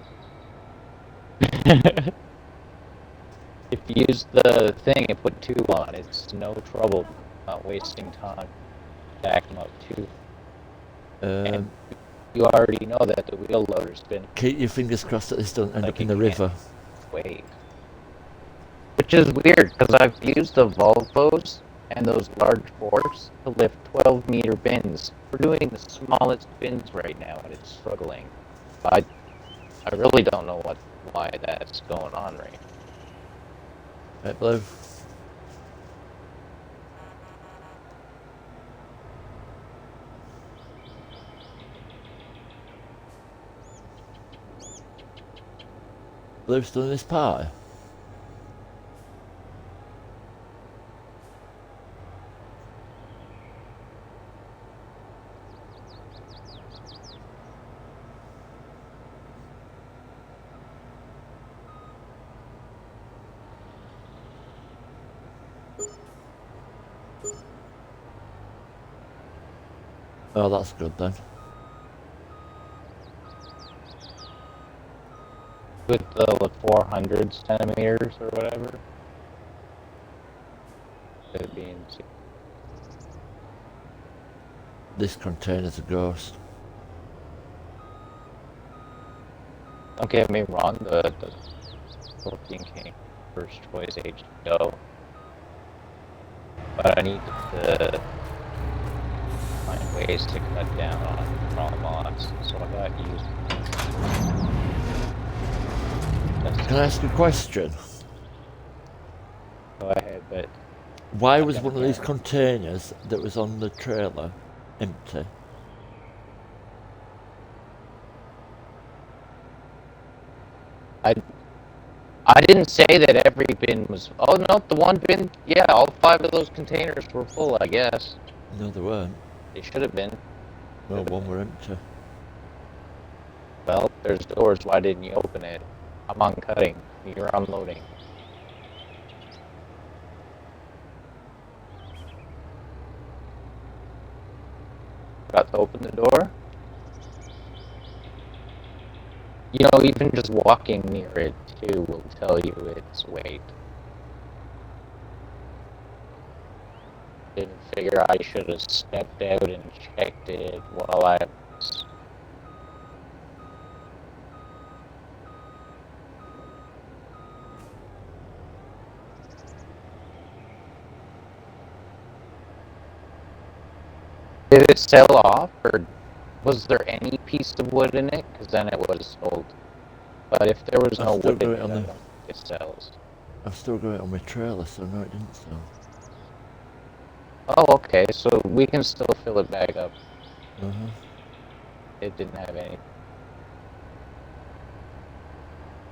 If you use the thing and put two on, it's no trouble, not wasting time. Stack them up two. Um, You already know that the wheel loader's been keep your fingers crossed that this doesn't end Like up in you the can't. river. weight. Which is weird, because I've used the Volvos and those large bores to lift 12-meter bins. We're doing the smallest bins right now, and it's struggling. I really don't know why that's going on right now. Right, Blue? Blue still in this party? Oh, that's good then. With the 400 centimeters or whatever. It being This container's a ghost. Don't get me wrong, the 14 king first choice H2O. But I need to find ways to cut down on raw mods, so I got used. Can I ask a question? Go ahead, but Why was Okay, one of these yeah. containers that was on the trailer empty? I didn't say that every bin was. Oh no, the one bin. Yeah, all 5 of those containers were full. I guess No, they weren't. they should have been. No, one were empty. Well, there's doors. Why didn't you open it? I'm on cutting. You're unloading. Got to open the door. You know, even just walking near it too will tell you its weight. Didn't figure I should have stepped out and checked it while I was. Did it sell off, or was there any piece of wood in it? Because then it would have sold. But if there was I've no still wood got in it it, on I the- don't think it sells. I've still got it on my trailer, so no, it didn't sell. Oh, okay, so we can still fill it back up. Uh-huh. It didn't have any.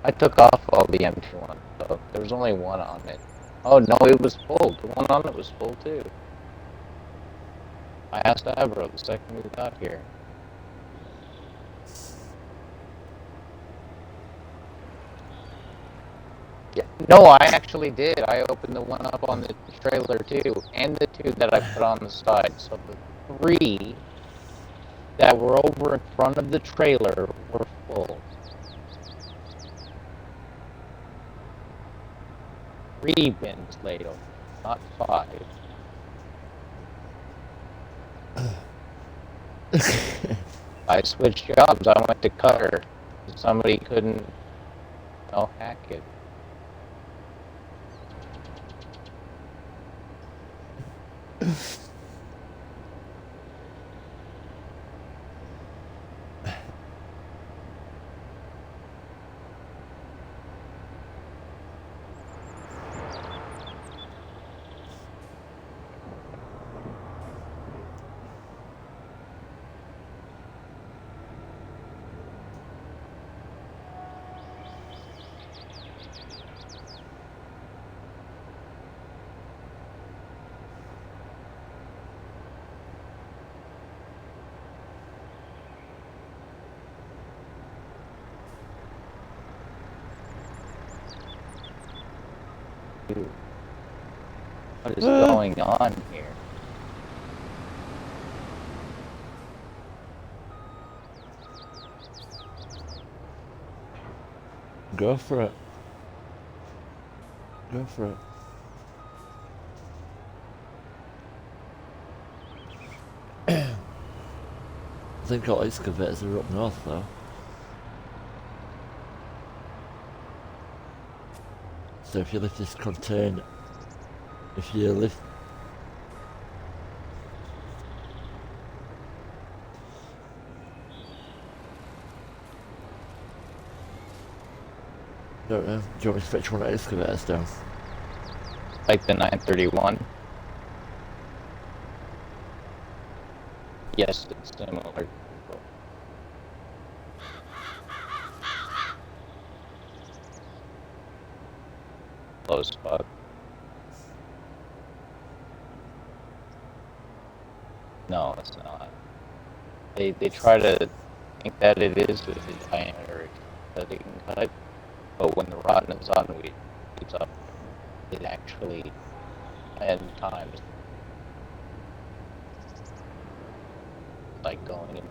I took off all the empty ones, so there was only one on it. Oh no, it was full. The one on it was full too. I asked Avro the second we got here. Yeah. No, I actually did. I opened the one up on the trailer too, and the 2 that I put on the side. So the 3 that were over in front of the trailer were full. 3 bins laid over, not 5. I switched jobs. I went to cutter. Somebody couldn't, hack it. Dude, what is going on here? Go for it. Go for it. I think all excavators are up north though. So if you lift this container, if you lift... Don't know, do you want me to fetch one of the excavators down? Like the 931? Yes, it's similar. Low spot. No, it's not. They try to think that it is with the diameter that they can cut, but when the rod is on, it's up. It actually 10 times like going in.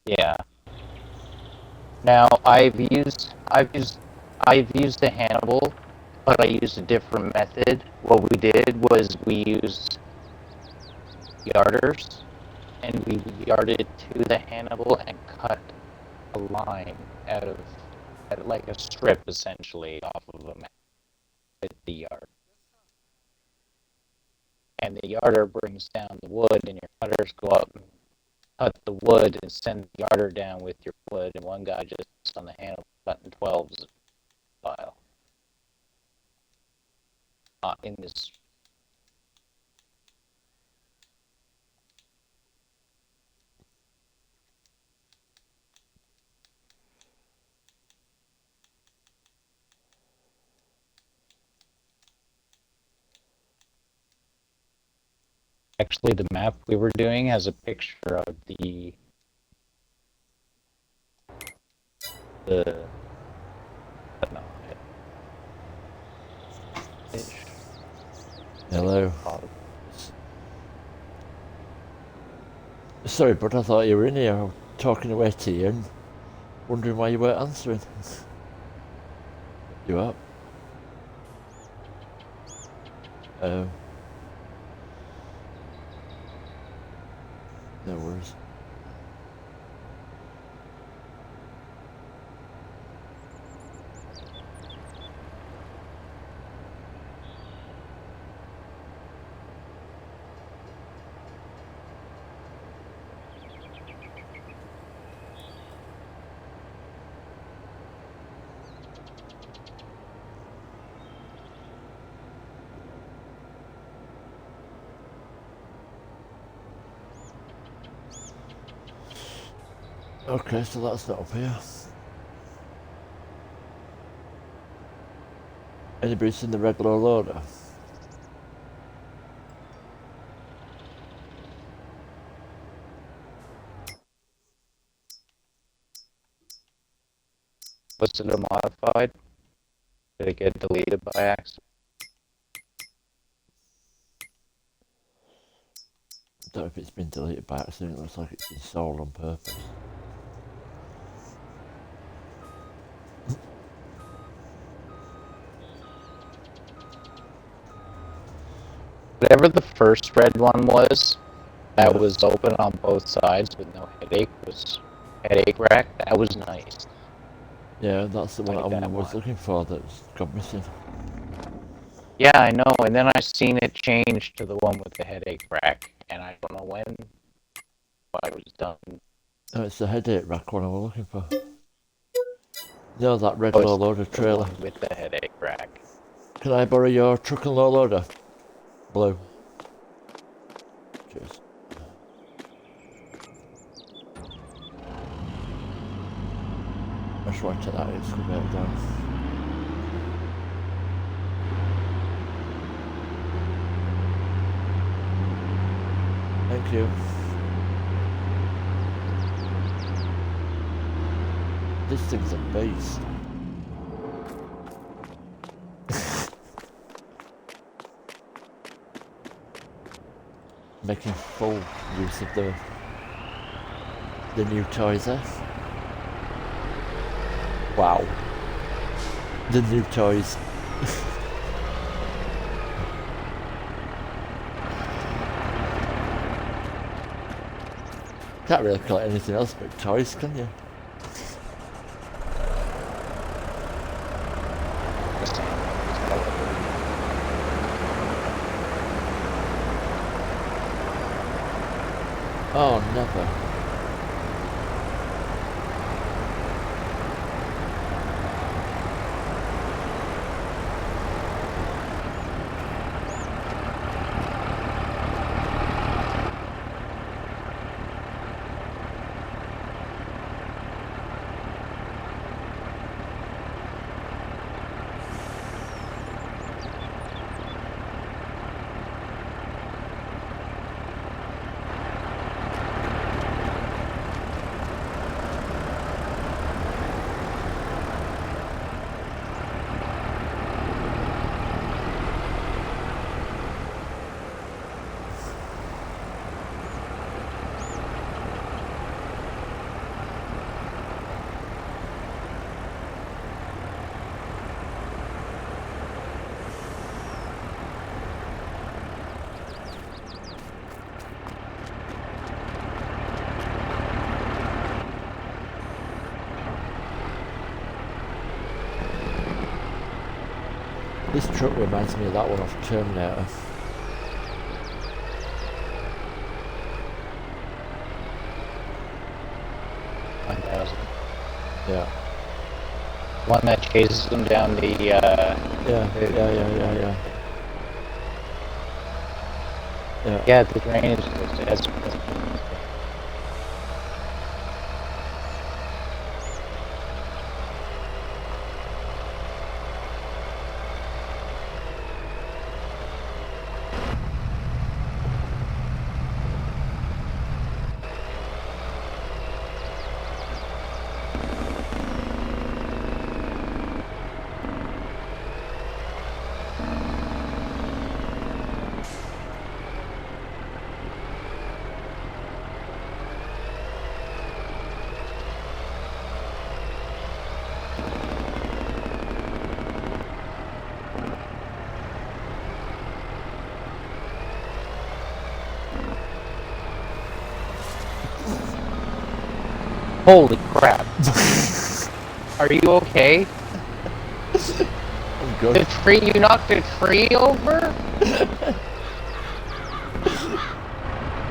Yeah. Now I've used the Hannibal, but I used a different method. What we did was we used yarders, and we yarded to the Hannibal and cut a line like a strip essentially off of a map with the yard. And the yarder brings down the wood, and your cutters go up and cut the wood and send the yarder down with your wood, and one guy just on the Hannibal cutting 12s file. In this. Actually, the map we were doing has a picture of the no, Hello. Sorry, but I thought you were in here talking away to you and wondering why you weren't answering. You up? No worries. Okay, so that's not up here. Anybody seen the regular loader? Was it a modified? Did it get deleted by accident? I don't know if it's been deleted by accident. It looks like it's been sold on purpose. Whatever the first red one was, that was open on both sides with no headache, was headache rack. That was nice. Yeah, that's the one Like I that was one. looking for that's gone missing. Yeah, I know. And then I seen it change to the one with the headache rack, and I don't know when I was done. Oh, it's the headache rack one I was looking for. No, that red Oh, low it's loader the trailer. one with the headache rack. Can I borrow your truck and low loader? Blue. Cheers. That's right, take that excavator down. Thank you. This thing's a beast. Making full use of the new toys there. Wow. The new toys. Can't really call it anything else but toys, can you? Oh, never. This truck reminds me of that one off Terminator. Yeah. One that chases them down the, Yeah. Yeah, the drainage is Holy crap. Are you okay? I'm good. The tree, you knocked a tree over?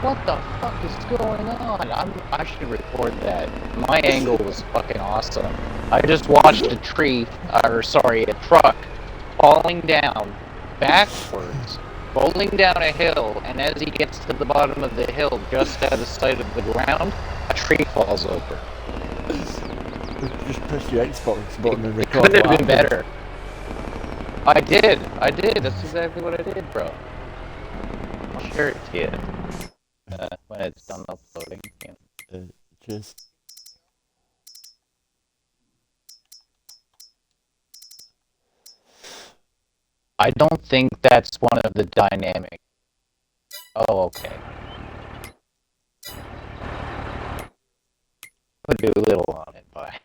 What the fuck is going on? I should record that. My angle was fucking awesome. I just watched a truck falling down backwards, rolling down a hill, and as he gets to the bottom of the hill, just out of sight of the ground, a tree falls over. Just press your Xbox button and record. Couldn't have been better. I did. That's exactly what I did, bro. I'll share it to you when it's done uploading. Yeah. Cheers. I don't think that's one of the dynamic. Oh, okay. Put a little on it, bye.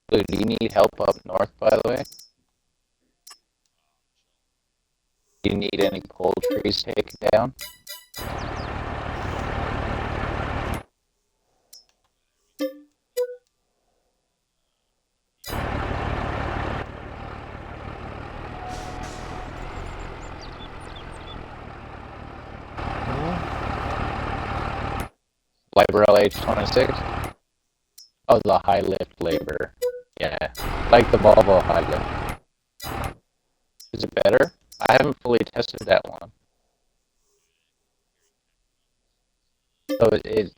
Dude, do you need help up north, by the way? Do you need any pole trees taken down? Liberal H26? Oh, the high lift labor. Yeah, like the Volvo high lift. Is it better? I haven't fully tested that one. So it's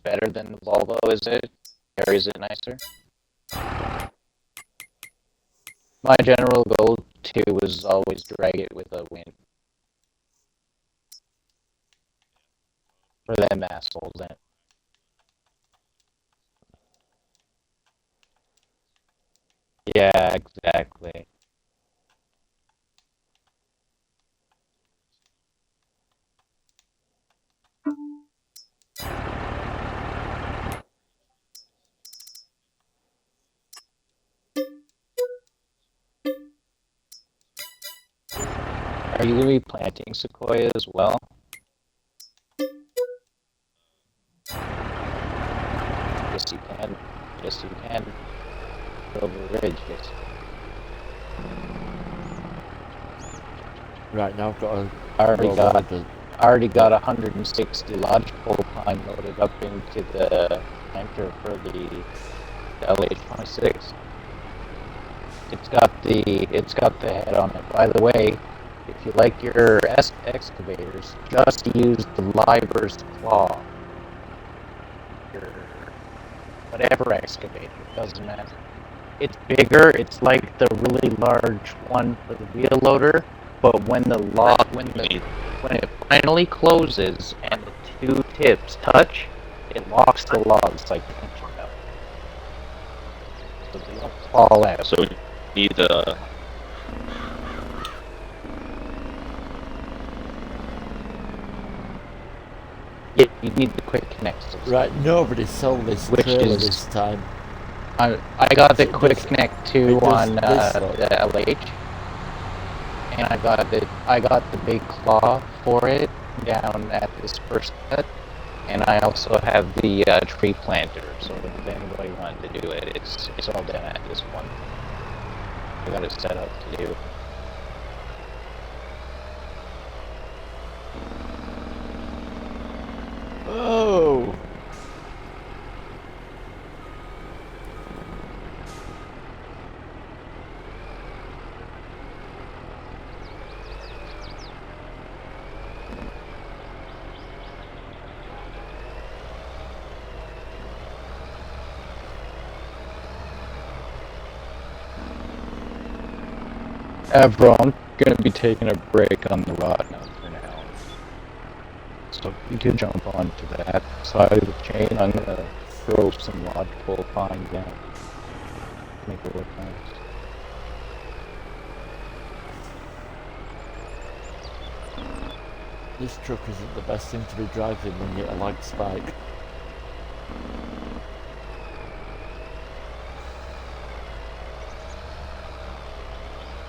better than the Volvo, is it? Or is it nicer? my general goal too was always drag it with a win. For them assholes, then. Yeah, exactly. Are you gonna be planting sequoia as well? Yes, you can. Yes, you can. Silver Ridge, yes. Right now I've got a I already roll got order. I already got 160 lodgepole pine loaded up into the planter for the LH26. It's got the head on it. By the way, if you like your excavators, just use the Liver's claw. Your whatever excavator, doesn't matter. It's bigger. It's like the really large one for the wheel loader. But when when it finally closes and the two tips touch, it locks the logs like pinching up, so they don't fall out. So you need the. Yeah, you need the quick connect system. Right, nobody sold this Which trailer is- this time. I got the It quick does- connect 2 it does on this though. the LH, and I got the big claw for it down at this first set, and I also have the tree planter. So if anybody wanted to do it, it's all down at this one. I got it set up to do. Oh! Bro, I'm gonna be taking a break on the rod now for now. So if you could jump onto that side of the chain, I'm gonna throw some lodgepole pine down. Make it look nice. This truck isn't the best thing to be driving when you hit a lag spike.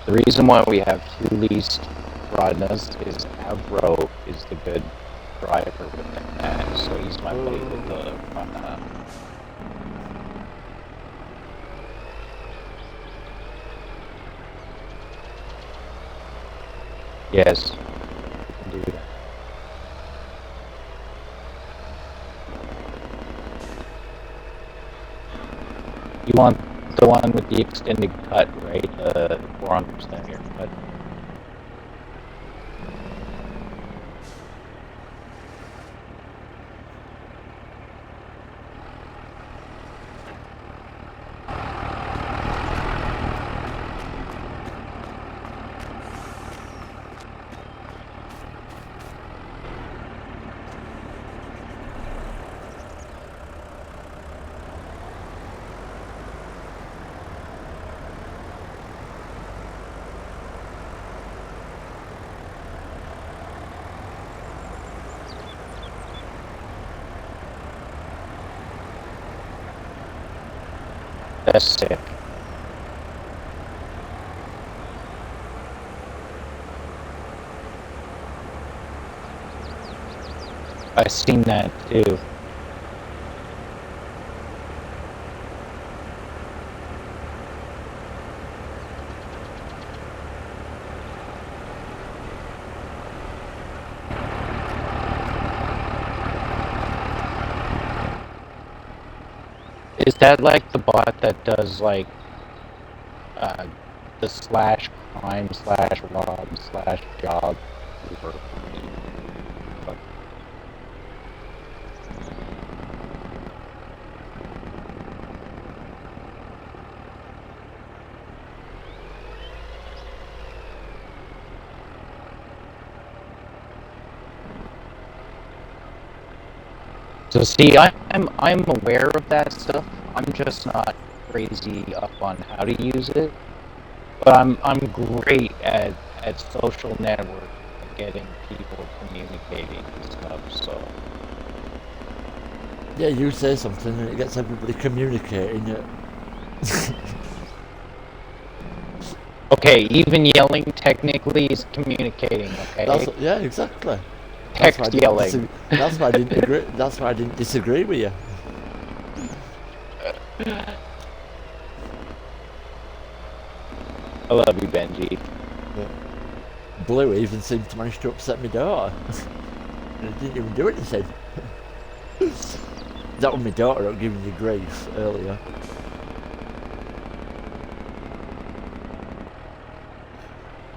The reason why we have 2 leased Rodnas is Avro is the good driver with that, so he's my buddy with the Rodna. Yes, we can do that. You want the one with the extended cut, right? 400% haircut. That's sick. I seen that too. Is that like the bot that does like the slash crime slash rob slash job? So see, I'm aware of that stuff. I'm just not crazy up on how to use it. But I'm great at social network and getting people communicating and stuff. So Yeah, you say something and it gets everybody communicating it. okay, even yelling technically is communicating. Okay, Yeah, exactly. text yelling. That's why I didn't agree. That's why I didn't disagree with you. I love you, Benji. Blue even seemed to manage to upset my daughter. And it didn't even do anything. That was my daughter out giving you grief earlier.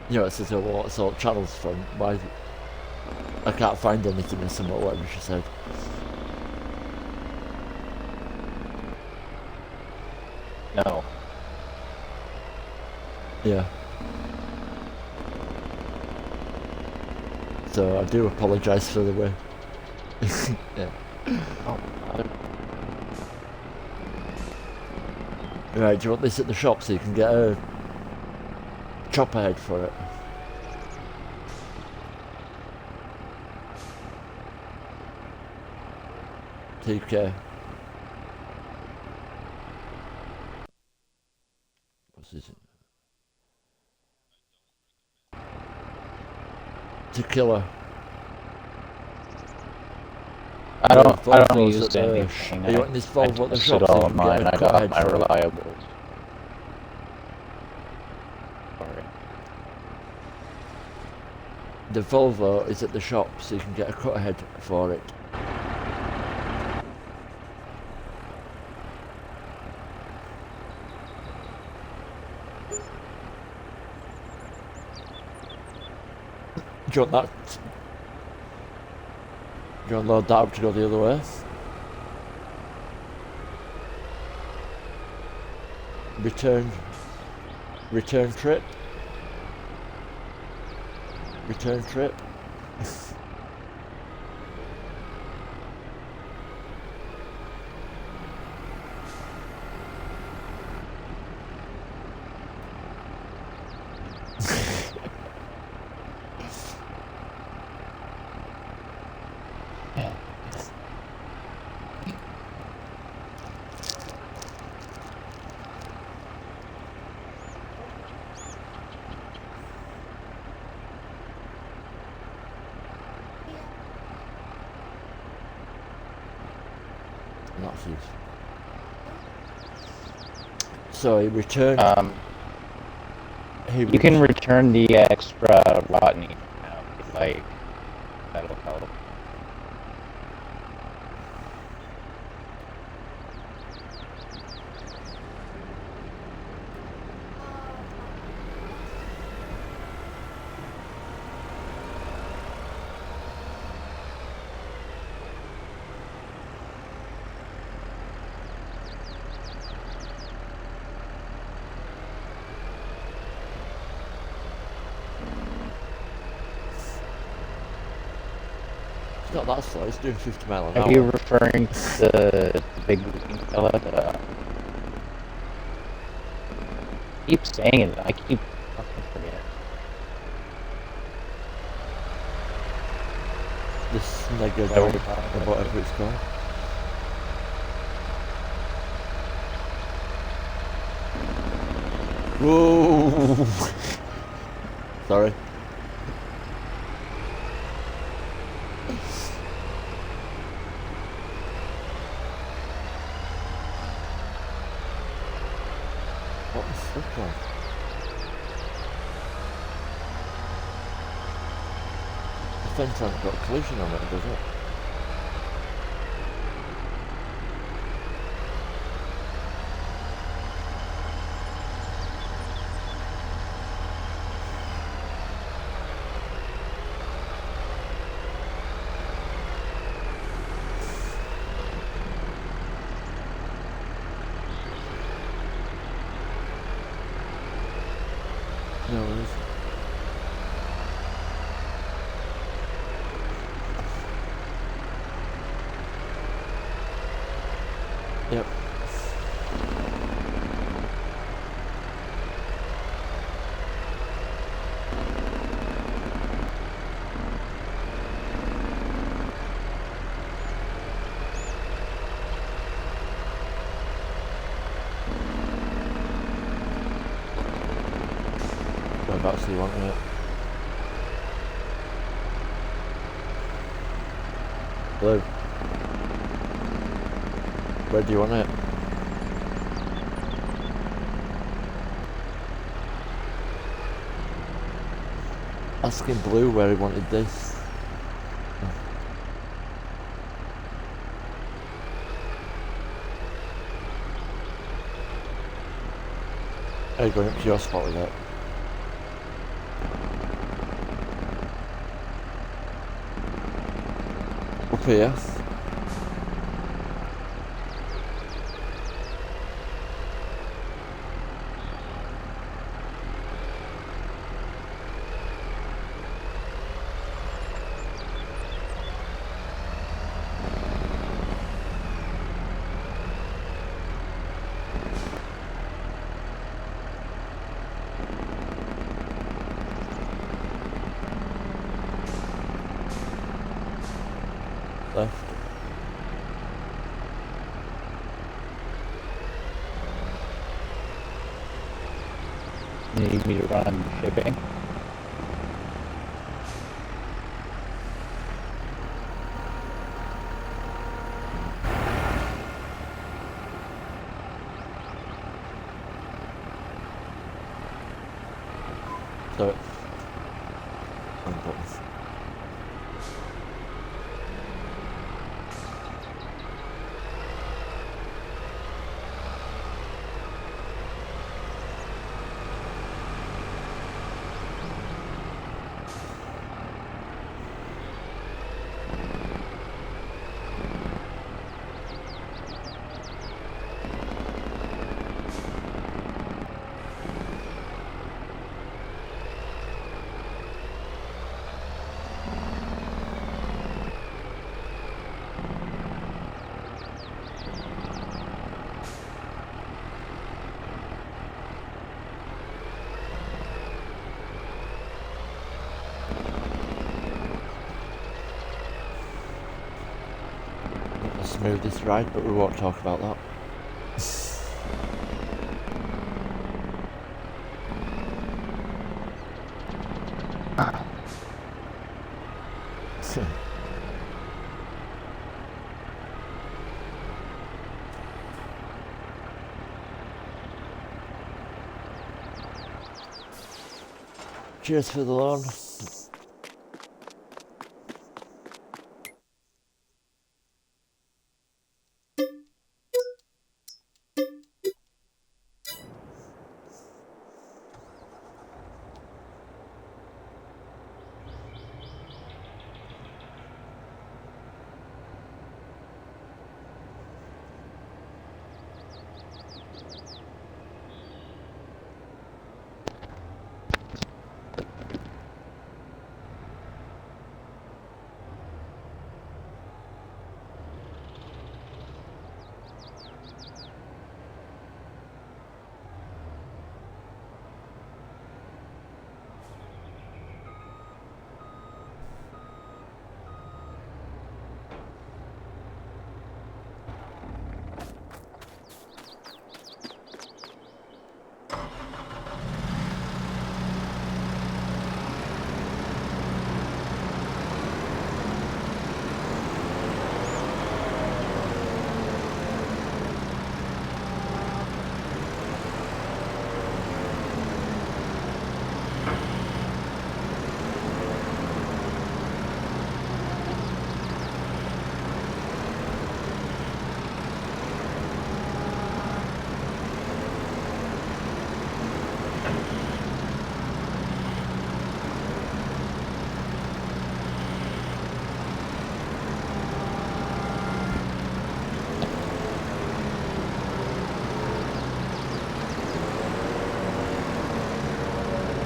You know, it says, oh, well, what's all channels from? Why? I can't find anything or something, whatever she said. No. Yeah. So I do apologise for the way. Yeah. Oh, mother. Right, do you want this at the shop so you can get a chopper head for it? TK. What's this? Tequila. I don't Volvo's use at the anything. Are you wanting this I Volvo at the tested shop so all you of can mine. get a I cut got head my for it? reliables. Sorry. The Volvo is at the shop so you can get a cut head for it. Do you want that? Do you want to load that up to go the other way? Return trip. Return trip. Nazis. So he returned. You can return the extra Rodney now, if you like. That'll help. It's not that slow. It's doing 50 miles an Are hour. you referring to the big green fella? Keep saying it. I keep fucking forgetting. This Megalodon, Whatever or you're talking about. whatever it's called. Whoa! Sorry. What was that called? The fence hasn't got a collision on it, does it? No, it isn't. Yep. Whereabouts do you want it? Hello? Where do you want it? Asking Blue where he wanted this. Are you going up to your spot with it? Up here. Left. Need me to run shipping? So it's one button. The smoothest ride, but we won't talk about that. Cheers for the loan.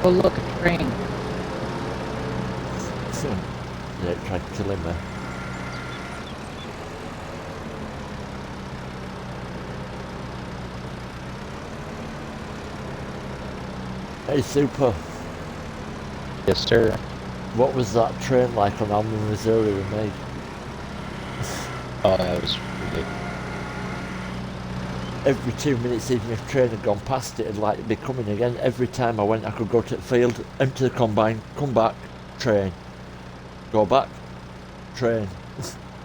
Oh look, a train. Yeah, it tried to kill him there. Hey, Super, Yes, sir. what was that train like on Alma, Missouri with me? Oh, that was ridiculous. Every 2 minutes, even if train had gone past it, it'd like be coming again. Every time I went, I could go to the field, empty the combine, come back, train. Go back, train.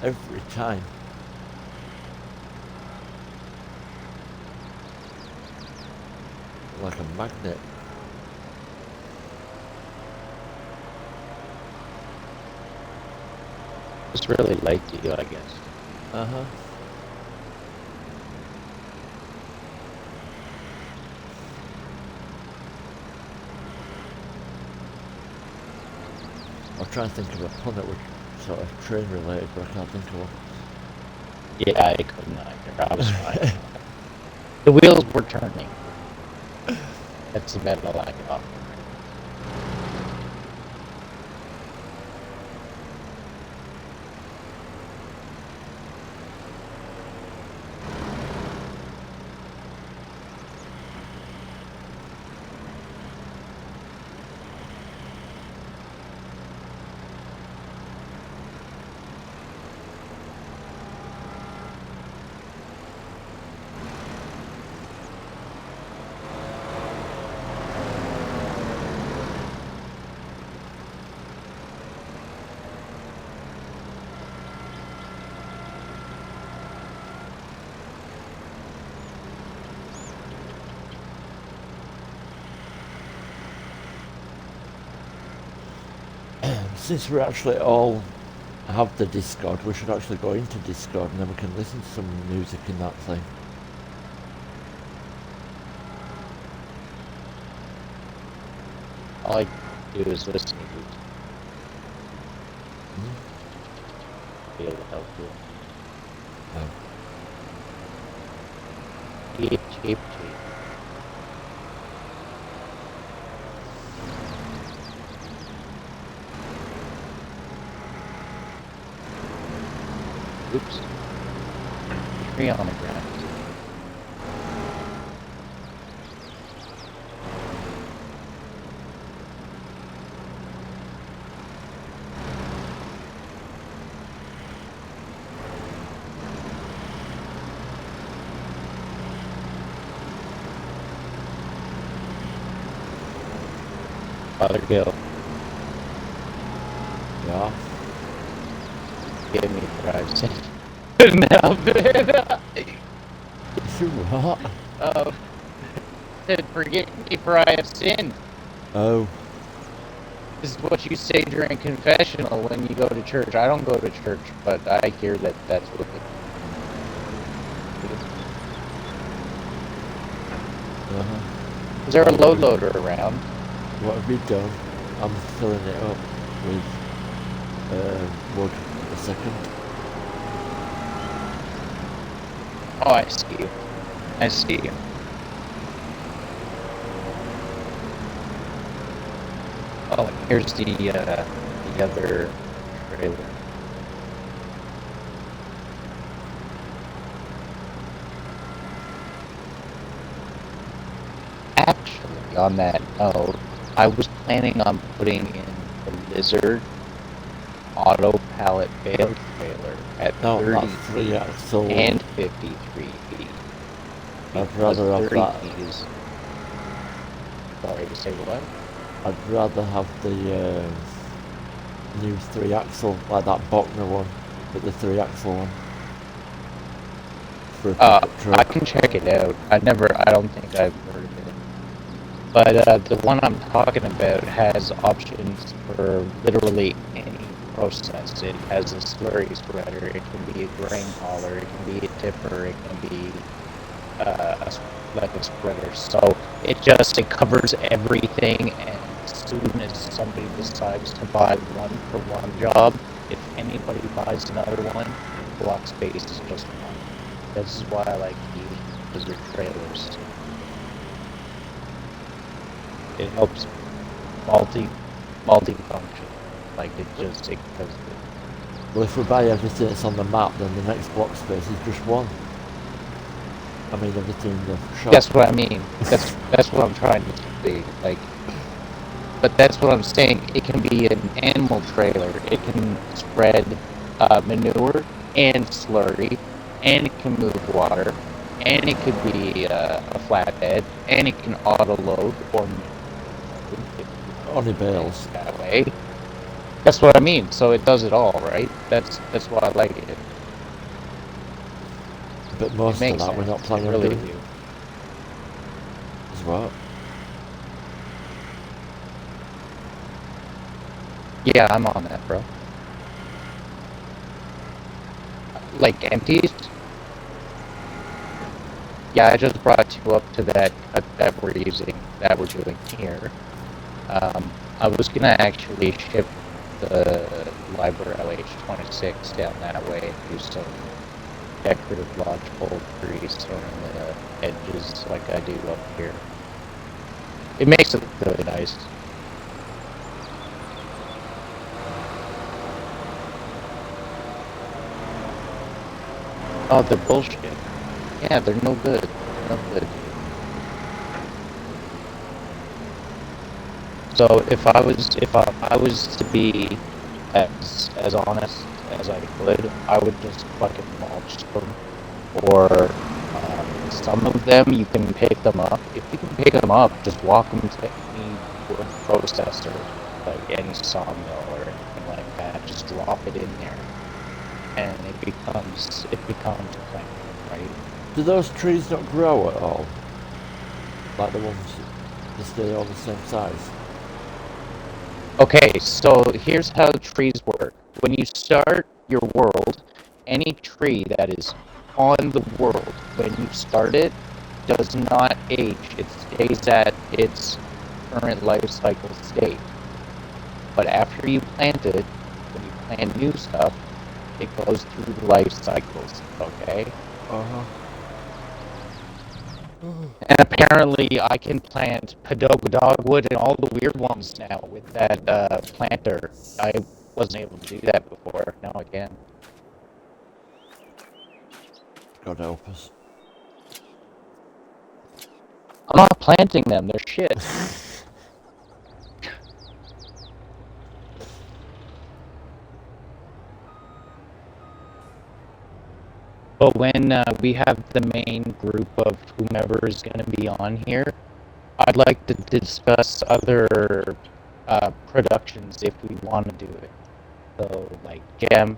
Every time. Like a magnet. It's really late to you, I guess. Uh-huh. I'm trying to think of a pun that was sort of train related, but I can't think of one. Yeah, I couldn't either. I was fine. The wheels were turning. That's the medal I got. Since we actually all have the Discord, we should actually go into Discord and then we can listen to some music in that thing. All I do is listen to feel helpful. Oh. Cheap. Oops. Tree on the ground. Father Gill, Yeah. give me 5 cents. Now, What? said, forgive me for I have sinned. Oh. This is what you say during confessional when you go to church. I don't go to church, but I hear that that's what it Uh-huh. is. There a load loader around? What have you done? I'm filling it up with wood a second. Oh, I see you. I see you. Oh, and here's the other trailer. Actually, on that note, I was planning on putting in the Lizard auto pallet bale trailer at No, 30 that's 3 feet axle. and 53 feet. I'd Because rather have 30 that. feet is... Sorry to say what? I'd rather have the new 3 axle, like that Bochner one, but the 3 axle one. For a pickup I truck. can check it out. I don't think I've heard of it. But the one I'm talking about has options for literally any process. It has a slurry spreader, it can be a grain hauler, it can be a tipper, it can be like a spreader. So it covers everything, and as soon as somebody decides to buy one for one job, if anybody buys another one, block space is just fine. This is why I like the Lizard trailers. It helps multi-function. Like it does it. Well, if we buy everything that's on the map, then the next block space is just one. I mean, everything in the shop. That's what I mean. That's what I'm trying to be. Like But that's what I'm saying. It can be an animal trailer. It can spread manure and slurry, and it can move water, and it could be a flatbed, and it can auto load or Only bales. that way. That's what I mean. So it does it all, right? That's why I like it. But most of makes that we're not sense. planning It on really doing do. as well. Yeah, I'm on that, bro. Like empties? Yeah, I just brought you up to that that we're using, that we're doing here. I was gonna actually ship the Liber LH26 down that way and do some decorative lodgepole trees around the edges like I do up here. It makes it look really nice. Oh, they're bullshit. Yeah, they're no good. No good. So if I was to be as honest as I could, I would just fucking mulch them. Or some of them you can pick them up. If you can pick them up, just walk them to any wood processor, like any sawmill or anything like that. Just drop it in there, and it becomes plant, right? Do those trees not grow at all? Like the ones that stay all the same size? Okay, so here's how trees work. When you start your world, any tree that is on the world when you start it does not age. It stays at its current life cycle state. But after you plant it, when you plant new stuff, it goes through the life cycles, okay? Uh-huh. And apparently I can plant Padoga dogwood and all the weird ones now with that planter. I wasn't able to do that before. Now I can. God help us. I'm not planting them. They're shit. But when we have the main group of whomever is going to be on here, I'd like to discuss other productions if we want to do it. So, like gem,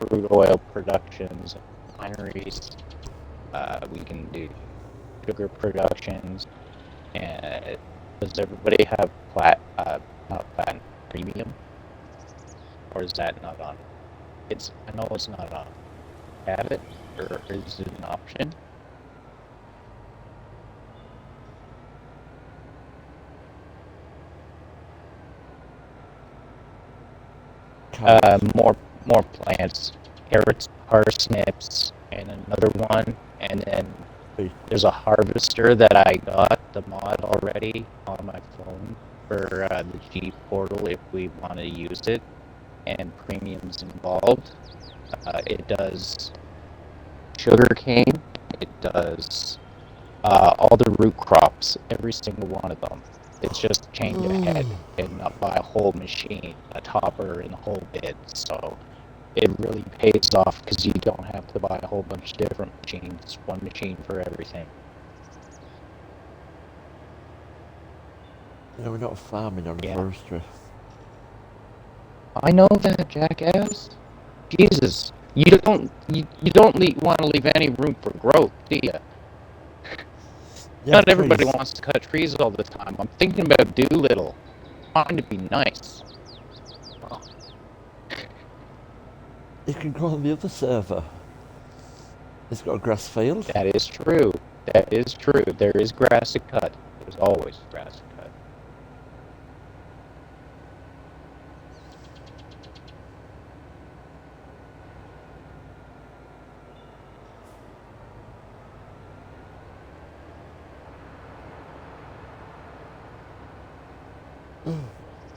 crude oil productions, wineries. We can do sugar productions. And does everybody have not platinum premium? Or is that not on? I know it's not on. Have it, or is it an option? More plants, carrots, parsnips, and another one, and then there's a harvester that I got the mod already on my phone for the G portal if we want to use it, and premiums involved. It does sugarcane, it does all the root crops, every single one of them. It's just change a head and not buy a whole machine, a topper and a whole bit. So it really pays off because you don't have to buy a whole bunch of different machines. One machine for everything. No, we're not farming on forestry. I know that, jackass. Jesus, you don't want to leave any room for growth, do you? Yeah, Not everybody trees. wants to cut trees all the time. I'm thinking about Doolittle. Trying to be nice. You can go on the other server. It's got a grass field. That is true. That is true. There is grass to cut. There's always grass to cut.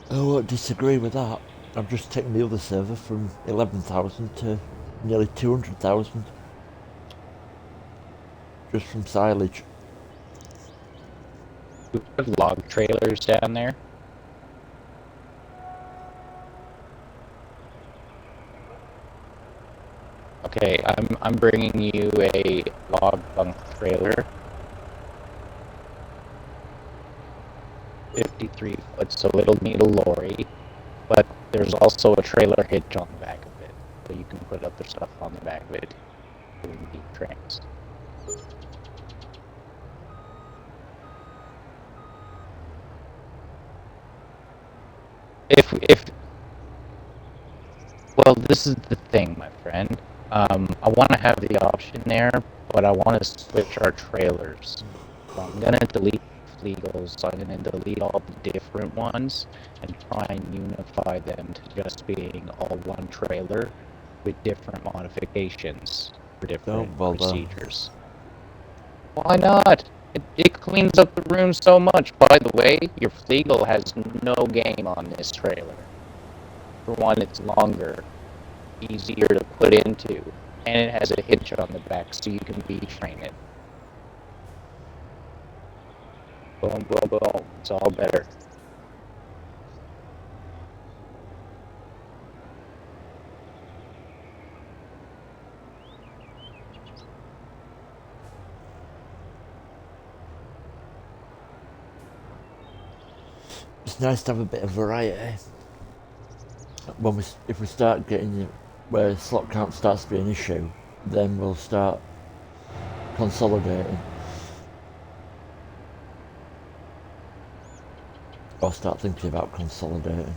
I won't disagree with that. I'm just taking the other server from 11,000 to nearly 200,000. Just from silage. We have log trailers down there. Okay, I'm bringing you a log bunk trailer. 53 foot, so it'll need a lorry. But there's also a trailer hitch on the back of it, so you can put other stuff on the back of it doing deep trains. If well, this is the thing, my friend. I want to have the option there, but I want to switch our trailers. So I'm gonna delete Flegels. So I'm gonna delete all the different ones and try and unify them to just being all one trailer with different modifications for different bother. procedures. Why not? It cleans up the room so much. By the way, your Flegel has no game on this trailer. For one, it's longer, easier to put into, and it has a hitch on the back so you can B-train it. Boom, boom, boom. It's all better. It's nice to have a bit of variety. If we start getting where slot count starts to be an issue, then we'll start consolidating. Or start thinking about consolidating.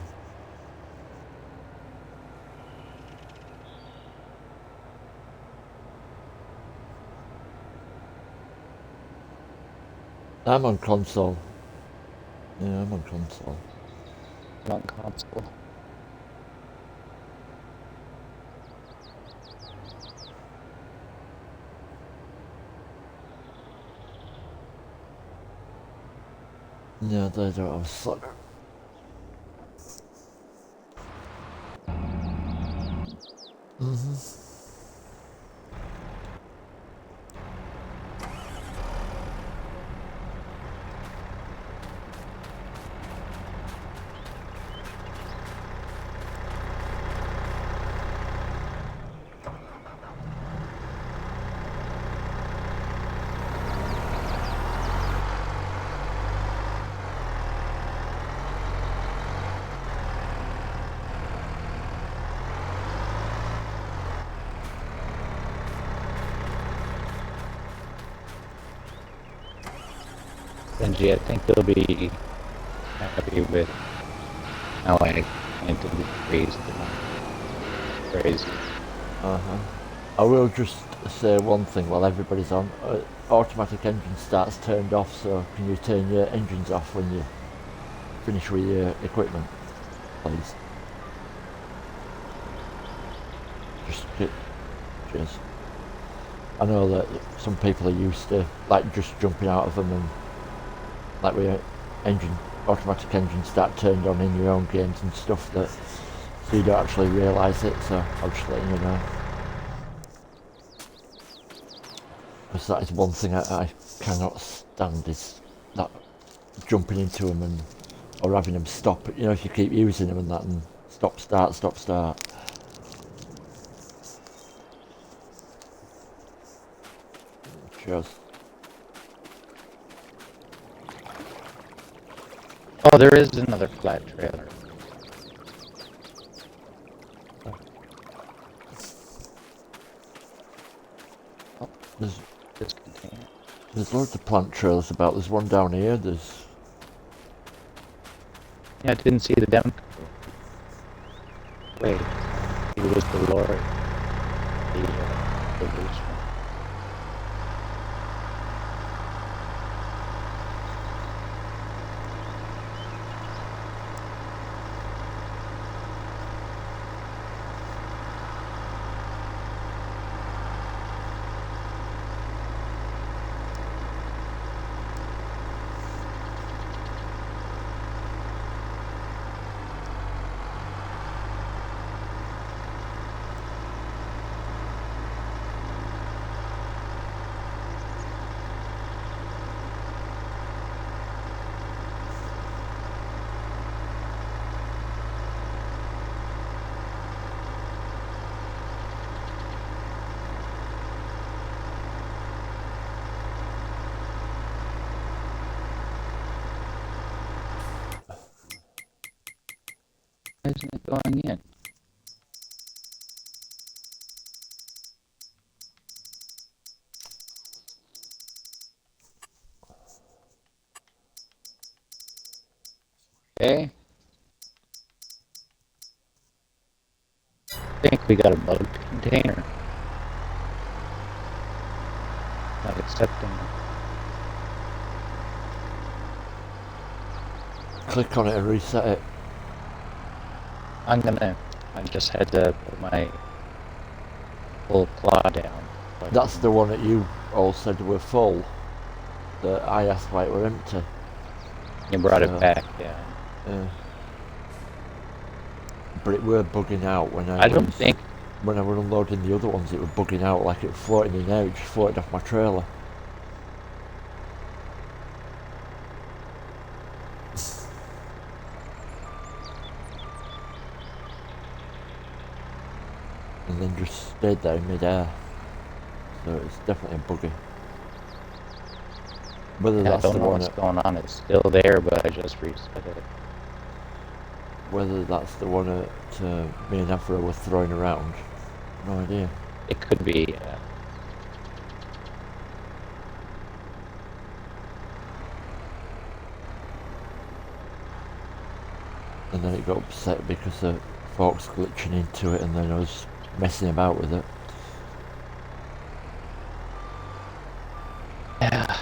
I'm on console. Yeah, I'm on console. On console. Yeah, they don't have slot. Benji, I think you'll be happy with how I planted the trees tonight. Crazy. I will just say one thing while everybody's on. Automatic engine starts turned off, so can you turn your engines off when you finish with your equipment, please? Cheers. I know that some people are used to like just jumping out of them and like with automatic engines start turned on in your own games and stuff, that so you don't actually realise it, so I'll just let you know. Because that is one thing I cannot stand, is that jumping into them or having them stop, you know, if you keep using them and that, and stop start. Cheers. Oh, there is another flat trailer. Oh, There's this container. There's loads of plant trailers about. There's one down here. Yeah, I didn't see the Demco. Wait, it was the lorry. The loose one. isn't it going in? Okay. I think we got a bug container. Not accepting it. Click on it and reset it. I just had to put my full claw down. That's the one that you all said were full. That I asked why it were empty. You brought So, it back, yeah. But it were bugging out when I don't think when I were unloading the other ones, it were bugging out like it was floating in out, it just floated off my trailer. And then just stayed there in mid-air. So it's definitely a buggy. Whether I that's don't the know one what's that, going on. It's still there, but I just reset it. whether that's the one that me and Afro were throwing around, no idea. It could be. And then it got upset because the fork's glitching into it, and then I was messing about with it. Yeah.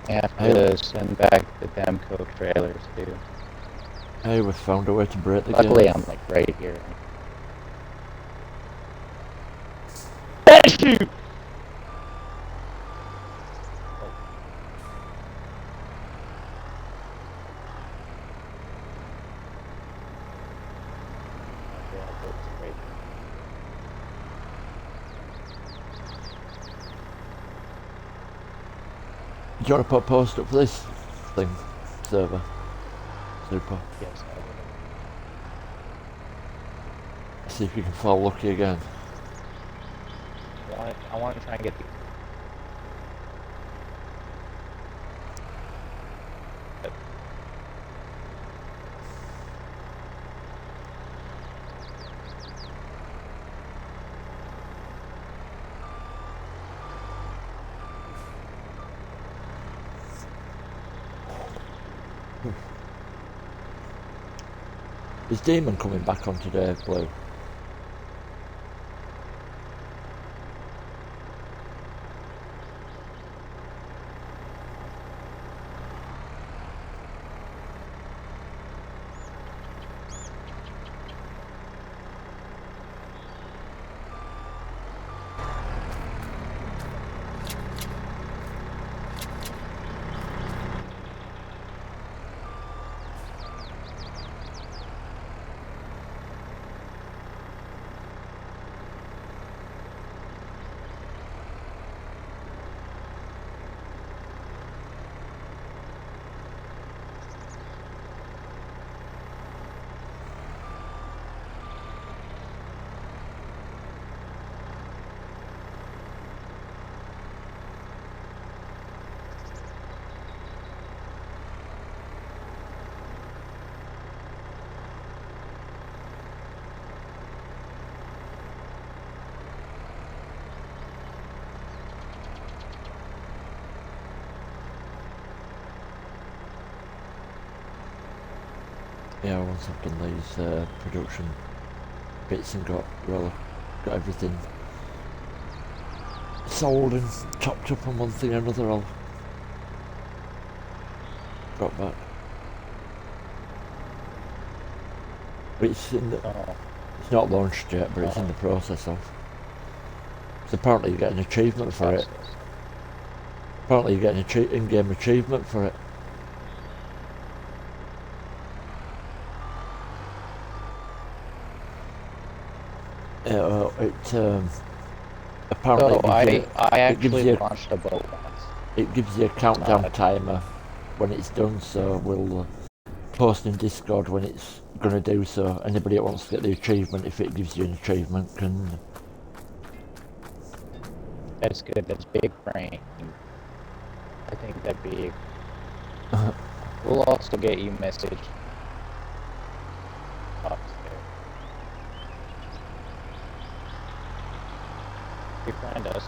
I have to send back the Demco trailers too. Hey, we found a way to break the Luckily, game. I'm like right here. Do you want to put a post up for this thing, server? Super. Yes, See if you can fall lucky again. I want to try and get the. Is Demon coming back on today, Blue? Yeah, once I've done these production bits and got everything sold and topped up on one thing or another, I'll drop back. But it's it's not launched yet, but it's in the process of. So apparently you get an achievement for it. Apparently you get an in-game achievement for it. Apparently I actually gives launched a boat once. it gives you a countdown timer when it's done, so we'll post in Discord when it's going to do so. Anybody that wants to get the achievement, if it gives you an achievement, can... That's good, that's big brain. I think that'd be We'll also get you message. Box there. You find us.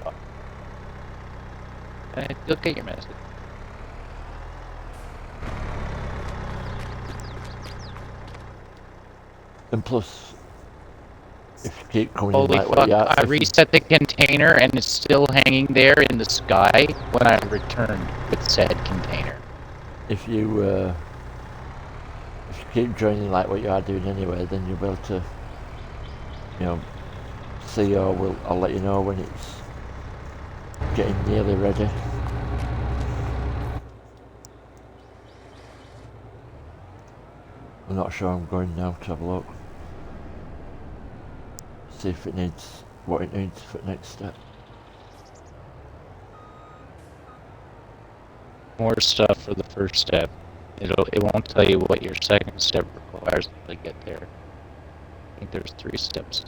Oh. You'll get your message. And plus, if you keep coming Holy in like fuck, what you are, I reset the container and it's still hanging there in the sky when I returned with said container. if you keep joining like what you are doing anyway, then you'll be able to, you know, see, or I'll let you know when it's getting nearly ready. I'm not sure. I'm going now to have a look, see if it needs what it needs for the next step. More stuff for the first step. It won't tell you what your second step requires to get there. I think there's 3 steps.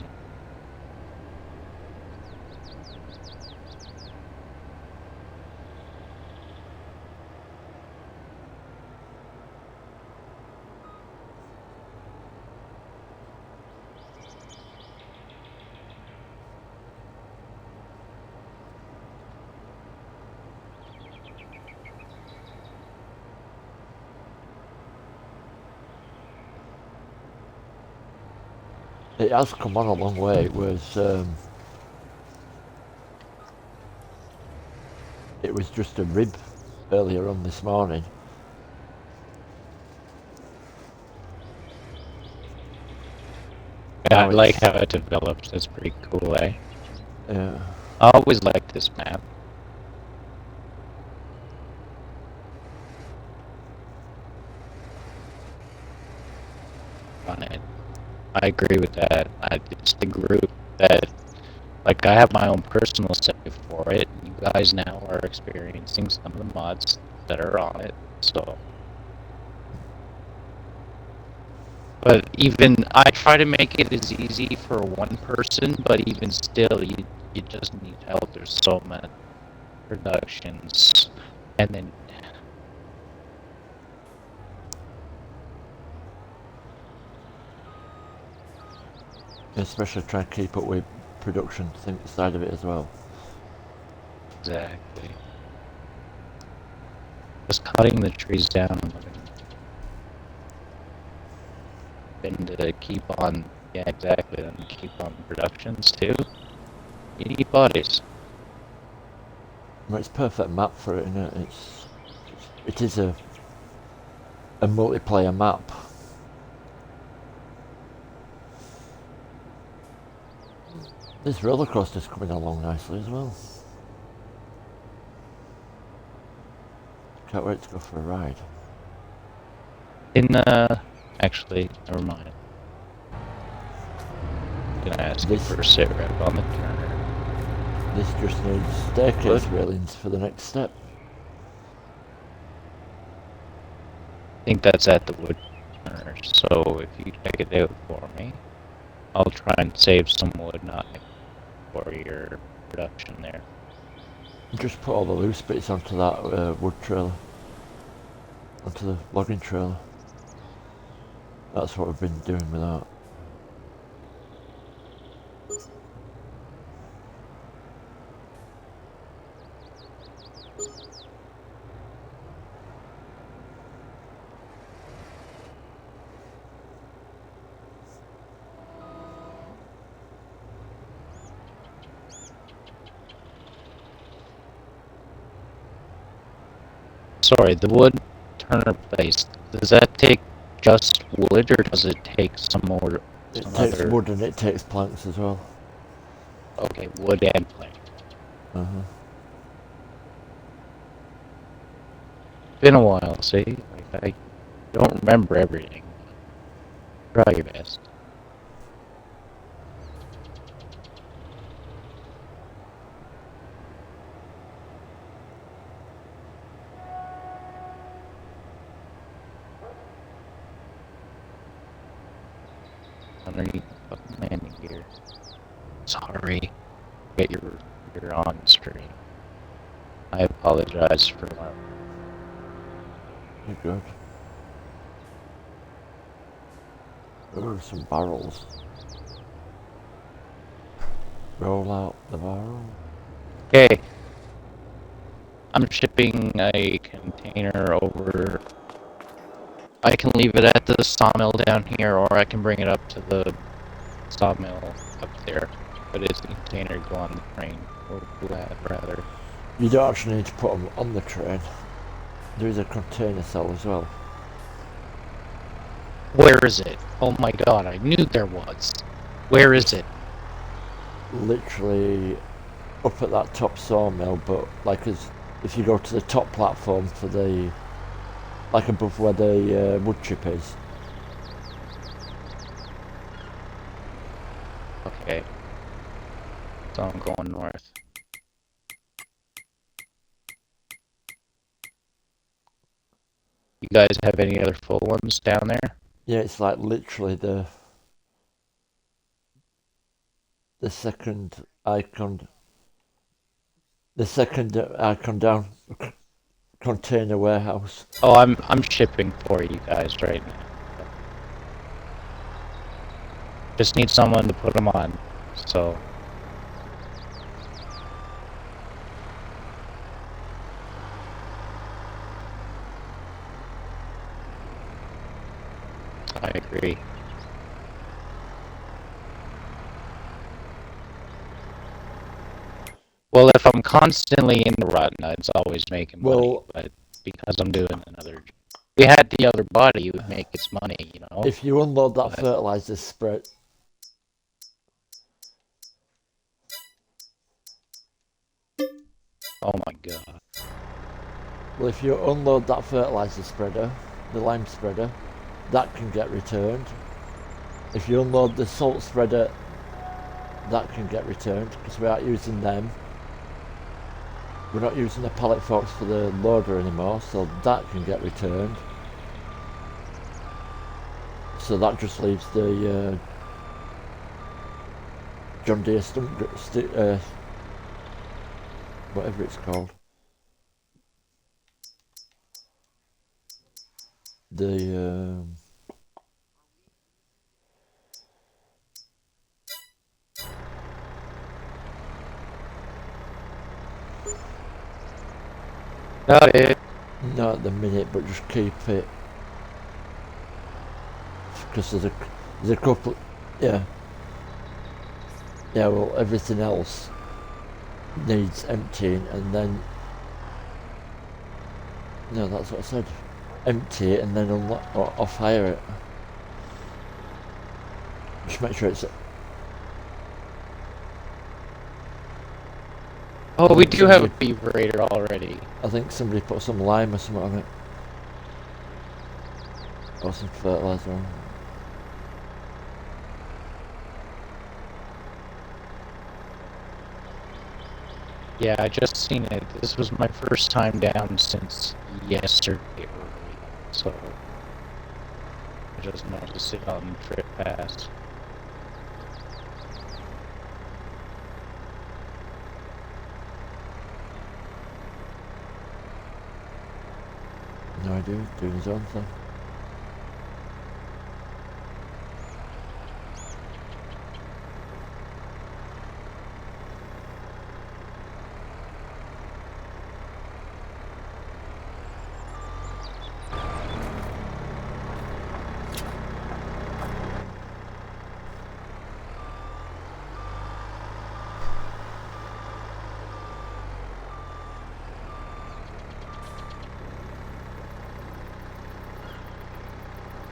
It has come on a long way. It was just a rib earlier on this morning. Yeah, I Now like it's- how it develops. That's pretty cool, eh? Yeah. I always liked this map. On it. I agree with that. It's the group that, like, I have my own personal save for it. You guys now are experiencing some of the mods that are on it, so. But even, I try to make it as easy for one person, but even still, you just need help. There's so many productions, and then Especially trying to keep up with production side of it as well. exactly. Just cutting the trees down and to keep on, yeah, exactly, and keep on productions too. You need bodies. Well, it's a perfect map for it, isn't it? It is a multiplayer map. This roller coaster's coming along nicely as well. Can't wait to go for a ride. Actually, never mind. Gonna ask you This- for a sit rep on the turner. This just needs staircase railings for the next step. I think that's at the wood turner, so if you check it out for me, I'll try and save some wood, not for your production there. Just put all the loose bits onto that wood trailer. Onto the logging trailer. That's what we've been doing with that. Sorry, the wood turner place, does that take just wood, or does it take some more? It some takes other... wood and it takes planks as well. Okay, wood and plank. Uh-huh. Been a while, see? Like, I don't remember everything. Try your best. Underneath the fucking landing gear. Sorry. Get your on stream. I apologize for my... You're good. Ooh, some barrels. Roll out the barrel. Okay. I'm shipping a container over. I can leave it at the sawmill down here, or I can bring it up to the sawmill up there. But it's a container go on the train, or rather. You don't actually need to put them on the train. There is a container cell as well. Where is it? Oh my god, I knew there was. Where is it? Literally up at that top sawmill, but like if you go to the top platform for the, like above where the wood chip is. Okay. So I'm going north. You guys have any other full ones down there? Yeah, it's like literally the second icon. The second icon down, container warehouse. Oh, I'm shipping for you guys right now. Just need someone to put them on. So I agree. Well, if I'm constantly in the rut, it's always making money. Well, But because I'm doing another, we had the other body, it would make its money, you know. if you unload that But- fertilizer spread, Oh my god. well, if you unload that fertilizer spreader, the lime spreader, that can get returned. If you unload the salt spreader, that can get returned because we aren't using them. We're not using the pallet forks for the loader anymore, so that can get returned. So that just leaves the John Deere whatever it's called. The Got it. not at the minute, but just keep it because there's a couple. Yeah. Well, everything else needs emptying, and then no, that's what I said. Empty it and then unlock or off hire it. Just make sure it's. Oh, we do have a beaverator already. I think somebody put some lime or something on it. Or some fertilizer on it. Yeah, I just seen it. This was my first time down since yesterday early, so I just noticed it on the trip past. No idea, doing his own thing.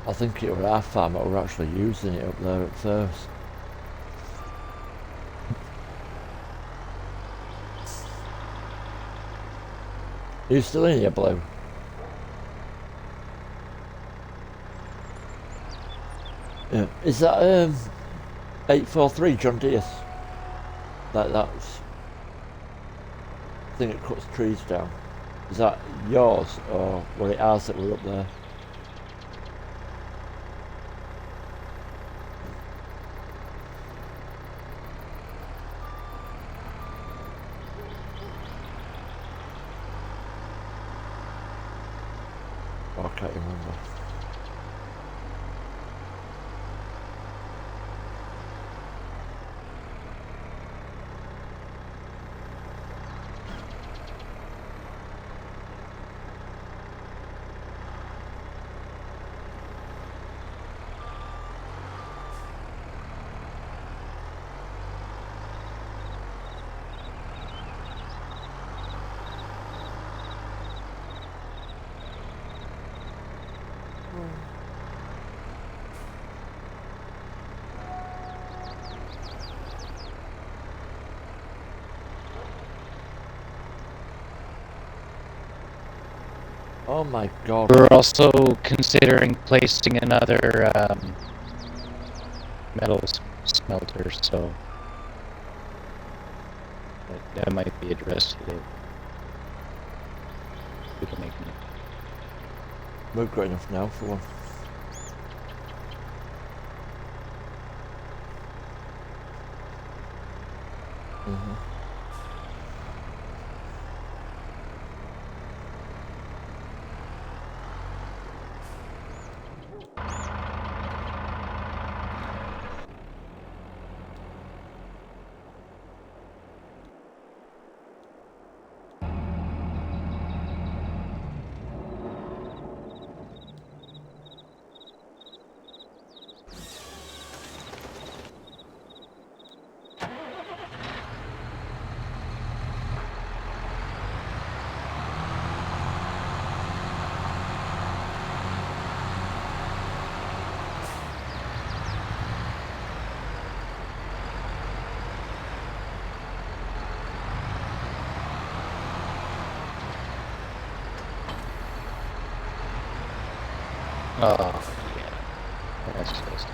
I think it was our farm that were actually using it up there at first. Are you still in here, Blue? Yeah. Is that 843 John Deere? That's I think it cuts trees down. Is that yours or was it ours that were up there? Oh, I can't remember. Oh my god. We're also considering placing another metal smelter, so that might be addressed today. We can make it. We've got enough now for one. Oh, yeah. That's just...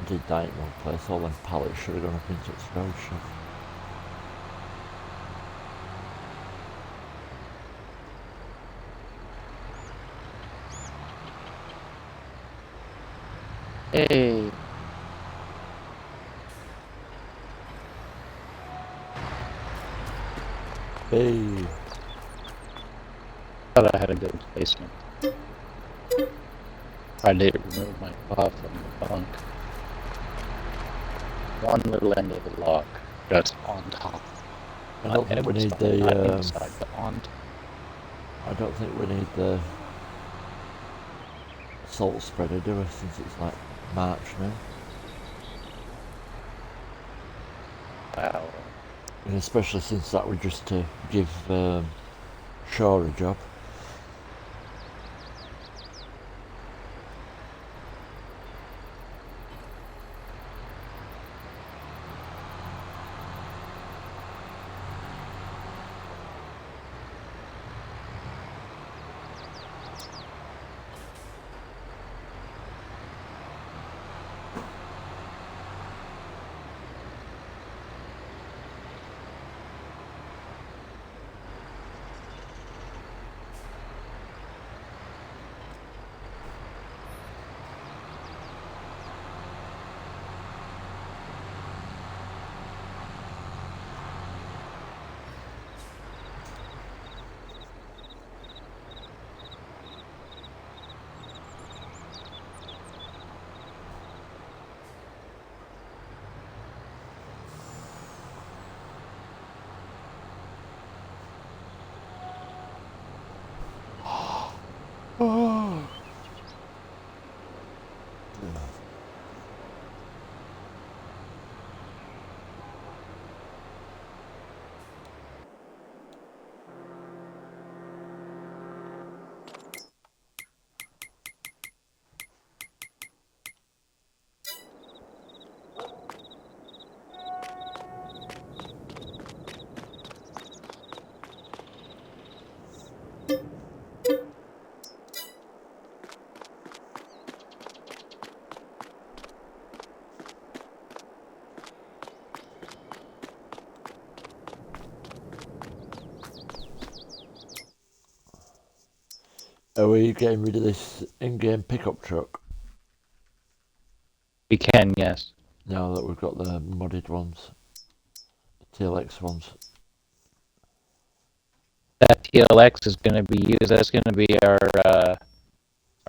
I did that in one place. All them pallets should have gone up into its road shop. Hey! Hey! Thought I had a good placement. I did remove my paw from the bunk. One little end of the lock, just on top. I don't think we need the not inside, but on top. I don't think we need the salt spreader, do we? Since it's like March now. Wow. And especially since that was just to give Shaw a job. Are we getting rid of this in-game pickup truck We can, yes. now that we've got the modded ones, the TLX ones? That TLX is going to be used. That's going to be our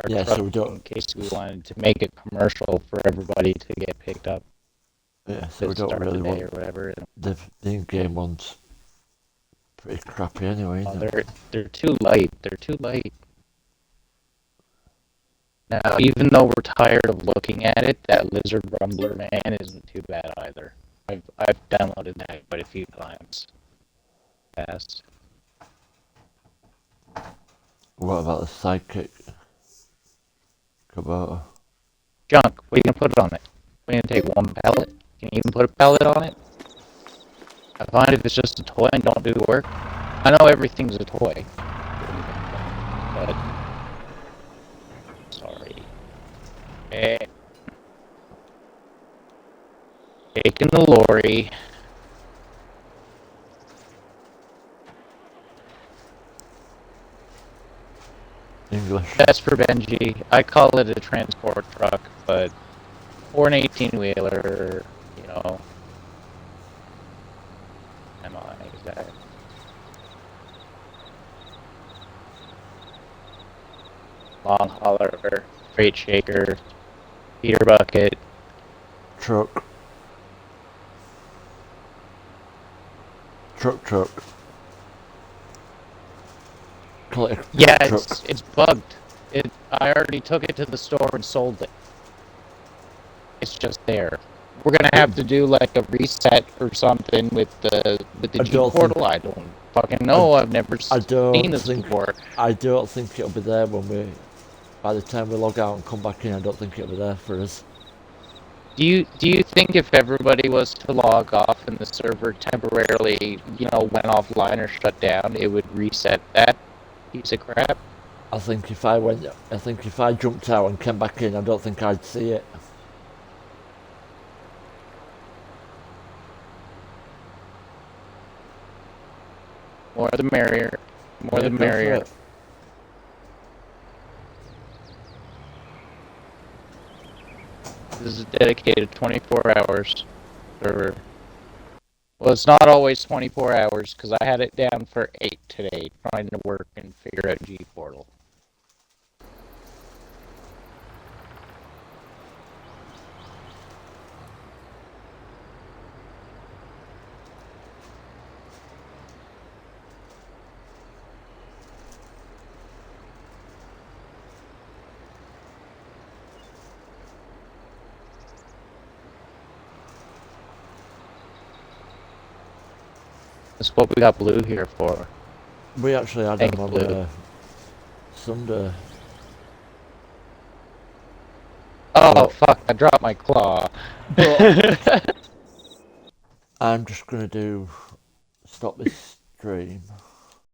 Yeah, truck so we don't. in case we wanted to make it commercial for everybody to get picked up Yeah, so we to don't start really the day want or whatever. the in-game ones. Pretty crappy anyway. Oh, Isn't it? they're too light. They're too light. Now, even though we're tired of looking at it, that Lizard Rumbler man isn't too bad either. I've downloaded that quite a few times. Fast. What about the sidekick Kubota? Junk. What are you gonna put on it? What are you gonna take one pellet? Can you even put a pellet on it? I find if it's just a toy and don't do the work. I know everything's a toy, but sorry. Eh. Taking the lorry. English. That's for Benji. I call it a transport truck, but or an 18-wheeler, you know. Am I that? Long hauler, freight shaker, feeder bucket. Truck. Truck. Call it a Yeah, truck. it's bugged. I already took it to the store and sold it. It's just there. We're gonna have to do like a reset or something with the I G don't portal. I don't fucking know. I've never I seen don't this think before. I don't think it'll be there when we. By the time we log out and come back in, I don't think it'll be there for us. Do you think if everybody was to log off and the server temporarily, you know, went offline or shut down, it would reset that piece of crap? I think if I jumped out and came back in, I don't think I'd see it. More the merrier. More Yeah, the go for merrier. it. This is dedicated 24 hours server. Well, it's not always 24 hours because I had it down for 8 today, trying to work and figure out G Portal. That's what we got Blue here for. We actually had Thanks, them on Blue. Sunday. Oh, fuck, I dropped my claw. I'm just gonna stop this stream.